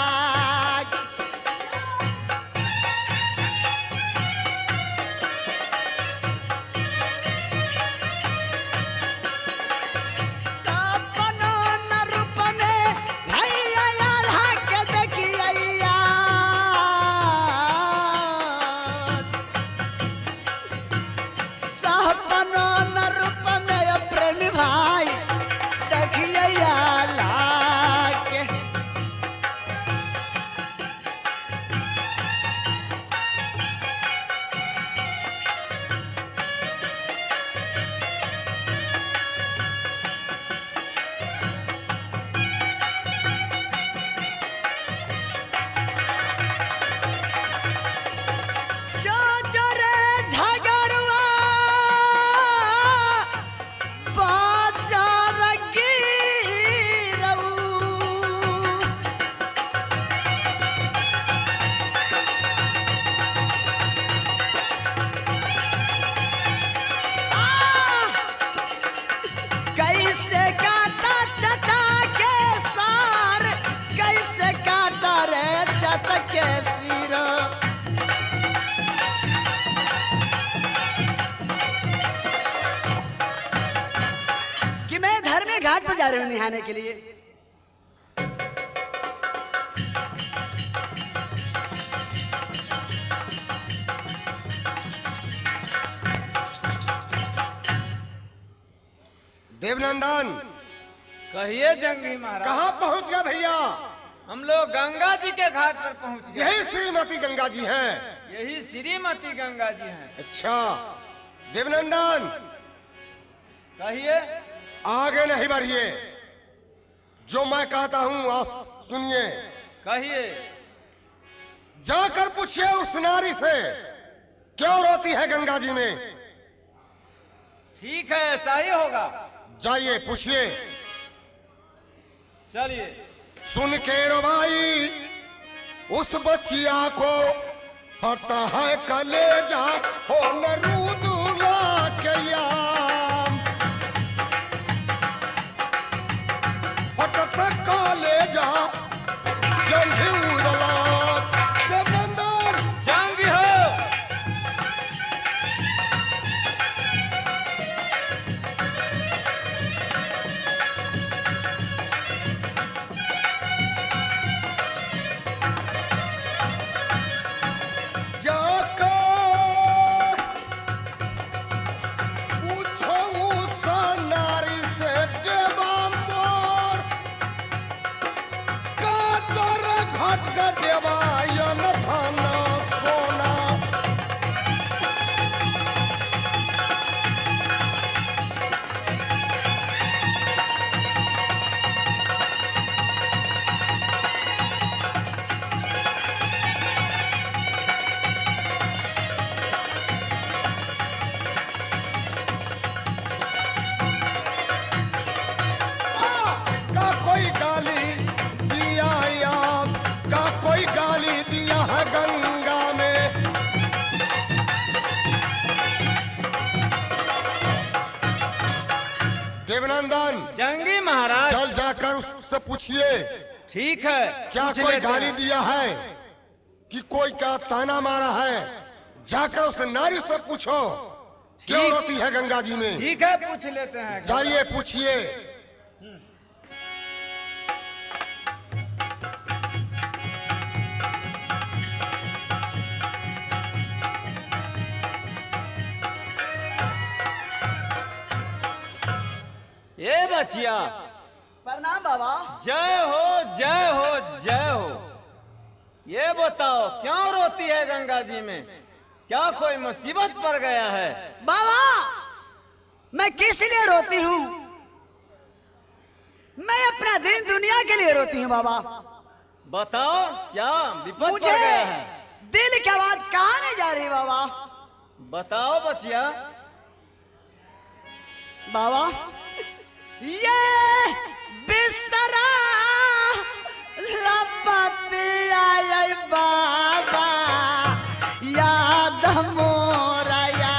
कि मैं धर में घाट पर जा रही हूँ नहाने के लिए। देवनंदन कहिए जंगी महाराज। कहाँ पहुँच गया भैया? हम लोग गंगा जी के घाट पर पहुंच गए। यही श्रीमती गंगा जी हैं। यही श्रीमती गंगा जी हैं। अच्छा देवनंदन कहिए। आगे नहीं बढ़िए, जो मैं कहता हूँ आप सुनिए। कहिए। जाकर पूछिए उस नारी से क्यों रोती है गंगा जी में। ठीक है, ऐसा ही होगा। जाइए पूछिए। चलिए। सुन के रोबाई उस बच्चिया को पता है कलेजा हो नरूदुला के याम पता कलेजा जंगी उदला देवनंदन जंगी हो। देवनंदन जंगी महाराज चल जाकर उससे पूछिए। ठीक है। क्या पूछ कोई लेते गाली हैं। दिया है कि कोई का ताना मारा है? जाकर उस नारी से पूछो क्यों ठीक। रोती है गंगा जी में। ठीक है, पूछ लेते हैं। जाइए पूछिए। ये बचिया। प्रणाम बाबा। जय हो जय हो जय हो। ये बताओ क्यों रोती है गंगा जी में? क्या कोई मुसीबत पड़ गया है? बाबा मैं किस लिए रोती हूँ? मैं अपना दिन दुनिया के लिए रोती हूँ बाबा। बताओ क्या विपद पड़ मुझे गया है? दिल की आवाज कहाँ नहीं जा रही बाबा? बताओ बचिया। बाबा ये बिस्तरा बाबा याद मोरा या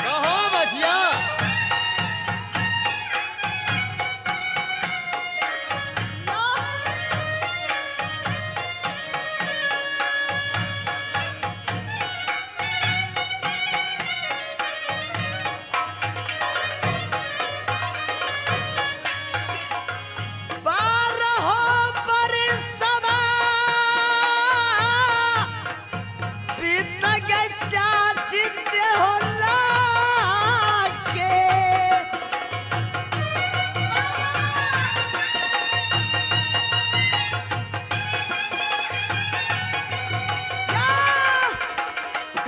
कहो बचिया।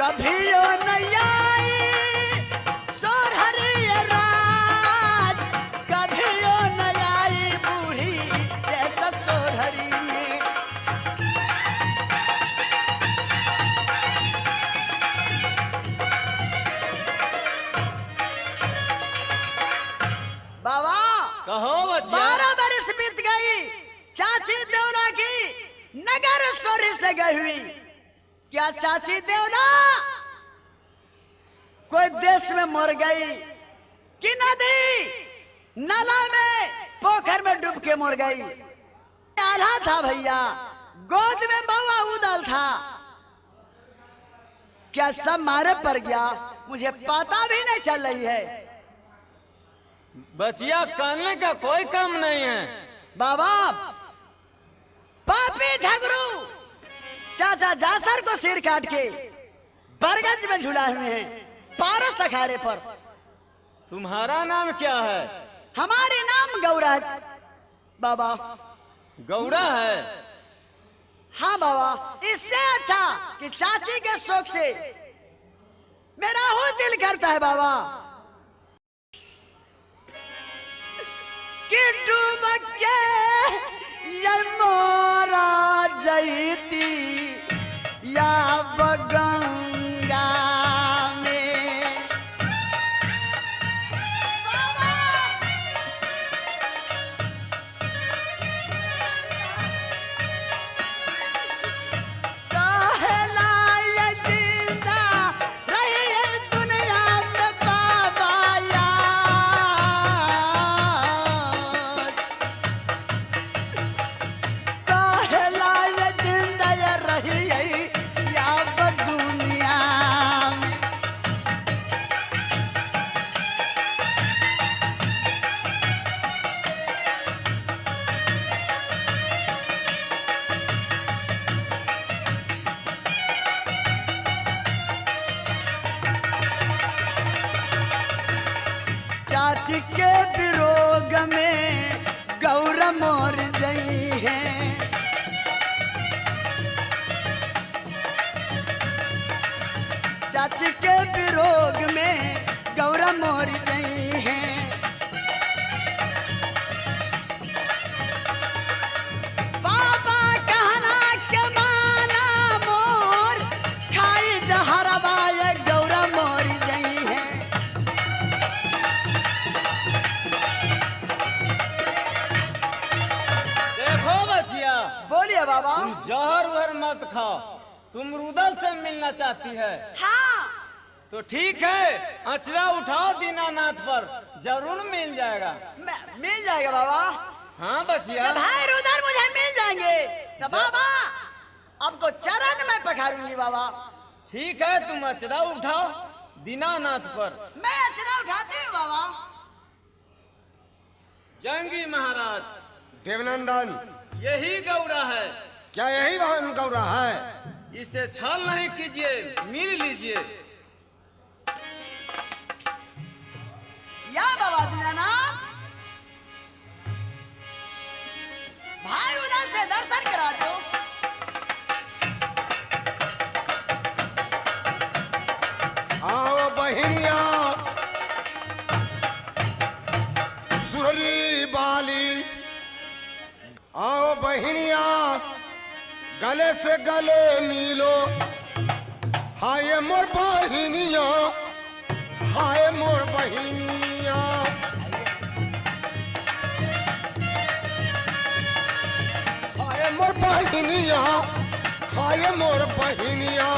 कभियो नहीं आई सोरहरी रात, कभियो नहीं आई बूढ़ी जैसा सोरहरी में। बाबा कहो बचिया। 12 बरस बीत गई, चाची देवना की नगर स्वर्ग से गई हुई। क्या चाची देवना कोई देश में मर गई कि नदी नाला में पोखर में डूब के मर गई? आधा था भैया, गोद में बउआ उदल था। क्या सब मारे पड़ गया? मुझे पता भी नहीं चल रही है। बचिया करने का कोई काम नहीं है। बाबा पापी झगड़ू चाचा जासर को सिर काट के बरगद में झुलाए हुए हैं पारस अखाड़े पर। तुम्हारा नाम क्या है? हमारे नाम गौरा है बाबा। गौरा है? हाँ बाबा, इससे अच्छा कि चाची के शौक से मेरा हो दिल करता है बाबा कि डूब के ये मोरा जईती या बगंगा में। कहला ये जिंदा रही है दुनिया में बाबा यार। कहला ये जिंदा ये रही है या दुनिया में। चाची के विरोग में गौरा मोर गई है। चाची के विरोग में गौरा मोर गई है। बाबा कहना के माना मोर खाई जहरवा ये गौरा मोर गई है। देखो बचिया, बोलिए बाबा। तुम जहर वहर मत खाओ। तुम रुदल से मिलना चाहती है हाँ तो ठीक है, अचरा उठाओ दीनानाथ पर, जरूर मिल जाएगा। मिल जाएगा बाबा। हाँ बचिया। जब भाई उधर मुझे मिल जाएंगे तो बाबा आपको चरण में पखारूंगी बाबा। ठीक है, तुम अचरा उठाओ दीनानाथ पर। मैं अचरा उठाती हूँ बाबा। जंगी महाराज, देवनंदन, यही गौरा है। क्या यही वाहन गौरा है? इसे छल नहीं कीजिए, मिल लीजिए। क्या बाबा दीनानाथ, भाई उधर से दर्शन करा दो। आओ बहिनिया सुरली बाली, आओ बहिनिया गले से गले मिलो, हाय मोर बहिनिया, हाय मोर बहिनिया। हाय मोर बहिनिया, हाय मोर बहिनिया।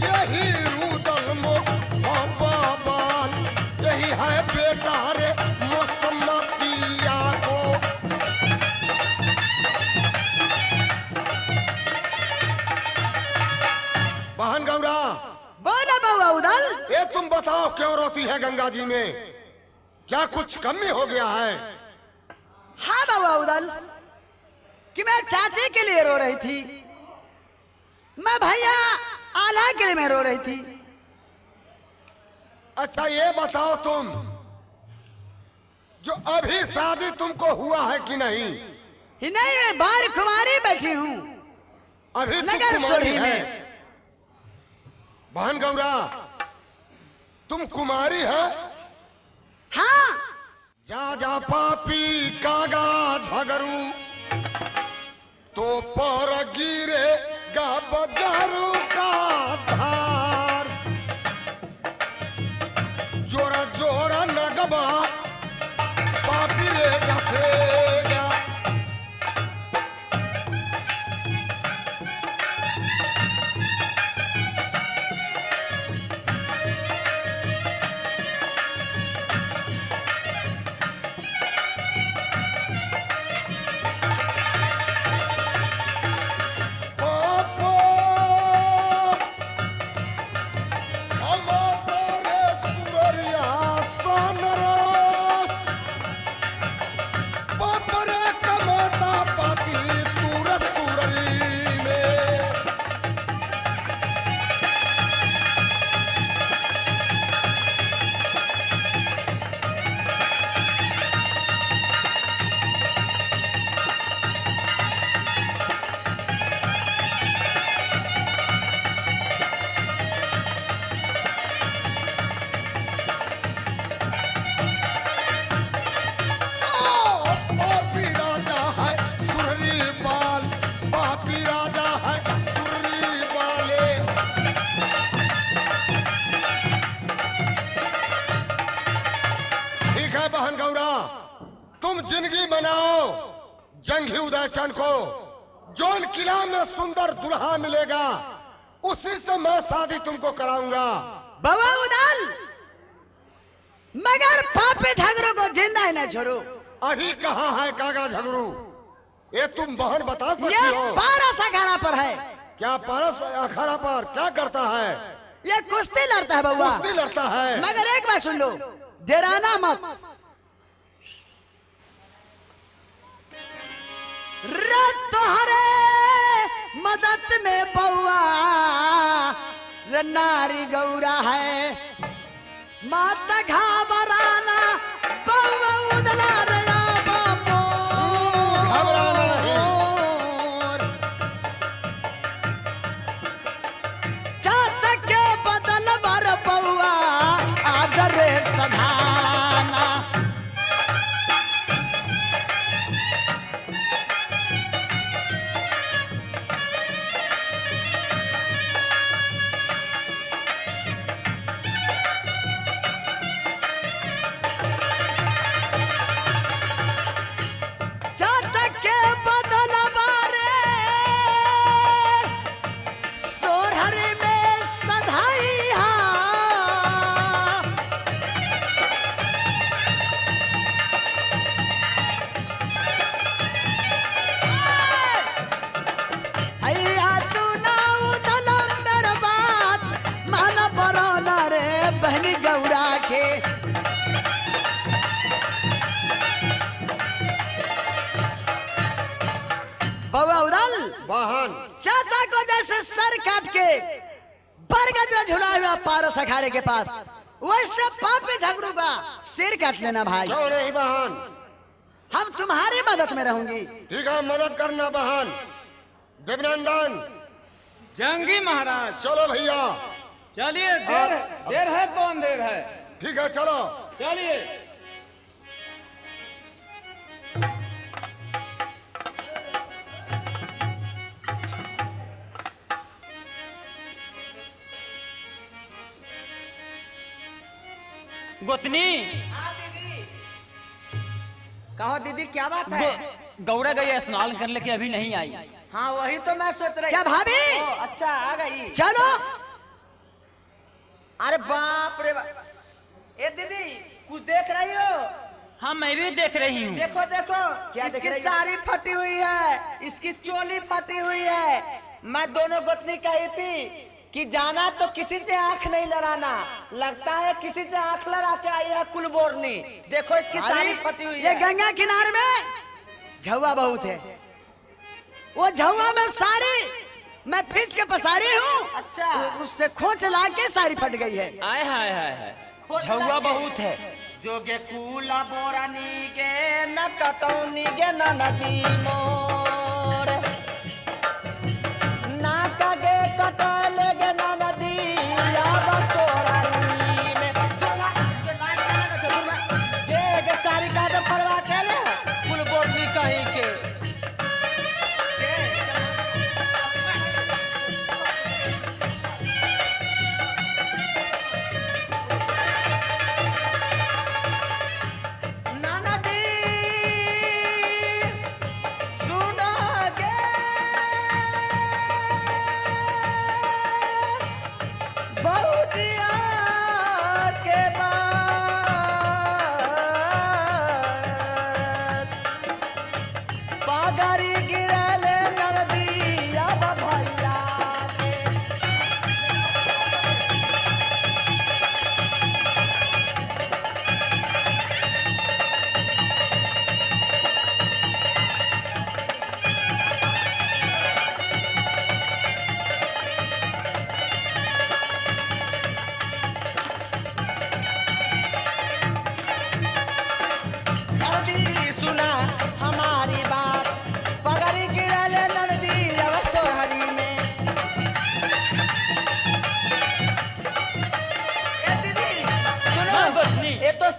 यही रूदल मो बाबाल, यही है बेटा रे मौसमतिया को। बहन गौरा, बोला बाबा उदल। ये तुम बताओ क्यों रोती है गंगा जी में? क्या कुछ कमी हो गया है? हाँ बाबा उदल, कि मैं चाची के लिए रो रही थी, मैं भैया आला के लिए मैं रो रही थी। अच्छा ये बताओ तुम, जो अभी शादी तुमको हुआ है कि नहीं? ही नहीं, मैं बाहर कुमारी बैठी हूँ अभी तुम नगर कुमारी सोरी है? में। बहन गौरा, तुम कुमारी है? हाँ। जा जा पापी कागा झगरू, तो पर गिरेगा बजारू का धार। जोरा जोरा नगबा पापी रे गसेगा। पापा हम तारे सुररिया सानरा, पापा रे कमाता पापी तूर सुररी में। पापी राजा है सुरली बाल, पापी राजा है सुरली बाले। ठीक है बहन गौरा, तुम जिंदगी बनाओ जंगी उदयचंद को। जोन किला में सुंदर दुल्हा मिलेगा उसी से मैं शादी तुमको कराऊंगा। बाबा उदल, मगर पापी झगड़ों को जिंदा ही न छोड़ो। अभी कहाँ है कागा झगड़ू? ये तुम बहन बता सकती ये हो? 12 अखाड़ा पर है। क्या पारस अखाड़ा पर क्या करता है? ये कुश्ती लड़ता है बाबा। कुश्ती लड़ता है। मगर एक बात सुन लो, डराना मत। रात तोहरे मदद में बउआ रे नारी गौरा है, माता घाबराना बउआ उदला रे घबराना नहीं। चाचा के बदल बर बउआ आज रे सधाना। चाचा के बदल बारे सोरहर में सधाई हा। अय्या सुनाऊ तलम मेरा बात, माना बरौना रे बहनी गौरा के। बाबा उदल, बहन चाचा को जैसे सर काट के बरगद में झुला हुआ पारस अखाड़े के पास, वैसे पापी झगड़ू का सिर काट लेना भाई। क्यों नहीं बहन, हम तुम्हारी मदद में रहूंगी। ठीक है, मदद करना बहन। देवनंदन जंगी महाराज चलो भैया। चलिए, देर है तो अंधेर है। ठीक है चलो। चलिए। गोतनी कहो दीदी क्या बात है? गौरा गई स्नान कर लेके अभी नहीं आई। हाँ वही तो मैं सोच रही। क्या भाभी? अच्छा आ गई। चलो। अरे बाप रे बाप। ए दीदी कुछ देख रही हो? हाँ मैं भी देख रही हूँ। देखो देखो क्या देख इसकी रही हो? साड़ी फटी हुई है, इसकी चोली फटी हुई है। मैं दोनों गोतनी कही थी कि जाना तो किसी से आंख नहीं लड़ाना। लगता है किसी से आंख लड़ा के आई है कुलबोरनी। देखो इसकी साड़ी फटी हुई ये है। गंगा किनारे में झुआ बहुत है, वो झुआ में सारी मैं खींच के पसारी हूँ। अच्छा। उससे खोच ला के सारी फट गई है। आय हाय हाय हाय, झुआ बहुत है। जोगे कूला बोरानी गे न कटौनी गे न नदी मोर, ना कगे कटल गे न नदी या बसोरानी में। गे सारी काट परवा के ले कुल बोरनी कहीं के।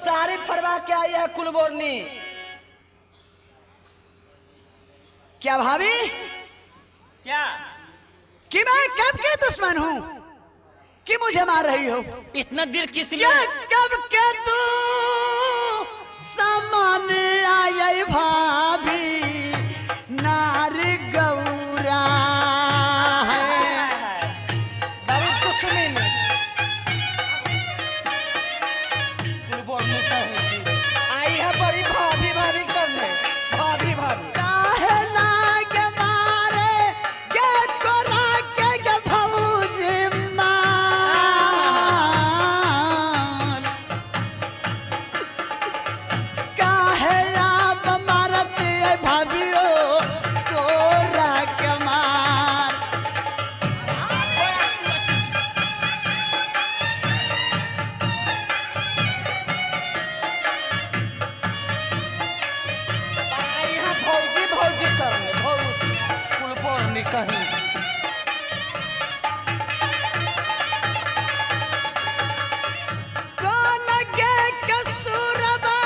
सारी फरवा के आई है कुलबोरनी। क्या भाभी? क्या कि मैं कब के दुश्मन हूँ कि मुझे मार रही हो? इतना देर किस क्या लिए? कब के तू सामान आई भाभी नारी गौरा है। बड़ी दुश्मनी में कुलबोरनी आई है, बड़ी भाभी भाभी करने। भाभी भाभी काहे लागे मारे के कोरा के भौजी मार, काहे आप मारत भाभियो कोरा के मार। आई है भौजी भौजी करने। भौजी कुलबोरनी कहीं। कौन के कसूरबा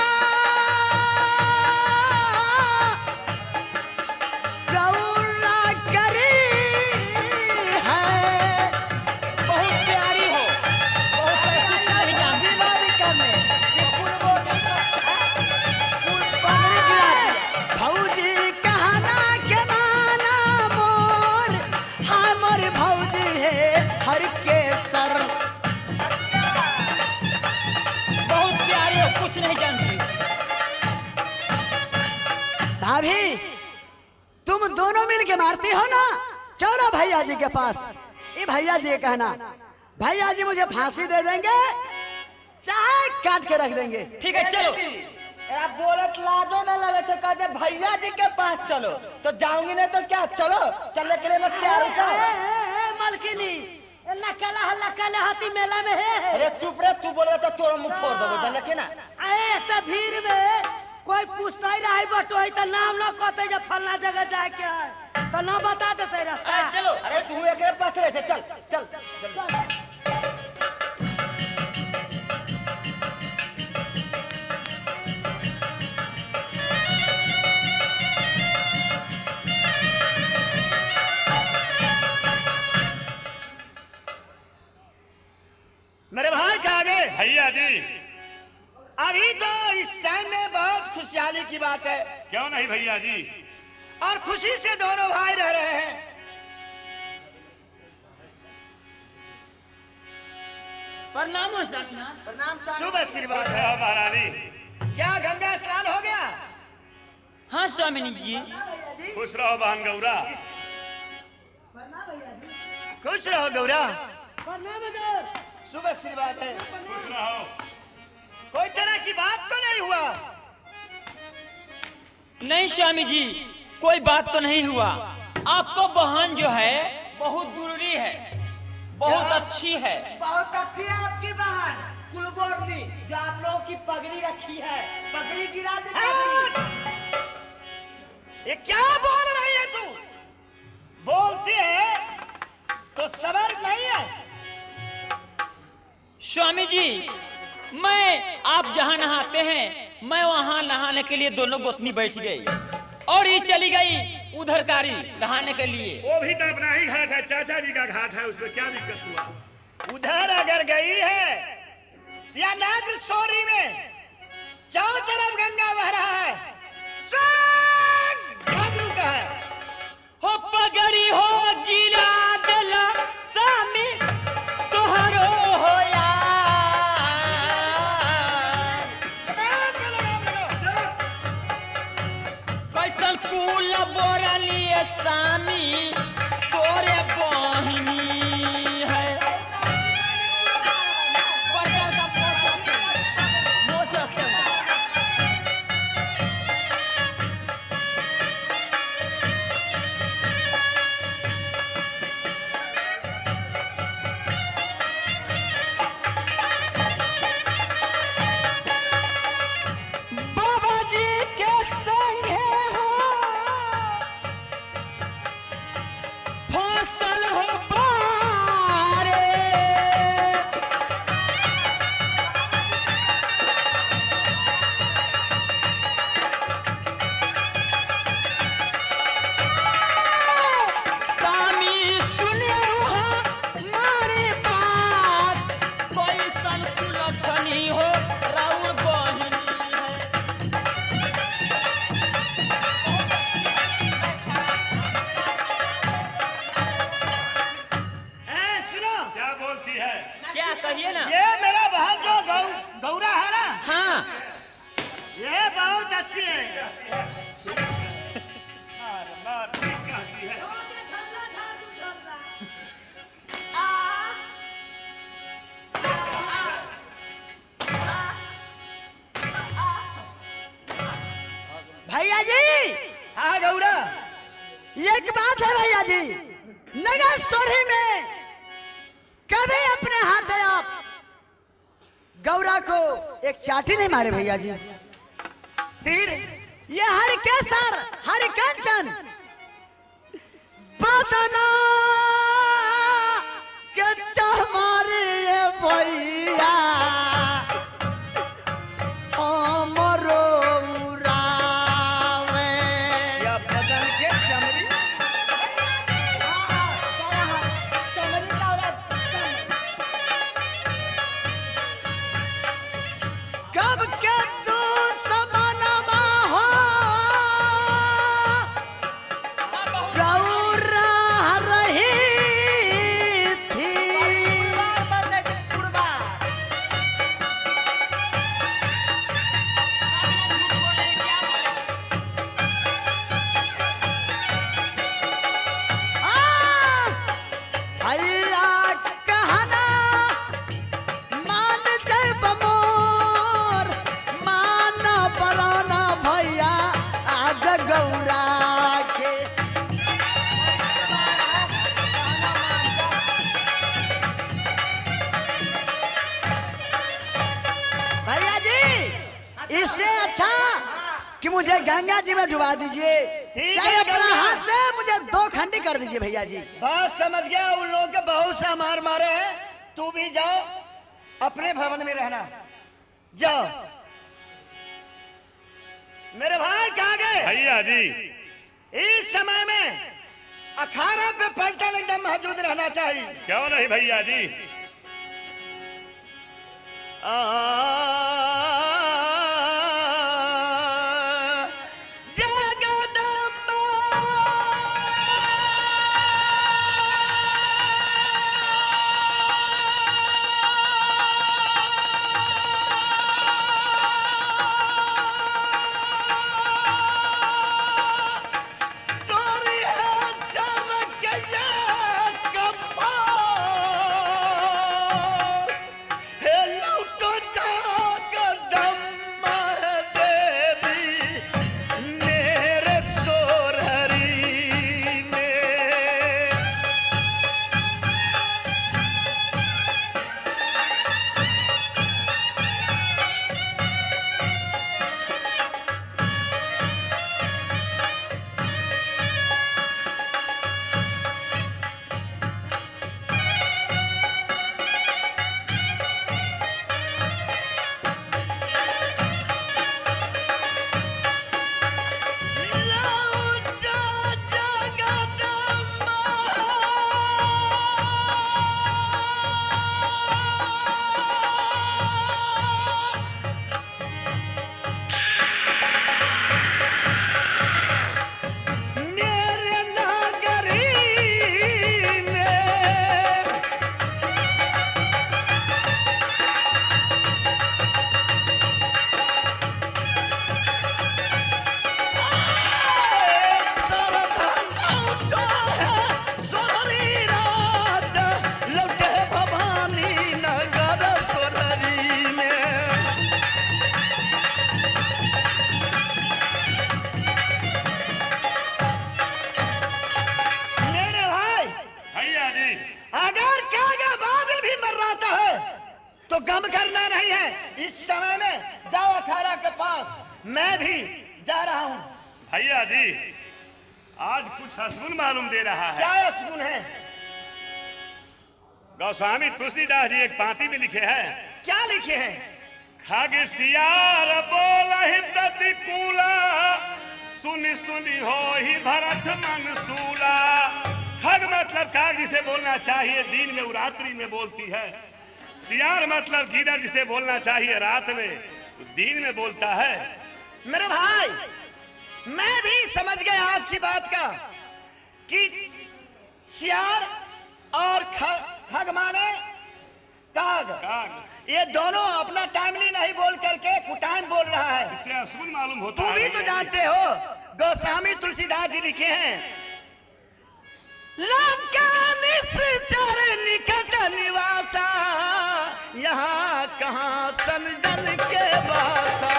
गौरा करी है। बहुत प्यारी हो, बहुत कुछ नहीं जानती। भाभी करने ये कुलबोरनी कुलबोरनी गिरा दिया। भौजी कहना के माना मोर, हमर भौजी है हर के सर। बहुत प्यारी हो, कुछ नहीं जानती। भाभी तुम दोनों मिल के मारती हो ना, चलो भैया जी के पास। ये भैया जी कहना, भैया जी मुझे फांसी दे देंगे चाहे काट के रख देंगे। ठीक है चलो। यार बोलत लाजो न लगे थे, कहते भैया जी के पास चलो तो जाऊंगी नहीं तो क्या। चलो चलने के लिए मैं तैयार हूँ। चलो मलकिनी अकेला हल्ला कैले हाथी मेला में है अरे चुप रे, तू बोले तो तोरा मुंह फोड़ देबो, जान के ना। अरे त भीड़ में कोई पूछता ही रही बटोई त नाम न कहते जब फलना जगह जाए के है तो न बता देते रास्ता। चलो अरे तू एकरे पास रहे, चल चल चल। मेरे भाई कहा गए भैया जी। अभी तो इस टाइम में बहुत खुशहाली की बात है, क्यों नहीं भैया जी? और खुशी से दोनों भाई रह रहे हैं। प्रणाम हो स्वामीनाथ। प्रणाम शुभ आशीर्वाद खुश है। रहो महारानी। क्या गंगा स्नान हो गया? हाँ स्वामिनी जी। खुश रहो बहन गौरा। खुश रहो गौरा। प्रणाम हजूर। शुभ आशीर्वाद है। खुश रहो। कोई तरह की बात तो नहीं हुआ? नहीं स्वामी जी, कोई बात तो नहीं हुआ। आपको बहन जो है बहुत जरूरी है, बहुत अच्छी है। बहुत अच्छी है आपकी बहन कुलबोर्नी, जो आप लोगों की पगड़ी रखी है, पगड़ी गिरा दे पगड़ी। ये क्या बोल रही है तू? बोलती है तो सबर नहीं है। स्वामी जी, मैं आप जहाँ नहाते हैं मैं वहाँ नहाने के लिए दोनों गोतनी बैठ गई और ये चली गई उधर कारी नहाने के लिए। वो भी तो अपना ही घाट है, चाचा जी का घाट है, उसमें क्या दिक्कत हुआ? उधर अगर गई है या नाग सोरी में चारों तरफ गंगा बह रहा है, स्वर्ग घाटू का है। हो पगड़ी हो गिरा दिला स्वामी तोहरो हो कैसन कुल बोरलिए स्वामी तोरे बहिनी है। बाबा जी के संगे हो फसल हो बारे स्वामी सुनियो हमारी बात, कोई संकुलक्षणी हो राउर बहिनी है। सुनो, क्या बोलती है? क्या कहिए ना। ये मेरा बहन जो गौरा है ना, हाँ ये बहुत अच्छी है। मार मार ठीक कहती है। भैया जी हाँ गौरा, एक बात है भैया जी, नगर सोरी में कभी अपने हाथ है आप गौरा को एक चाटी नहीं मारे भैया जी। फिर ये हर केसर हर कंचन बदना के चमारे भैया अमरो उरावे। या बदन के चमड़ी चमड़ी का औरत कब के तू समानमा हो गौरा रही थी। कि मुझे गंगा जी में डुबा दीजिए, ठीक चाहे है, अपना गंगा। हाथ से मुझे 2 खंडी कर दीजिए भैया जी। बात समझ गया, उन लोगों के बहुत सा मार मारे हैं। तू भी जाओ, अपने भवन में रहना, जाओ। मेरे भाई कहाँ गए? भैया जी इस समय में अखाड़ा पे पलटन एकदम मौजूद रहना चाहिए। क्यों नहीं भैया जी। तो गम करना नहीं है। इस समय में जाओ अखाड़ा के पास, मैं भी जा रहा हूँ। भैया जी आज कुछ अशुन मालूम दे रहा है। क्या अशुन है? गोस्वामी तुलसीदास जी एक पांति में लिखे हैं। क्या लिखे हैं? खग सियार बोलहि प्रतिकूला, सुनि सुनि होहि भरत मनसूला। खग मतलब काग जिसे बोलना चाहिए दिन में वो रात्रि में बोलती है। सियार मतलब गीदड़ जिसे बोलना चाहिए रात में वो दिन में बोलता है। मेरे भाई मैं भी समझ गया आपकी बात का कि सियार और खग माने काग। काग ये दोनों अपना टाइमली नहीं बोल करके कुटाइम बोल रहा है। इससे अशुन मालूम होता तू है। भी तो जानते हो, गोस्वामी तुलसीदास जी लिखे हैं, लंका निश्चर निकट निवासा, यहाँ कहाँ सनजन के वासा।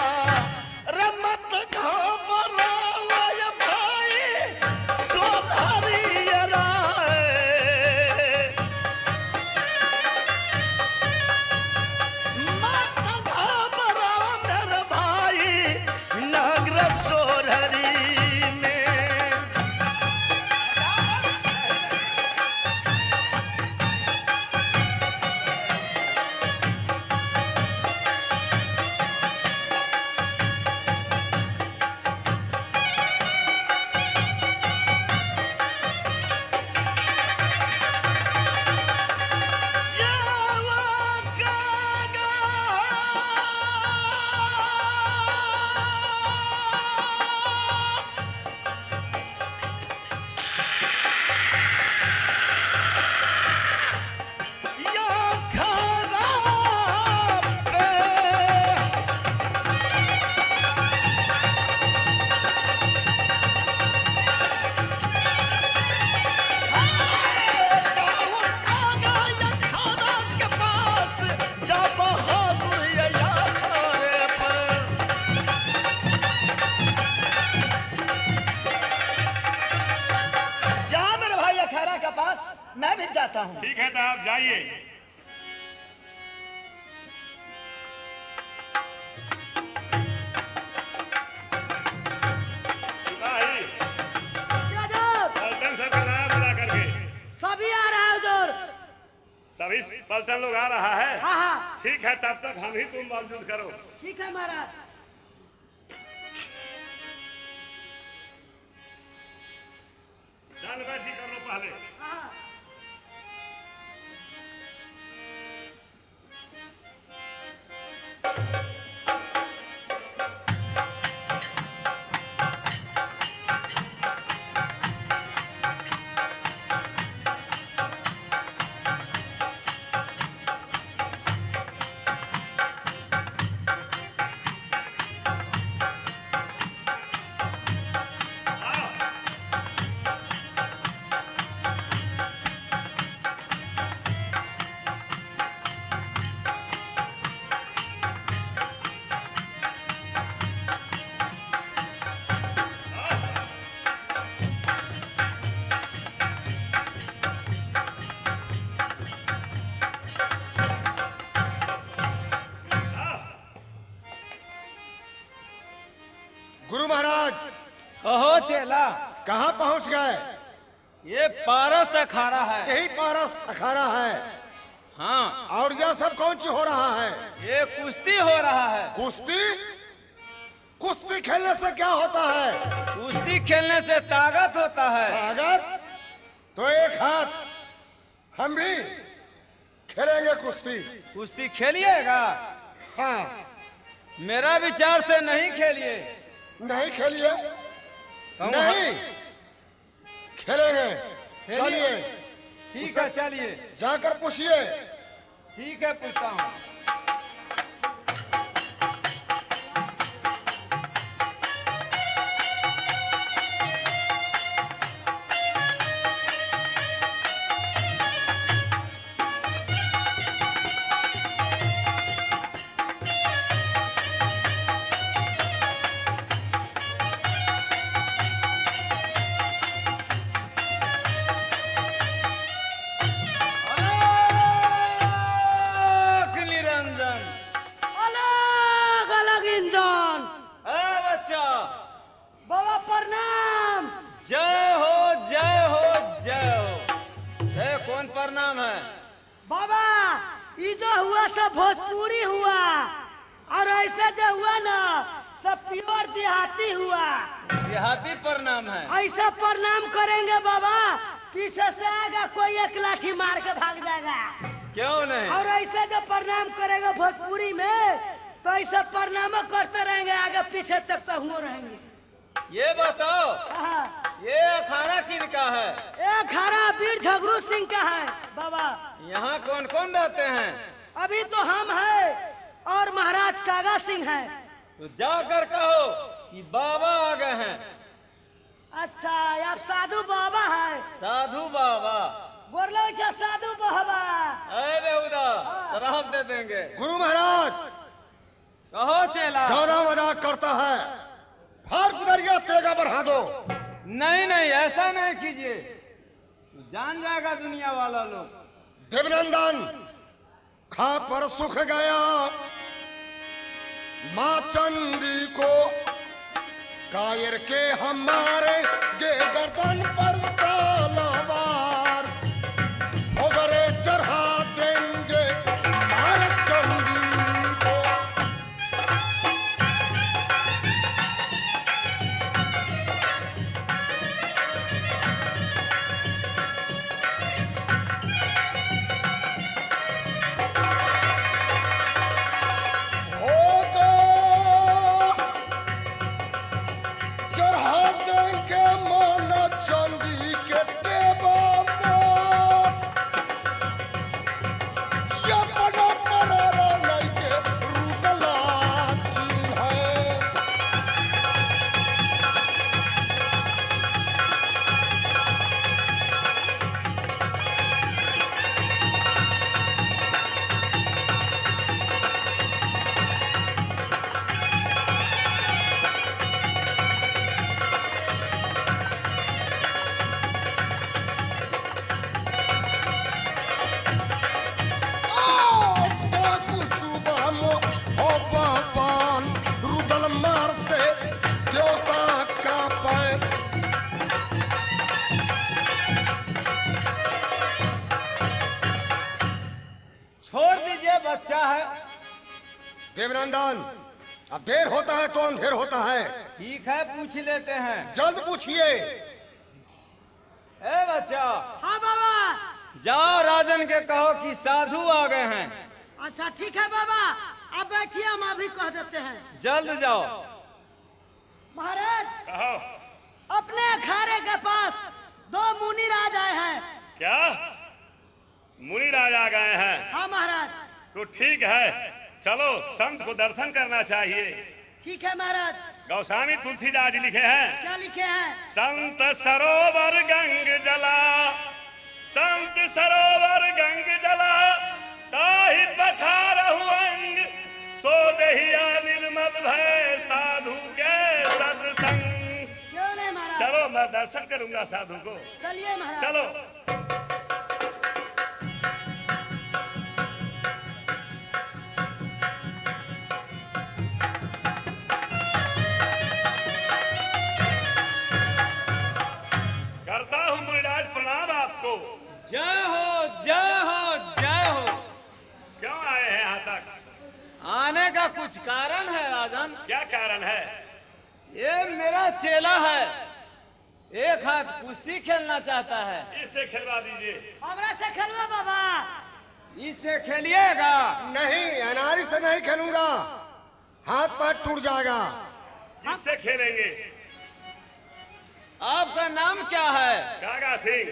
रमत घबरावय भाई सोधरिय राय, मत घबराओ मेरे भाई नगर सोधरी में। मैं भी जाता हूँ। ठीक है तो आप जाइए। पलटन लोग आ रहा है। हाँ हाँ ठीक है, तब तक हम ही तुम मौजूद करो। ठीक है महाराज। जान बैठी कर लो पहले। हाँ गुरु महाराज कहो चेला, कहाँ पहुँच गए? ये पारस अखाड़ा है। यही पारस अखाड़ा है। हाँ, और यह सब कौन सी हो रहा है? ये कुश्ती हो रहा है। कुश्ती? कुश्ती खेलने से क्या होता है? कुश्ती खेलने से ताकत होता है। ताकत? तो एक हाथ हम भी खेलेंगे कुश्ती। कुश्ती खेलिएगा? हाँ। मेरा विचार से नहीं खेलिए। नहीं खेलिए? हम- नहीं खेलेंगे। चलिए ठीक है, चलिए। जाकर पूछिए। ठीक है, पूछता हूँ। निरंजन, अलग अलग इंजन। बच्चा, बाबा प्रणाम। जय हो जय हो जय हो। कौन प्रणाम है? बाबा ये जो हुआ सब भोजपुरी हुआ, और ऐसे जो हुआ ना सब प्योर देहाती हुआ। देहाती प्रणाम है। ऐसा प्रणाम करेंगे बाबा, पीछे से आएगा कोई एक लाठी मार के भाग जाएगा। क्यों नहीं? और ऐसे जो प्रणाम करेगा भोजपुरी में, तो ऐसा प्रणाम करते रहेंगे, आगे पीछे तक तो हुए रहेंगे। ये बताओ, हाँ, ये अखाड़ा किनका है? एक हरा वीर झगरू सिंह का है बाबा। यहाँ कौन कौन रहते हैं? अभी तो हम हैं और महाराज कागा सिंह है। तो जाकर कहो कि बाबा आ गए हैं। अच्छा, आप साधु बाबा है? साधु बाबा। बोलो अच्छा साधु बाबा। अरे उदा शराब दे देंगे। गुरु महाराज कहो चेला। ज्यादा मजाक करता है। फार गुदरिया तेगा बढ़ा दो। नहीं नहीं, ऐसा नहीं कीजिए, तो जान जाएगा दुनिया वाला लोग। देवनंदन खा पर सुख गया, माँ चंदी को कायर के हमारे गे गर्दन पर तलवार ओगरे चढ़ा देंगे मार चंदी को। चढ़ा देंगे माना चांदी के टेबा पर, ये बड़ा परारा नहीं के रुगला चीन है। देवनंदन, अब देर होता है तो अंधेर होता है। ठीक है, पूछ लेते हैं। जल्द पूछिए। ए बच्चा, हाँ बाबा। जाओ राजन के कहो कि साधु आ गए हैं। अच्छा ठीक है बाबा, अब बैठिए, हम अभी कह देते हैं। जल्द जाओ। महाराज, कहो। अपने अखाड़े के पास 2 मुनि राज आए हैं। क्या मुनि राज आ गए हैं? हाँ महाराज। तो ठीक है, चलो संत को दर्शन करना चाहिए। ठीक है महाराज। गौस्वामी तुलसीदास जी लिखे हैं, क्या लिखे हैं? संत सरोवर गंग जला, संत सरोवर गंग जला, ताहि पखारहु अंग, सो देहिया निर्मल भय, साधु के सत्संग। क्यों नहीं महाराज? चलो मैं दर्शन करूंगा साधु को। चलिए महाराज। चलो। करता हूँ मुनिराज प्रणाम आपको। जय हो जय हो जय हो। क्यों आए हैं यहाँ तक? आने का कुछ कारण है राजन। क्या कारण है? ये मेरा चेला है, एक हाथ कुश्ती खेलना चाहता है। इससे खिलवा दीजिए। हमरा से खेलवा बाबा। इससे खेलिएगा? नहीं, अनारी से नहीं खेलूंगा, हाथ पैर टूट जाएगा। इससे खेलेंगे। आपका नाम क्या है? कागा सिंह।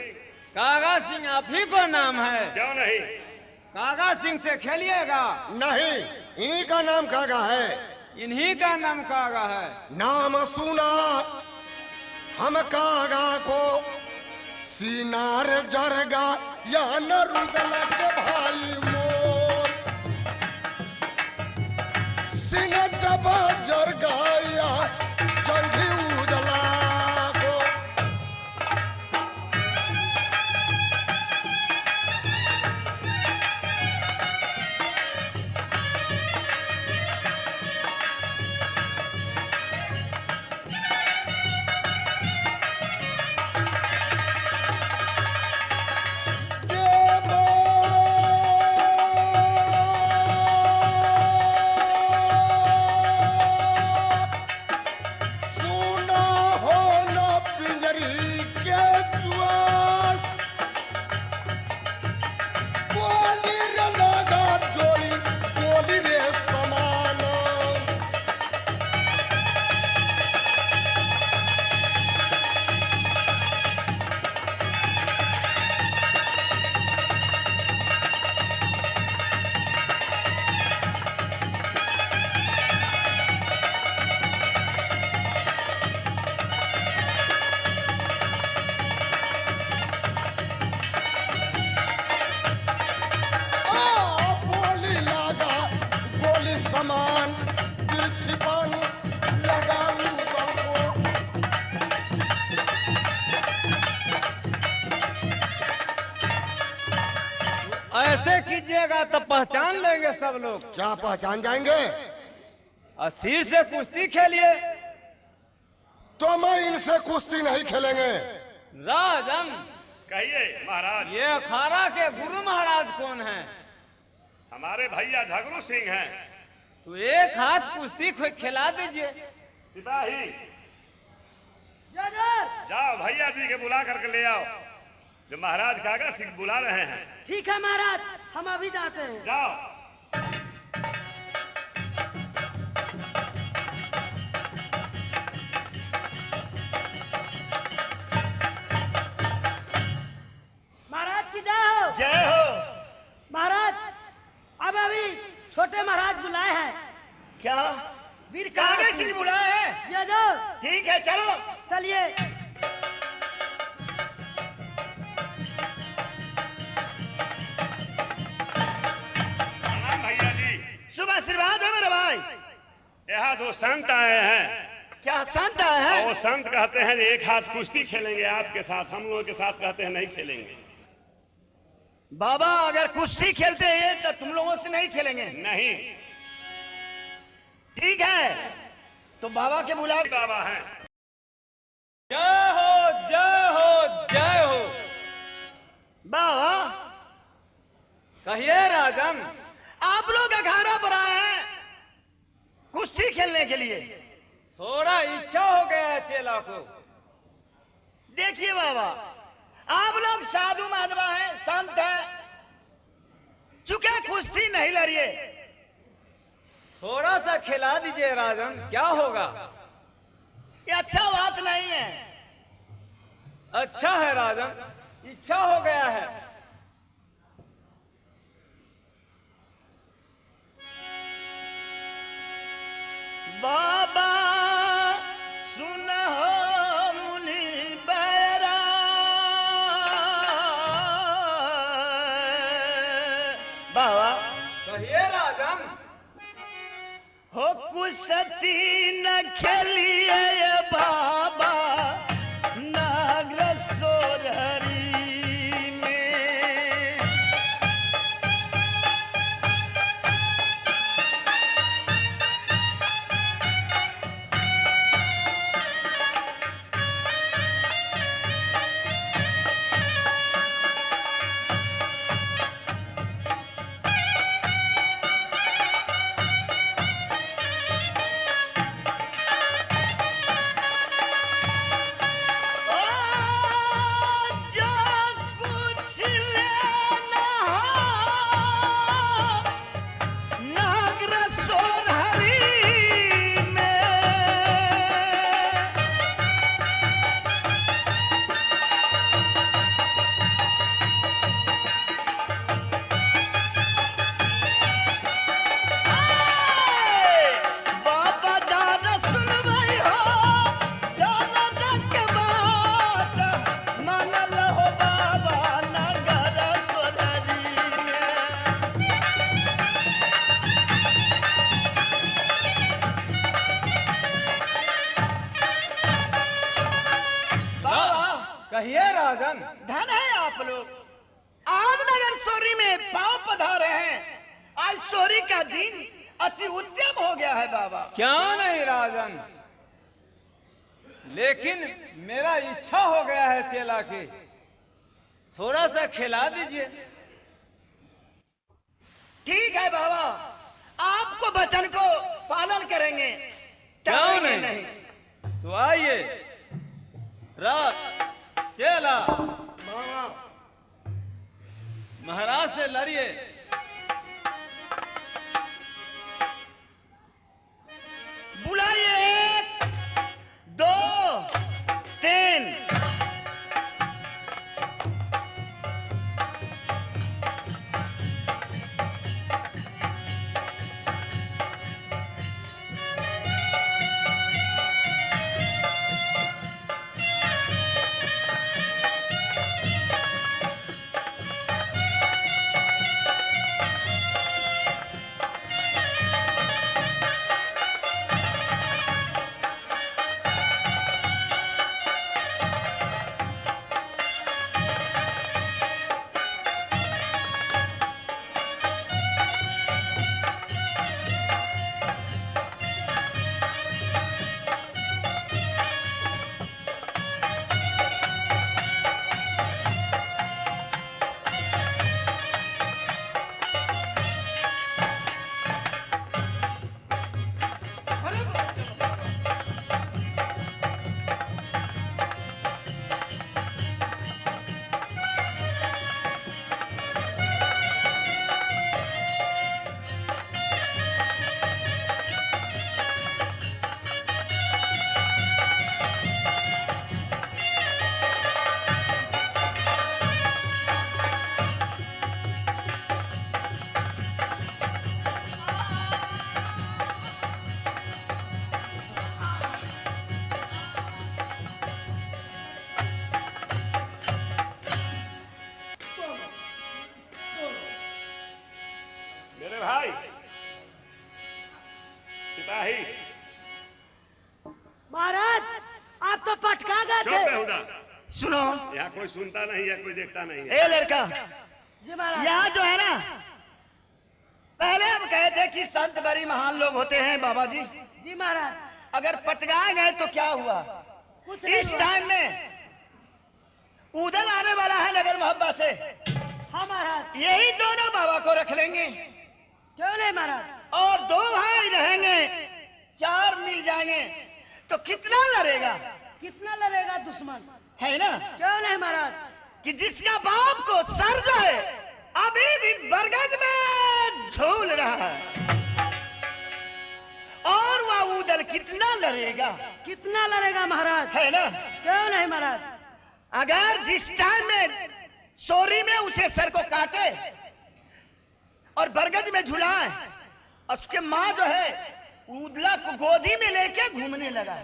कागा सिंह आप ही को नाम है? क्यों नहीं? कागा सिंह से खेलिएगा? नहीं, इन्हीं का नाम कागा है। इन्हीं का नाम कागा है। नाम सुना हम कागा को, सीनार जरगा या न रुदलक भाई मोर, सीने जब जरगा या जंगी उदला को। समान तिरछीपन लगा लूं को। ऐसे कीजिएगा तो पहचान लेंगे सब लोग। क्या पहचान जाएंगे? अस्थिर से कुश्ती खेलिए। तो मैं इनसे कुश्ती नहीं खेलेंगे। राजन, कहिए महाराज। ये अखाड़ा के गुरु महाराज कौन हैं? हमारे भैया झगड़ू सिंह हैं। तो एक हाथ कुश्ती खिला दीजिए। सिपाही जजर। जाओ भैया जी के बुला करके ले आओ, जो महाराज कागा सिंह बुला रहे हैं। ठीक है महाराज, हम अभी जाते हैं। जाओ। महाराज की जय हो। जय हो। महाराज, अब अभी छोटे महाराज बुलाए हैं। क्या वीर कागा सिंह बुलाए हैं? जजर। ठीक है, चलो। चलिए। प्रणाम भैया जी। शुभ आशीर्वाद है मेरे भाई। यहाँ दो संत आए हैं। क्या संत आए और वो हैं? संत कहते हैं कि एक हाथ कुश्ती खेलेंगे आपके साथ, हम लोगों के साथ कहते हैं नहीं खेलेंगे। बाबा अगर कुश्ती खेलते हैं तो तुम लोगों से नहीं खेलेंगे। नहीं। ठीक है, तो बाबा के बुला। बाबा हैं। जय हो जय हो जय हो। बाबा कहिए राजन। आप लोग अखाड़ा पर आए हैं कुश्ती खेलने के लिए। थोड़ा इच्छा हो गया है चेला को। देखिए बाबा, आप लोग साधु माधवा हैं, संत हैं, चुके कुश्ती नहीं लड़िए। थोड़ा सा खिला दीजिए राजन, क्या होगा? ये अच्छा बात नहीं है। अच्छा है राजन, इच्छा हो गया है। बाबा सुनो मुनि बैरा, बाबा कहिए राजन। हो कुश्ती न खेलिए बाबा नागरसोर हरी में। कहिए राजन। धन है आप लोग, आज नगर सोरी में पांव पधारे हैं। आज सोरी का दिन अति उत्तम हो गया है बाबा। क्या नहीं राजन, लेकिन मेरा इच्छा हो गया है चेला की, थोड़ा सा खिला दीजिए। ठीक है बाबा, आपको वचन को पालन करेंगे। क्यों नहीं? तो आइए रात चेला महाराज से लड़िए। बुलाइए 1, 2, 3। भाई सिपाही। महाराज आप तो पटका गए चुप थे। बेहुदा, सुनो, यहाँ कोई सुनता नहीं है, कोई देखता नहीं है। ए लड़का, जी महाराज। यहाँ जो है ना, पहले हम कहे थे कि संत बड़ी महान लोग होते हैं बाबा जी। जी महाराज। अगर पटकाए गए तो क्या हुआ? कुछ नहीं इस हुआ। टाइम में उधर आने वाला है नगर मोहब्बा से। हाँ महाराज। यही दोनों बाबा को रख लेंगे क्यों नहीं महाराज? और 2 भाई रहेंगे 4 मिल जाएंगे तो कितना लड़ेगा? कितना लड़ेगा दुश्मन? है ना क्यों नहीं महाराज? कि जिसका बाप को सर जो है अभी भी बरगद में झूल रहा है, और वह उधर कितना लड़ेगा? कितना लड़ेगा महाराज? है ना? क्यों नहीं महाराज? अगर जिस टाइम में सोरी में उसे सर को काटे और बरगद में झुलाए, उसके माँ जो है उदला को गोदी में लेके घूमने लगा।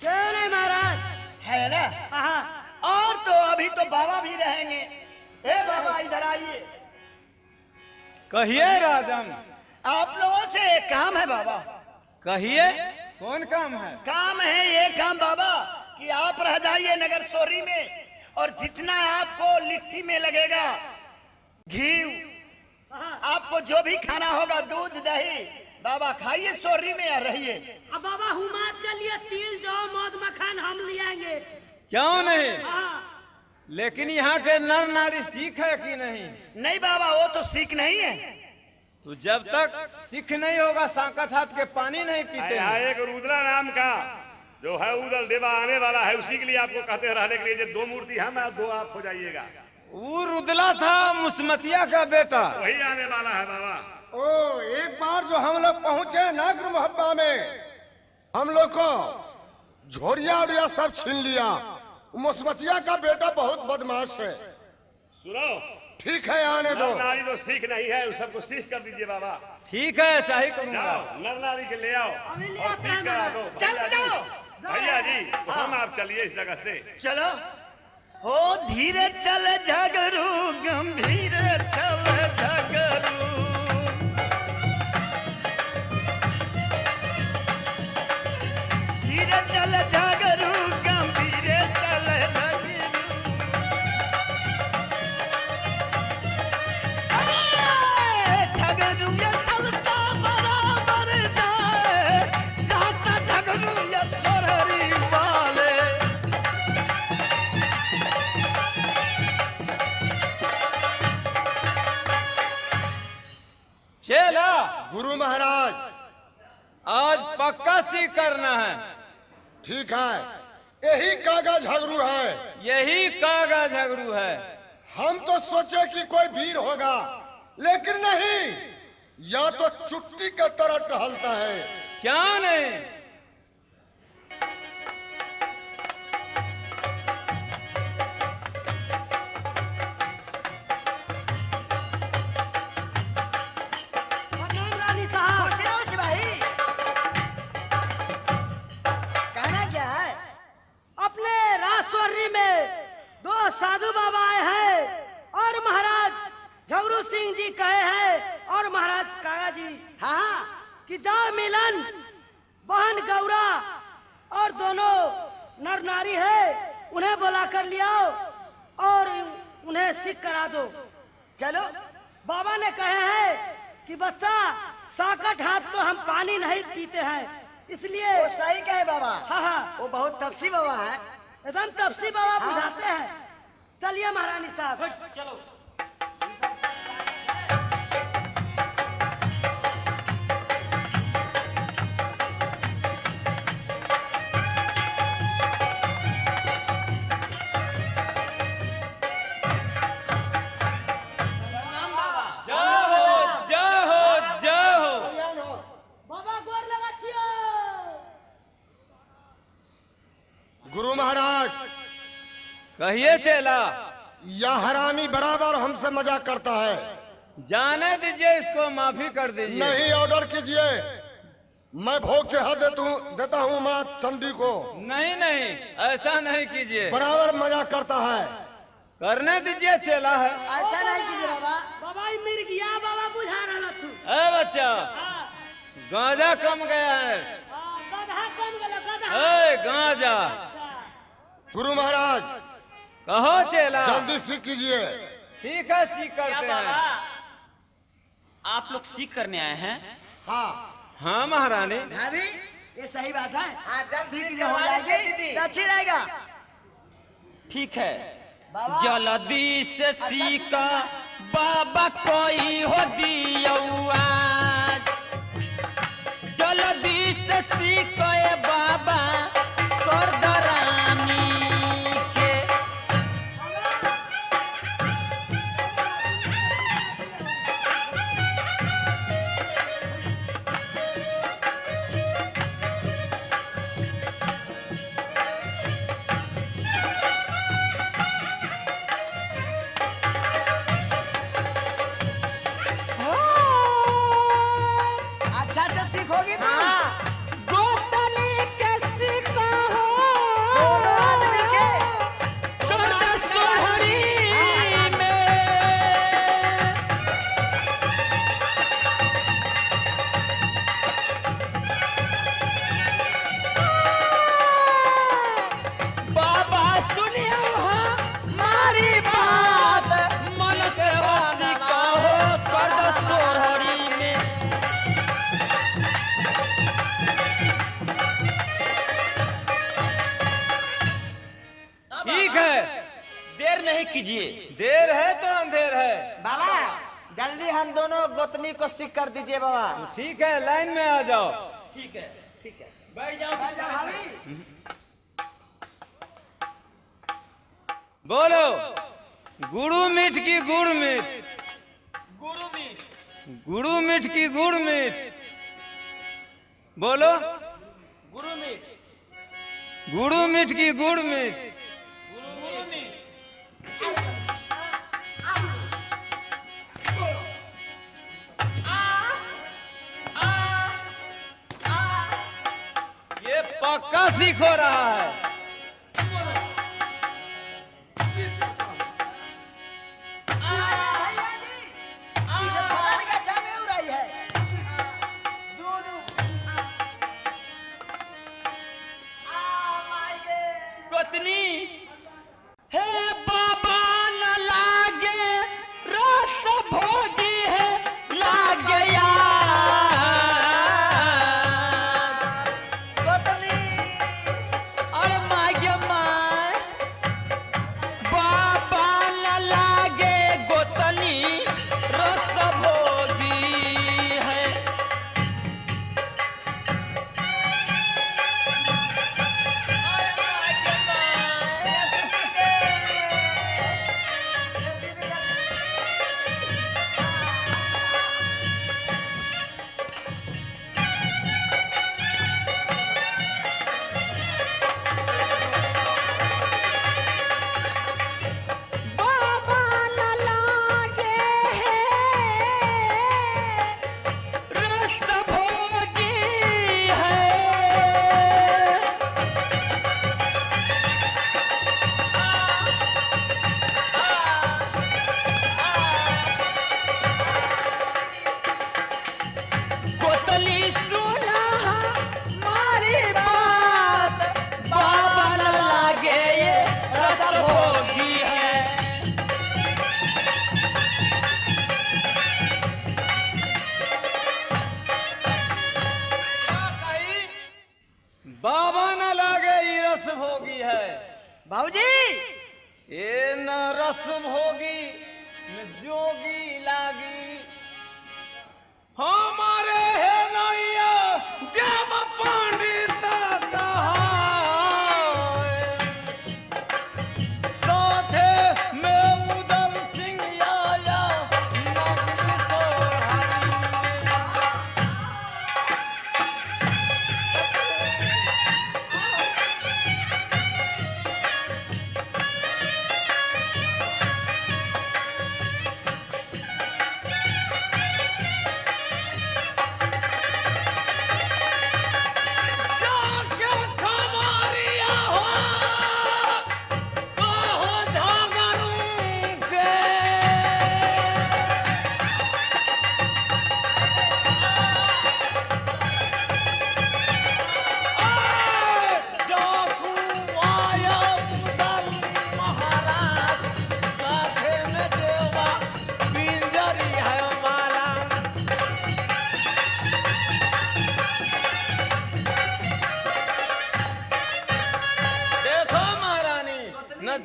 क्यों नहीं महाराज? है ना? हाँ। और तो अभी तो बाबा भी रहेंगे। ए बाबा इधर आइए। कहिए राजन। आप लोगों से एक काम है बाबा। कहिए, कौन काम है? काम है ये काम बाबा कि आप रह जाइए नगर सोरी में, और जितना आपको लिट्टी में लगेगा घी, आपको जो भी खाना होगा दूध दही, बाबा खाइए सोरी में रहिए। अब बाबा हुमाद के लिए तिल जौ मौद मखान हम ले आएंगे। क्यों नहीं? हाँ। लेकिन यहाँ के नर नारी सीख है कि नहीं? नहीं बाबा, वो तो सीख नहीं है। तो जब तक सीख नहीं होगा सांकट हाथ के पानी नहीं पीते यहाँ हैं। एक रुद्रा नाम का जो है उदल देवा आने वाला है, उसी के लिए आपको कहते हैं रहने के लिए। जो 2 मूर्ति हम आप 2 आप हो जाइएगा। वो रुदला था मुस्मतिया का बेटा, वही आने वाला है बाबा। ओ, एक बार जो हम लोग पहुंचे नागर मोहब्बा में, हम लोग को झोरिया उड़िया सब छीन लिया। मुस्मतिया का बेटा बहुत बदमाश है। सुनो, ठीक है, आने दो। नर नारी तो सीख नहीं है, उस सबको सीख कर दीजिए बाबा। ठीक है, ऐसा ही करूंगा। जाओ नर नारी के ले आओ अभी ले और आते सीख हैं करा दो। चल जाओ। भैया जी, तो हम आप चलिए इस जगह से। चलो। हो धीरे चल झगरू, गंभीर चल झगरू, धीरे चल झगरू, गंभीर चल झगरू। झगरू ये चलता बराबर जाए, जाता झगरू ये सोररी वाले। चला, गुरु महाराज, आज पक्का सीख करना है। ठीक है, यही कागा झगड़ू है। यही कागा झगड़ू है। हम तो सोचे कि कोई वीर होगा, लेकिन नहीं, या तो चुट्टी के तरह टहलता है। क्या नहीं? प्रणाम रानी साहब। कहना क्या है? अपने राजस्वरी में 2 साधु बाबा आए हैं और महाराज झगरू सिंह जी कहे हैं और महाराज कागा जी हाँ, कि जाओ मिलन बहन गौरा और दोनों नर नारी है, उन्हें बुला कर ले आओ और उन्हें सिख करा दो। चलो। बाबा ने कहे हैं कि बच्चा साकट हाथ तो हम पानी नहीं पीते हैं, इसलिए वो सही कहे बाबा। हाँ हाँ वो बहुत तपसी बाबा है। एकदम तपसी बाबा बुझाते हैं। चलिए महारानी साहब। चलो। बाबा गोर लगा छियो। गुरु महाराज, कहिए चेला। यह हरामी बराबर हमसे मजाक करता है। जाने दीजिए, इसको माफी कर दीजिए। नहीं, ऑर्डर कीजिए। मैं भोग चढ़ा देता हूँ माँ चंडी को। नहीं नहीं, ऐसा नहीं कीजिए। बराबर मजाक करता है। करने दीजिए, चेला है। ऐसा नहीं कीजिए बाबा। बाबा ही मिर गया, बाबा बुझा रहा तू। ए बच्चा, गांजा कम गया है। गधा कम गया, गधा। ए गांजा। गुरु महाराज, कहो चेला। जल्दी सीख कीजिए। ठीक है, सीख करते हैं। आप लोग सीख करने आए हैं? हाँ हाँ महारानी। भाभी, ये सही बात है। हाँ, 10 मिनट हो जाएगी तो अच्छी रहेगा। ठीक है, जल्दी से सीखा बाबा कोई हो दिया, जल्दी से से सीखो ए बाबा करदरानी के। अच्छा से सीखोगी तो गोतनी के सीखो दोनों आदमी के करदा सोहरी में। बाबा सुनियो हमारी बात, मन से वादी कहो करदा सोहरी में। ठीक है, देर नहीं कीजिए। देर है तो अंधेर है। बाबा जल्दी हम दोनों गोतनी को सीख कर दीजिए बाबा। ठीक है, लाइन में आ जाओ। ठीक है बैठ जाओ। बोलो, गुरु मीठ की गुड़ मीठ, गुरु भी गुरु मीठ की गुड़ मीठ। बोलो, गुरु मीठ गुरु मीठ की गुड़ मीठ। गुरु मीठ। ये पक्का सीख हो रहा है। गोतनी हे बाबा न लागे रस भोगी है लागे यार। अरे मागे माय बाबा न लागे गोतनी रस भोगी है। बाबा न लागे रस भोगी है। गोतली सुना हमारी बात, बाबा न लागे ये रस भोगी है। बाबा न लागे ये रस भोगी है। भाऊजी ये न रस भोगी न जोगी लागी। हमारे है नैया जब पंडित कहाए, साथे में उदल सिंह आया नगरी सोहारी।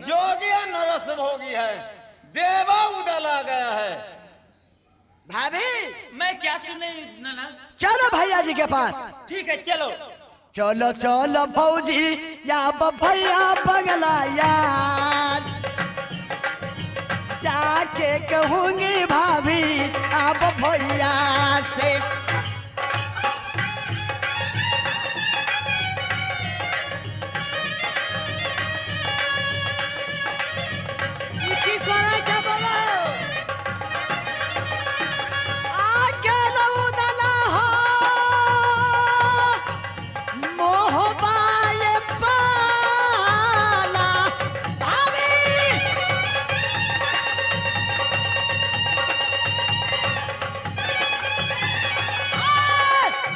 जोगी है न रस भोगी है, देवा उदल आ गया है। भाभी मैं क्या सुने नाना? चलो भैया जी के पास। ठीक है चलो। चलो चलो भौजी या भैया बगला यार, जाके कहूंगी भाभी अब भैया से। की करे छ बोलो आगे लउदला हो मोहबाए पाला भाभी।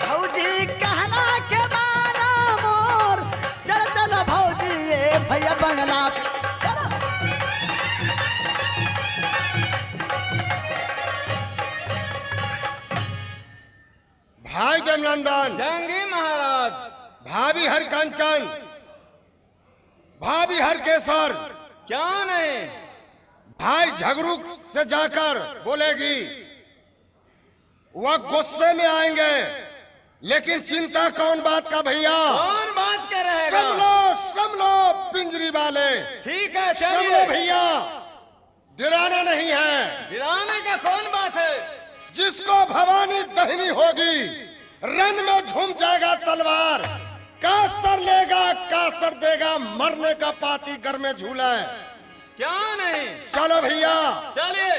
भौजी कहना के माना मोर, चल चलो भौजी ये भैया बंगला। भाई देवनंदन, जंगी महाराज। भाभी हरकंचन, भाभी हरकेसर, क्या नहीं? भाई झगड़ू से जाकर बोलेगी। वह गुस्से में आएंगे, लेकिन चिंता कौन बात का भैया? कौन बात कर रहेगा? समलो पिंजरी वाले। ठीक है समलो चलिए। भैया, डराना नहीं है। गिराने का कौन बात है? जिसको भवानी दहनी होगी, रन में झूम जाएगा तलवार। कासर लेगा कासर देगा, मरने का पाती घर में झूला है। क्या नहीं? चलो भैया चलिए।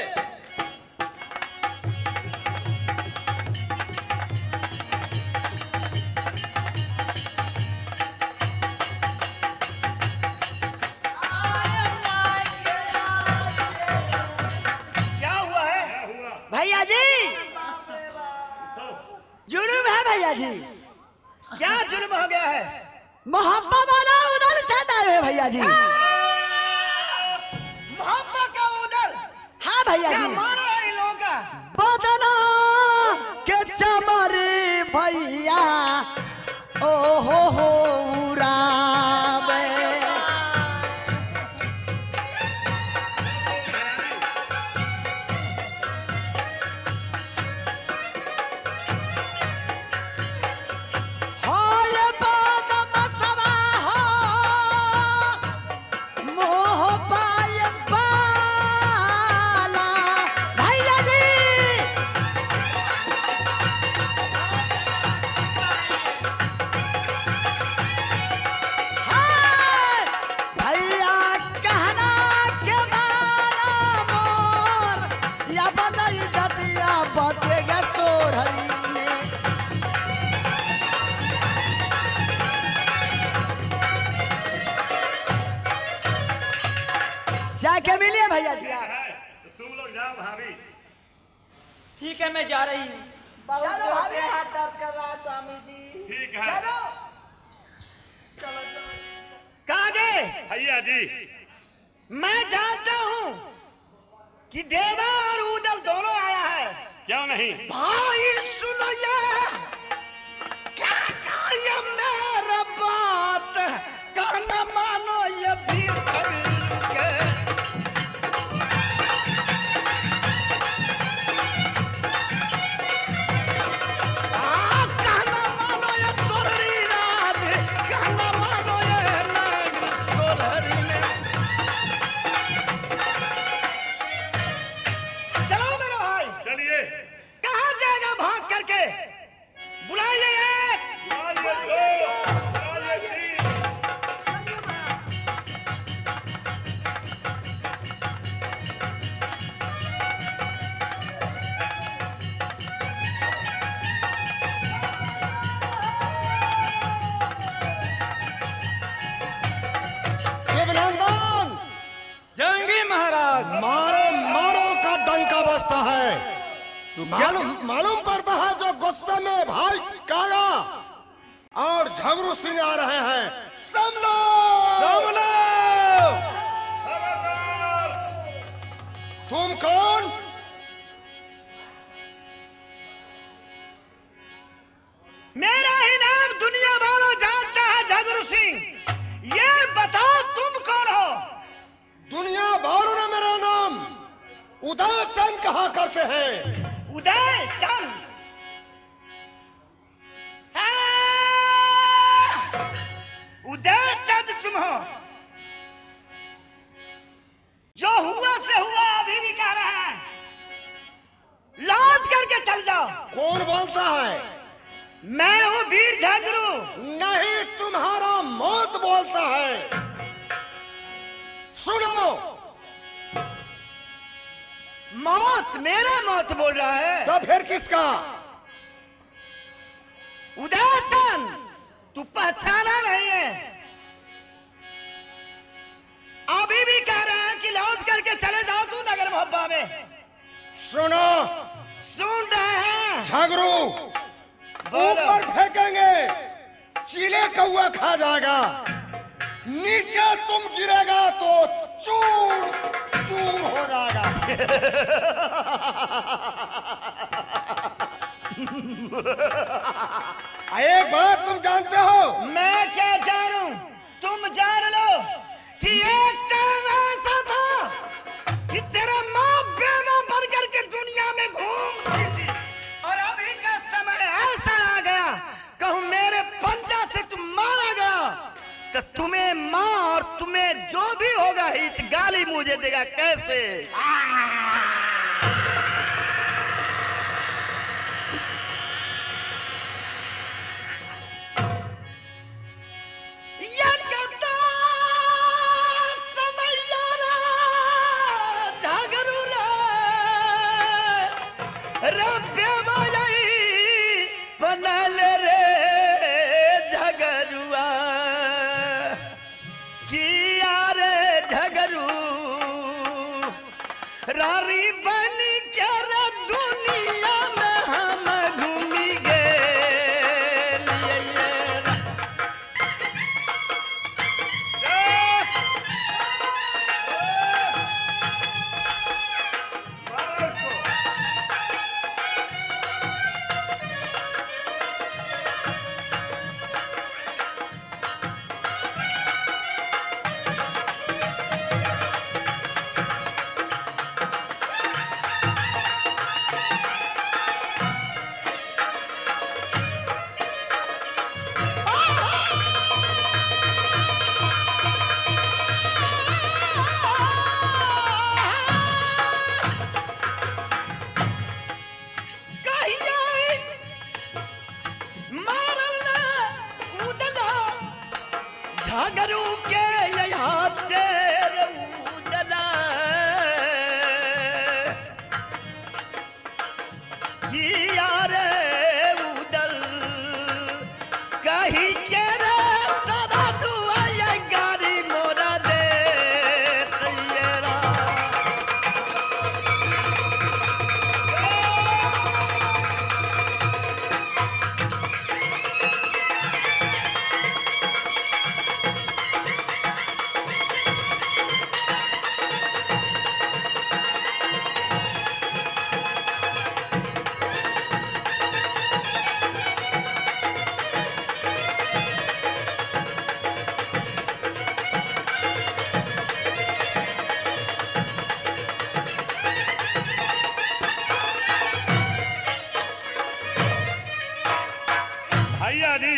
क्या हुआ है? भैया जी जुर्म है भैया जी। क्या जुर्म हो गया है? मोहब्बत वाला उधर से है भैया जी। मोहब्बत का उधर हाँ भैया क्या जी। मारा है इन लोगों का? बदना के चमरी भैया ओ हो उड़ावे। बचेगा सोरही में। जाके मिलिए भैया जी आप। तो तुम लोग जाओ भाभी। ठीक है मैं जा रही हूँ। चलो हमें हाथ दर्द कर रहा है स्वामी जी। ठीक है कागे भैया जी। मैं जानता हूँ कि देवा और उदल दोनों आया है। क्यों नहीं? भाई सुनो ये मेरा बात कहना मानो ये भीड़ खरीद के। कहना मानो ये सोहरी रात, कहना मानो ये नाग सोहरी में। चलो मेरे भाई, चलिए। कहाँ जाएगा भाग करके? बुलाइए एक। बुलाइए दो, बुलाइए तीन। देवनंदन, जंगी महाराज। मारो मारो का डंका बजता है। मालूम पड़ता है जो गुस्से में भाई कागा और झगड़ू सिंह आ रहे हैं। समलो तुम कौन? मेरा ही नाम दुनिया वालों जानता है झगड़ू सिंह। ये बताओ तुम कौन हो? दुनिया वालों ने मेरा नाम उदय चंद कहा करते हैं। उदय चंद उदय चंद तुम हो। जो हुआ से हुआ अभी भी कह रहा है, लौट करके चल जाओ। कौन बोलता है? मैं हूँ वीर झगरू। नहीं, तुम्हारा मौत बोलता है। सुनो, मौत? मेरा मौत बोल रहा है? तो फिर किसका? उदयतन, तू पहचाना नहीं है। अभी भी कह रहा है कि लौट करके चले जाओ तू नगर मोहब्बा में। सुनो, सुन रहे हैं? झगरू, ऊपर फेंकेंगे, चीले कौआ खा जाएगा, नीचे तुम गिरेगा तो चूर चूर हो जाएगा। एक बात तुम जानते हो? मैं क्या जानूं? तुम जान लो कि एक टाइम ऐसा था कि तेरा माँ बेमा बन करके दुनिया में घूमती थी, और अभी का समय ऐसा आ गया, कहूं मेरे पंजा से तुम मारा गया तो तुम्हें माँ और तुम्हें जो भी होगा हित गाली मुझे देगा। कैसे? रारी बन के दुनिया में हम घूमी गए। झगरू के यहाँ तेरे उजला किया रे उदल कहीं के रे सदा दुआ ये गाड़ी मोरा दे तैयारा। भैया जी,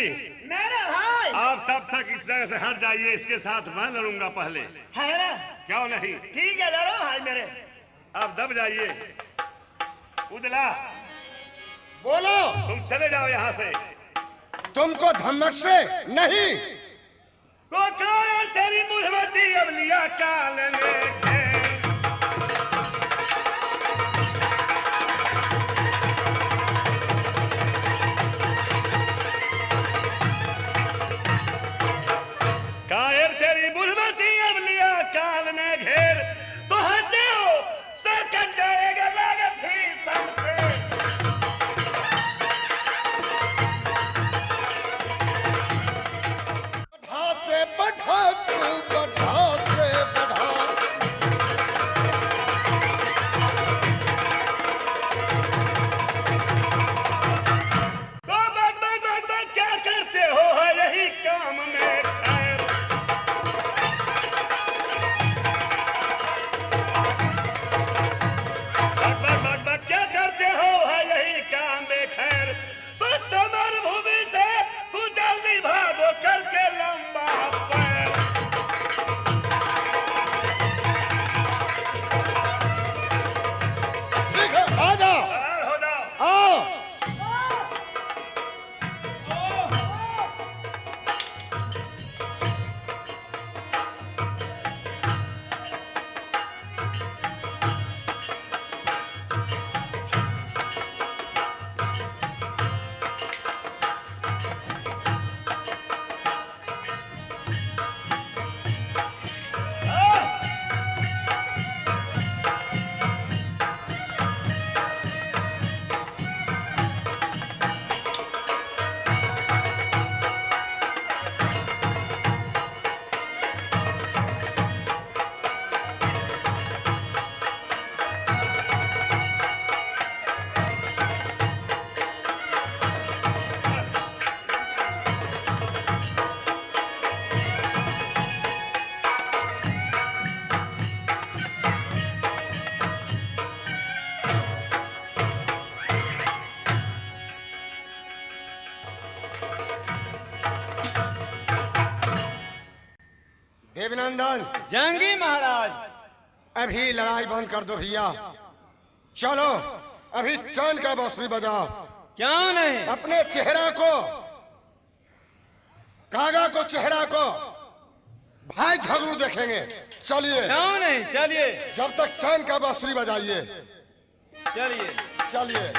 मेरे भाई आप तब तक इस जगह से हट जाइए, इसके साथ मैं लड़ूंगा पहले। है ना? क्यों नहीं? ठीक है, लड़ो भाई मेरे। आप दब जाइए। उदला, बोलो। तुम चले जाओ यहाँ से। तुमको धमक से नहीं। तो कौन तेरी मुझमती अब लिया काल ने कायर तेरी बुलमती अब लिया काल ने घेर, तो हटे हो सर कट जाएगा लागत ही सर पे। बढ़ा से बढ़ा तू बढ़ा से बढ़ा देवनंदन, जंगी महाराज। अभी लड़ाई बंद कर दो भैया। चलो अभी चैन का बांसुरी बजाओ। क्यों नहीं? अपने चेहरा को, कागा को, चेहरा को भाई झगड़ू देखेंगे। चलिए। क्यों नहीं, चलिए। जब तक चैन का बांसुरी बजाइए। चलिए चलिए।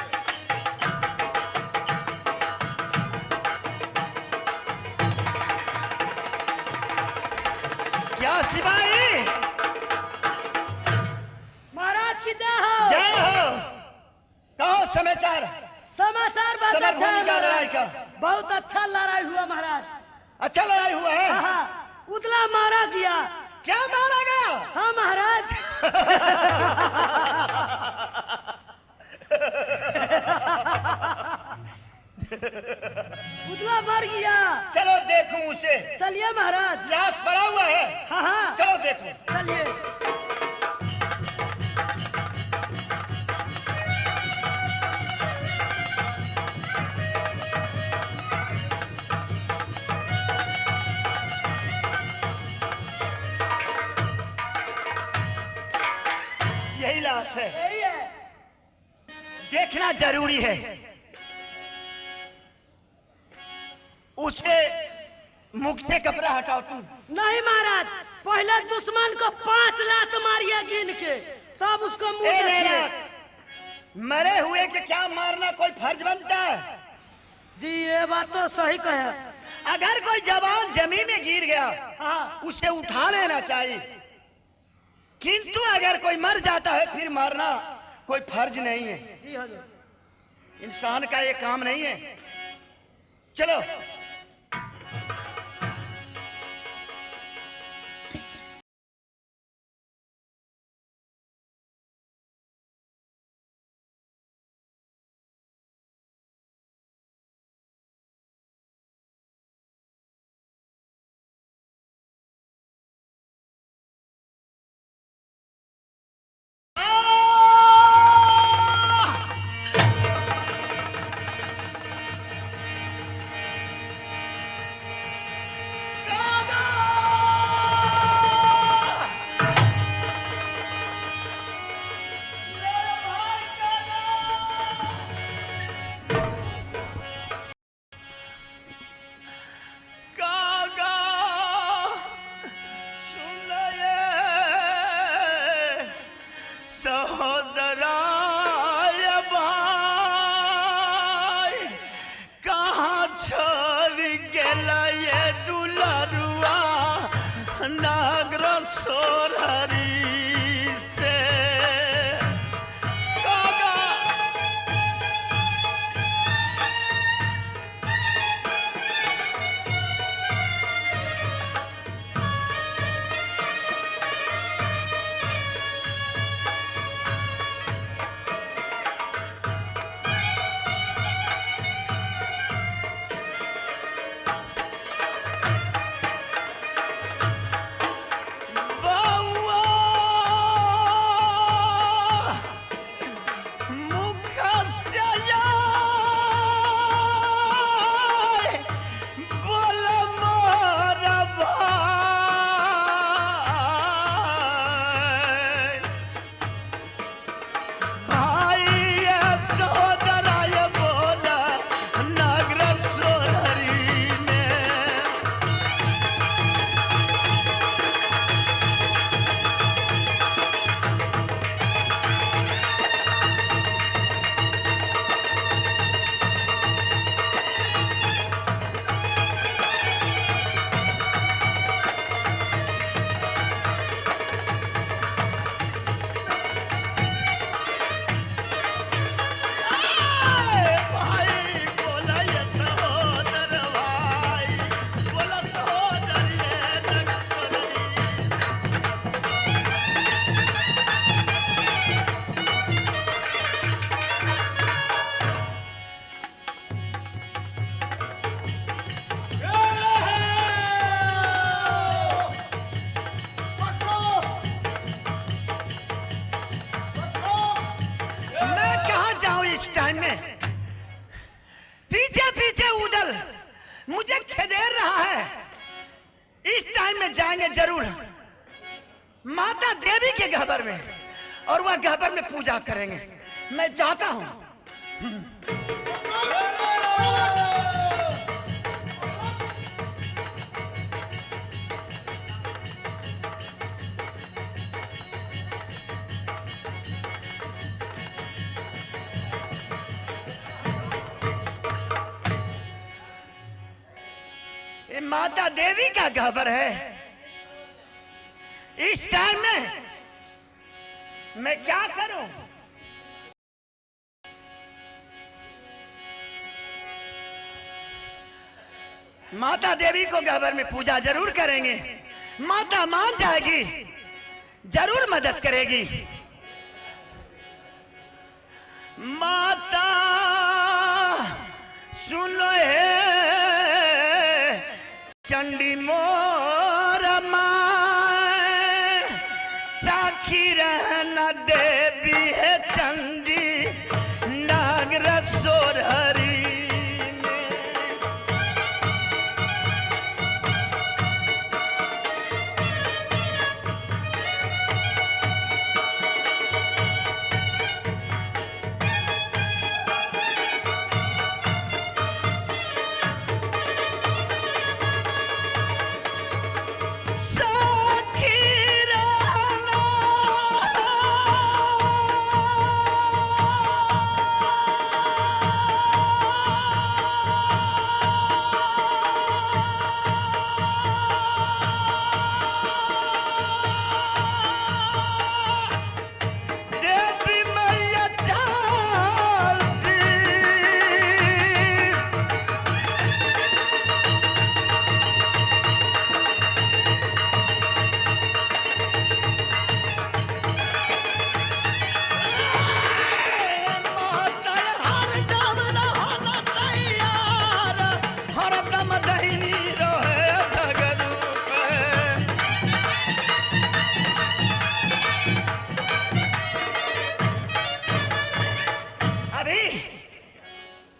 क्या सिपाही? महाराज की जय हो। जय हो। कहो समाचार। समाचार बहुत समर अच्छा है भूमि का लड़ाई का। महाराज। बहुत अच्छा लड़ाई हुआ महाराज। अच्छा लड़ाई हुआ है। हाँ, उतला मारा गया। क्या मारा गया? हाँ महाराज। उतला मर गया। चलो देखूं उसे। चलिए महाराज। लाश पड़ा हुआ है। हाँ हाँ चलो देखो। चलिए। यही लाश है। यही है। देखना जरूरी है। उसे मुख से कपड़ा हटाओ तुम। नहीं महाराज, पहले दुश्मन को 5 लात मारिए गिन के, तब उसको मुंह ए देखिए। मेरा मरे हुए के क्या मारना कोई फर्ज बनता है? जी ये बात तो सही कहे। अगर कोई जवान जमीन में गिर गया हाँ उसे उठा लेना चाहिए, किंतु अगर कोई मर जाता है फिर मारना कोई फर्ज नहीं है। जी हजूर। इंसान का ये काम नहीं है। चलो। मुझे खदेड़ रहा है। इस टाइम में जाएंगे जरूर। माता देवी के गहबर में, और वह गहबर में पूजा करेंगे। मैं चाहता हूं ये माता देवी का गहबर है। इस टाइम में मैं क्या करूं? माता देवी को गहबर में पूजा जरूर करेंगे। माता मान जाएगी, जरूर मदद करेगी। माता सुनो है चंडी मोर मां, चाखी रहना देवी है चंडी नागर सोर हरी।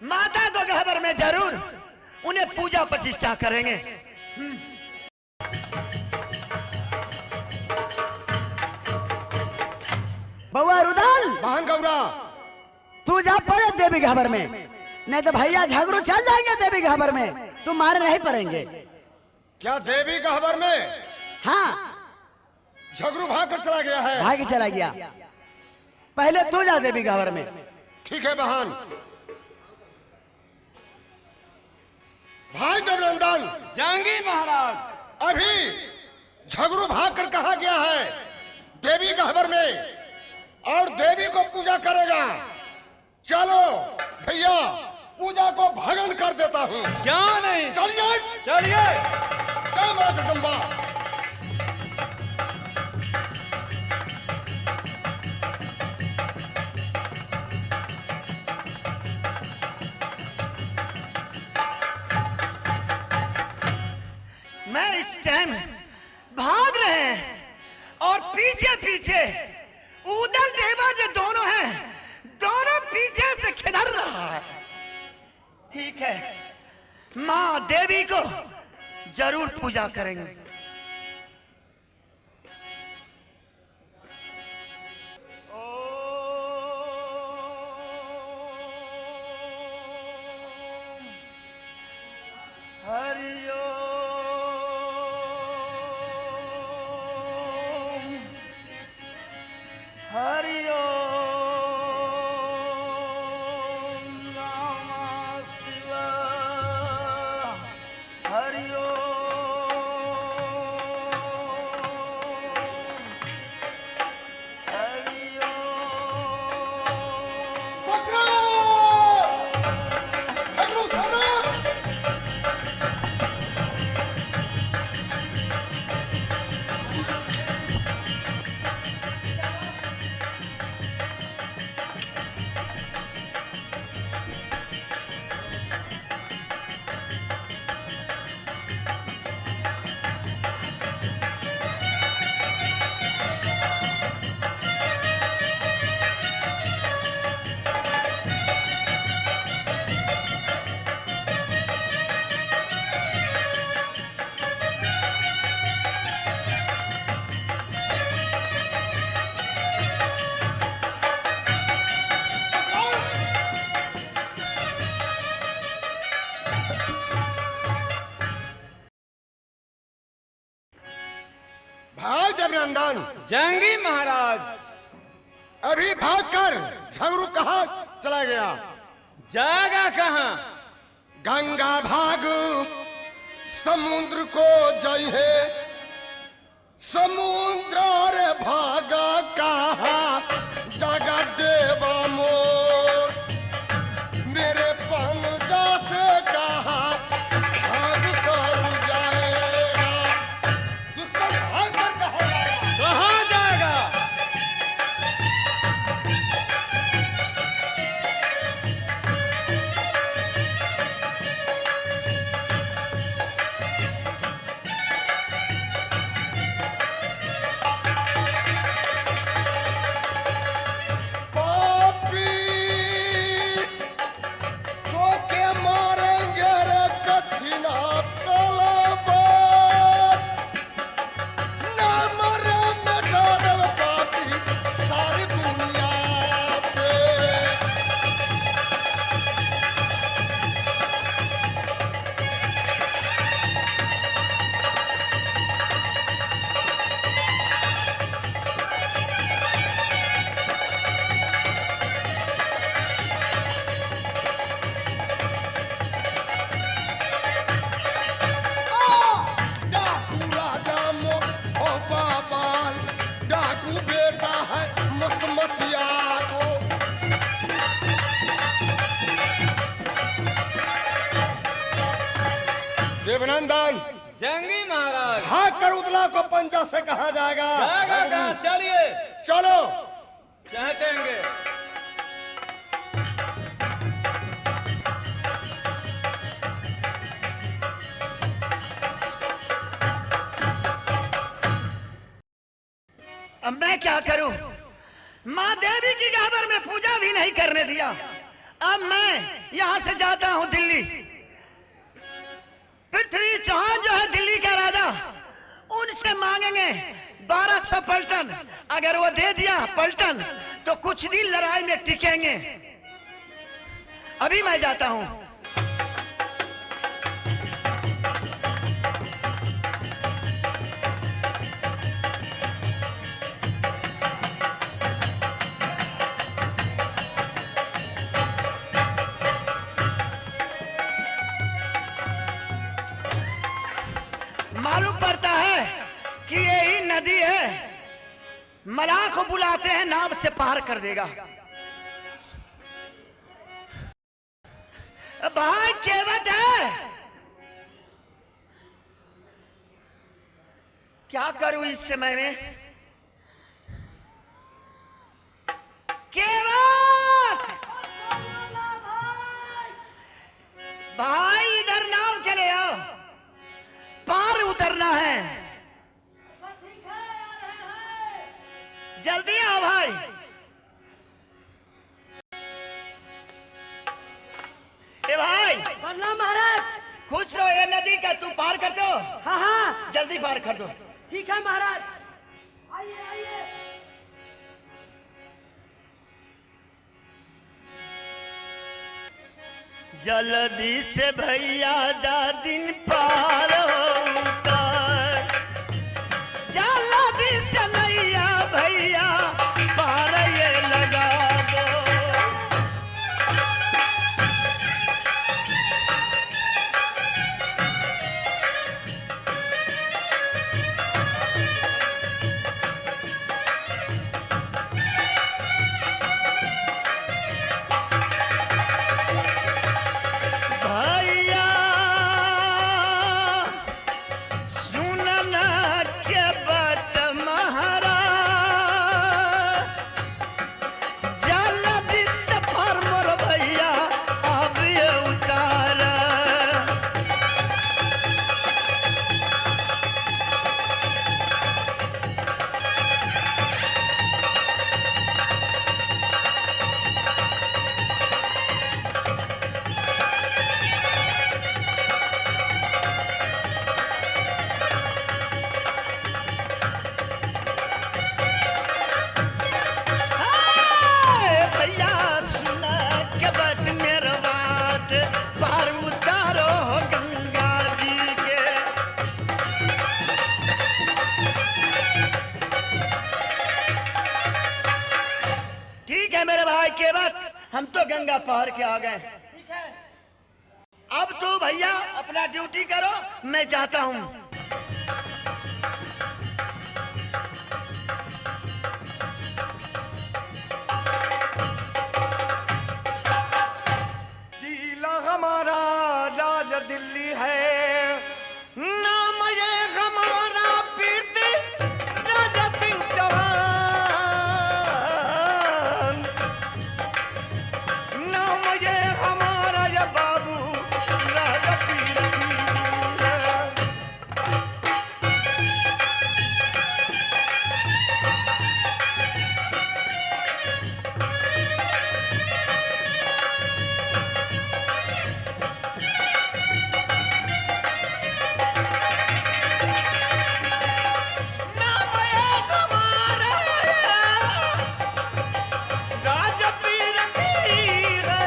माता को गहबर में जरूर उन्हें पूजा प्रतिष्ठा करेंगे। बउआ रुदल, बहन गौरा, तू जा पड़े देवी गहबर में, नहीं तो भैया झगड़ू चल जाएंगे देवी गहबर में, तुम मारे नहीं पड़ेंगे। क्या देवी गहबर में? हाँ, झगड़ू भाग कर चला गया है। भाग चला गया। पहले तू जा देवी गहबर में। ठीक है बहन। भाई देवनंदन, जंगी महाराज, अभी झगड़ू भाग कर कहा गया है? देवी गहबर में, और देवी को पूजा करेगा। चलो भैया, पूजा को भंग कर देता हूँ। क्यों नहीं? चलिए चलिए। जय मां जगदम्बा। मैं इस टाइम भाग रहे हैं, और पीछे पीछे उधर देवा जो दोनों हैं, दोनों पीछे से खिदर रहा है। ठीक है, माँ देवी को जरूर पूजा करेंगे। भाई देवनंदन, जंगी महाराज। अभी भागकर झगड़ू कहाँ चला गया? जाएगा कहाँ? गंगा भाग समुद्र को जय है, समुद्र रे भागा कहाँ जगा देवा मोर, मेरे पंजा से कहाँ भाग कर जाएगा? दुश्मन भाग कर कहाँ जाएगा? कहाँ जाएगा? पापी तो के मारेंगे रे कठिना तलवार, न मरे मिटा देव पापी सारी दुनिया से। डाकू राजा मो ओ बाबाल, डाकू बेटा है मसमतिया को। देवनंदन, जंगी महाराज। भाग कर उदला को पंजा से कहा जाएगा? जाएगा कहाँ? चलिए चलो। चाहेंगे। अब मैं क्या करूं? माँ देवी की गाबर में पूजा भी नहीं करने दिया। अब मैं यहाँ से जाता हूँ दिल्ली। पृथ्वी चौहान जो है दिल्ली का राजा, उनसे मांगेंगे 1200 पलटन। अगर वो दे दिया पलटन तो कुछ दिन लड़ाई में टिकेंगे। अभी मैं जाता हूँ। मालूम पड़ता है कि यही नदी है, मलाह को बुलाते हैं, नाव से पार कर देगा। भाई केवट है, क्या करूं इस समय में? केवट भाई इधर नाव के ले आओ, पार उतरना है। जल्दी आओ भाई। ए भाई, प्रणाम महाराज। खुश रहो। ये नदी का तू पार कर दो। हाँ हाँ जल्दी पार कर दो। ठीक है महाराज। आइए आइए। जल्दी से भैया दा दिन पार होता, जल्दी से नैया भैया पार ये लगा दो। भैया हम तो गंगा पार के आ गए। ठीक है। अब तो भैया अपना ड्यूटी करो, मैं जाता हूँ। जिला हमारा राज दिल्ली है, नाम ये हमारा पीरती राजा सिंह चौहान, नाम ये हमारा ये बाबू राजा पीरती। नाम ये हमारा राजा पीरती है।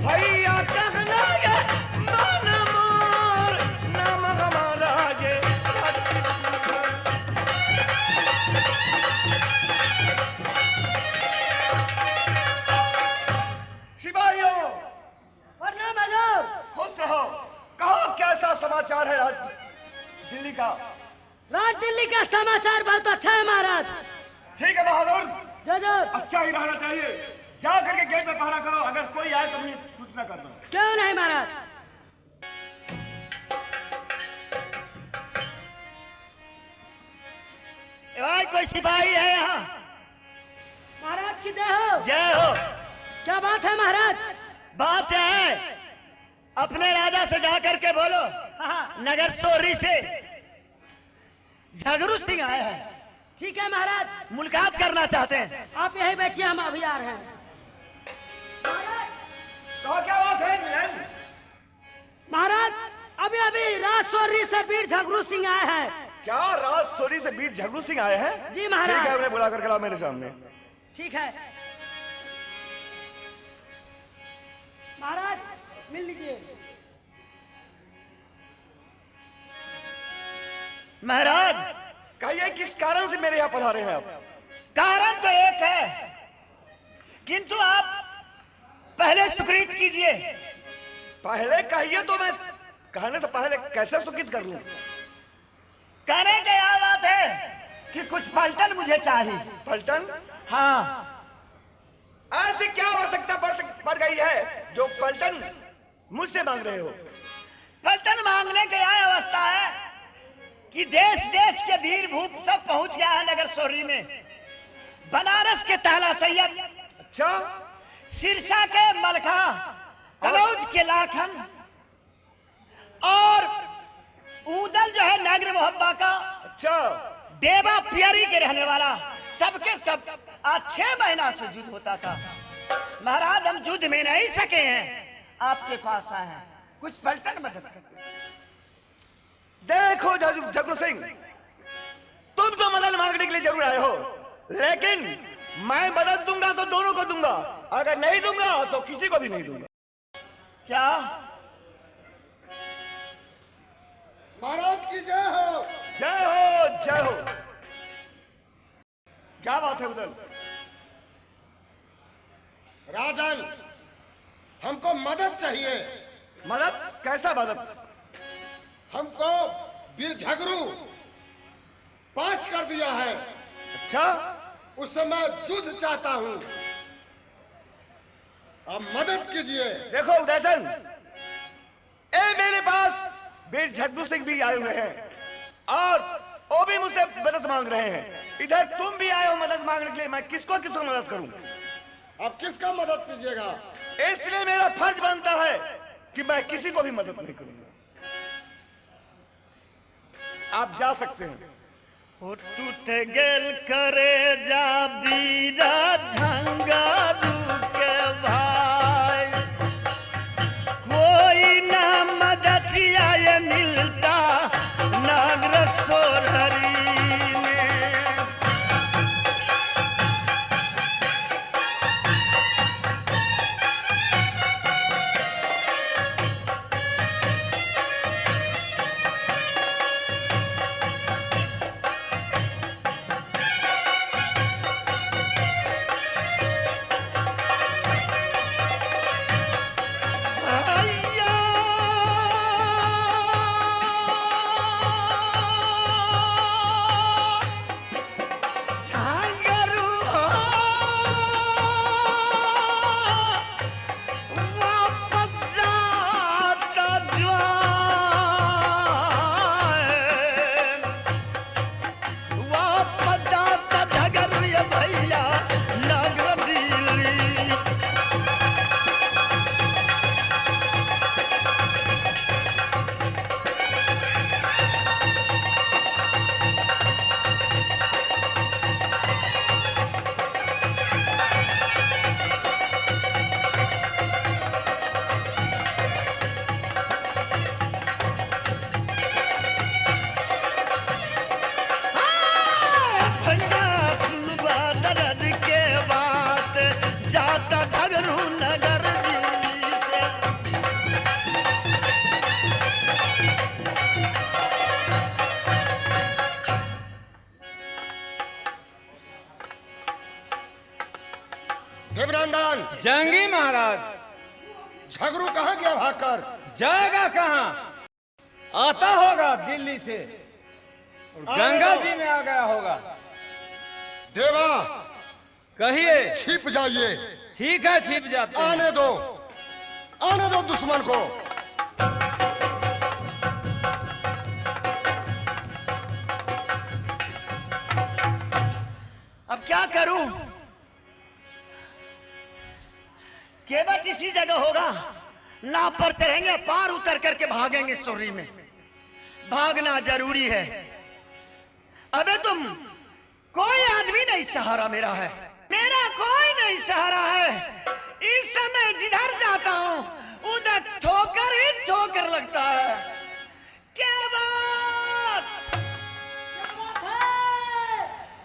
भैया कहना ये मन मोर, नाम हमारा ये सिपाहियों, प्रणाम हजूर। खुश रहो। कहो कैसा समाचार है आज दिल्ली का? राज दिल्ली का समाचार बहुत अच्छा है महाराज। ठीक है बहादुर, जजूर। अच्छा ही रहना चाहिए। जा करके गेट पे पहरा करो, अगर कोई आए तो मुझे सूचना कर दो। क्यों नहीं महाराज। ए भाई, कोई सिपाही है यहाँ? महाराज की जय हो। जय हो। क्या बात है महाराज? बात क्या है? अपने राजा से जा करके बोलो हाँ, नगर सोरी से झगरू सिंह आए हैं, ठीक है महाराज। मुलाकात करना चाहते हैं। आप यही बैठिए, हम अभी आ रहे हैं। तो क्या बात है नीलम? महाराज अभी अभी राजस्वरी से वीर झगरू सिंह आए हैं। क्या राज सोरी से वीर झगरू सिंह आए हैं? जी महाराज। ठीक है, उन्हें बुला करके लाओ मेरे सामने। ठीक है महाराज, मिल लीजिए। महाराज कहिए किस कारण से मेरे यहाँ पधारे हैं आप? कारण तो एक है, किंतु आप पहले सुकृत कीजिए। पहले कहिए तो मैं कहने से पहले कैसे सुकृत कर लूं? कहने का यह बात है कि कुछ पलटन मुझे चाहिए। पलटन? हाँ। ऐसी क्या आवश्यकता पड़ गई है जो पलटन मुझसे मांग रहे हो? पलटन मांगने की यह अवस्था है कि देश देश के वीर भूप सब पहुंच गया है नगर सोरी में। बनारस के ताला सैयद, अच्छा, सिरसा के मलखा, कनौज के लाखन और ऊदल जो है नगर मोहब्बा का, अच्छा, देवा पियरी के रहने वाला, सबके सब आज 6 महीना से युद्ध होता था। महाराज हम युद्ध में नहीं सके हैं, आपके पास आए हैं, कुछ पलटन मदद कर। देखो झगरू सिंह, तुम तो मदद मांगने के लिए जरूर आए हो, लेकिन मैं मदद दूंगा तो दोनों को दूंगा, अगर नहीं दूंगा तो किसी को भी नहीं दूंगा। क्या? महाराज की जय हो। जय हो, जय हो। क्या बात है उधर? राजन, हमको मदद चाहिए। मदद? कैसा मदद? हमको वीर झगरू 5 कर दिया है। अच्छा, उससे मैं युद्ध चाहता हूं, आप मदद कीजिए। देखो उदयचंद, ए मेरे पास वीर झगरू सिंह भी आए हुए हैं और वो भी मुझसे मदद मांग रहे हैं। इधर तुम भी आए हो मदद मांगने के लिए, मैं किसको किसको मदद करूं? आप किसका मदद कीजिएगा? इसलिए मेरा फर्ज बनता है कि मैं किसी को भी मदद नहीं करूंगा। आप जा सकते हैं। टूट गेल करे जा बीरा झंगारू के भाई, कोई ना मददिया ये मिलता नागर सोरहरी में। झगरू नगर दिल्ली से। देवनंदन, जंगी महाराज, झगड़ू कहाँ गया भागकर? जाएगा कहाँ? आता होगा दिल्ली से और गंगा जी में आ गया होगा। देवा, कहिए। छिप जाइए। ठीक है, छिप जाते हैं। आने दो दुश्मन को। अब क्या करूं? केवट इसी जगह होगा, नाव पर तैरेंगे, पार उतर करके भागेंगे सोरी में। भागना जरूरी है। अबे तुम, कोई आदमी नहीं सहारा मेरा है, मेरा कोई नहीं सहारा है। इस समय जिधर जाता हूं उधर ठोकर ही ठोकर लगता है। क्या बात?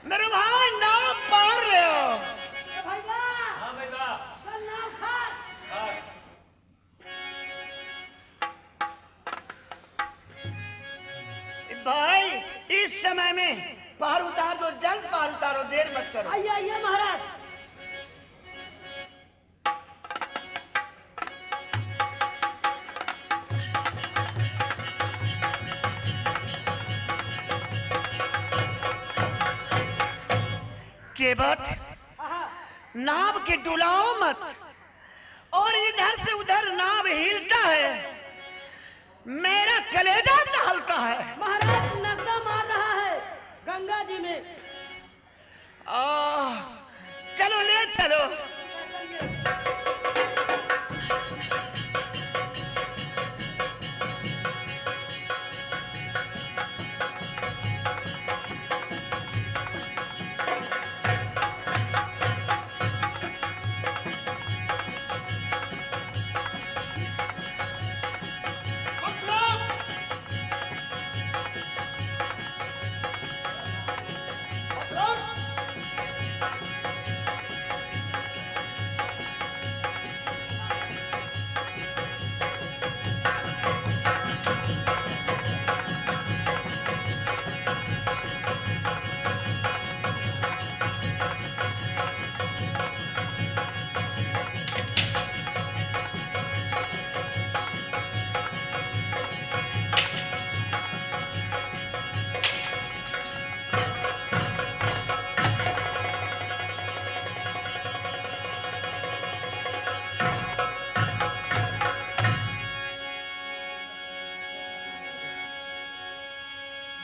मेरे भाई नाव पार ले आओ। भाई इस समय में पार उतार दो, जल्द पार उतारो, देर मत करो। आइए आइए महाराज। केवट, नाव के डुलाओ मत, और इधर से उधर नाव हिलता है, मेरा कलेजा टहलता है। महाराज नगदा मार रहा है गंगा जी में। चलो ले चलो।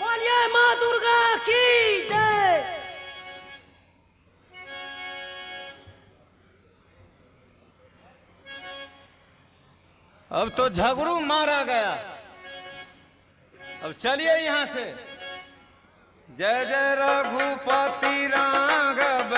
बोलिए माँ दुर्गा की जय। अब तो झगड़ू मारा गया। अब चलिए यहाँ से। जय जय रघुपति राघव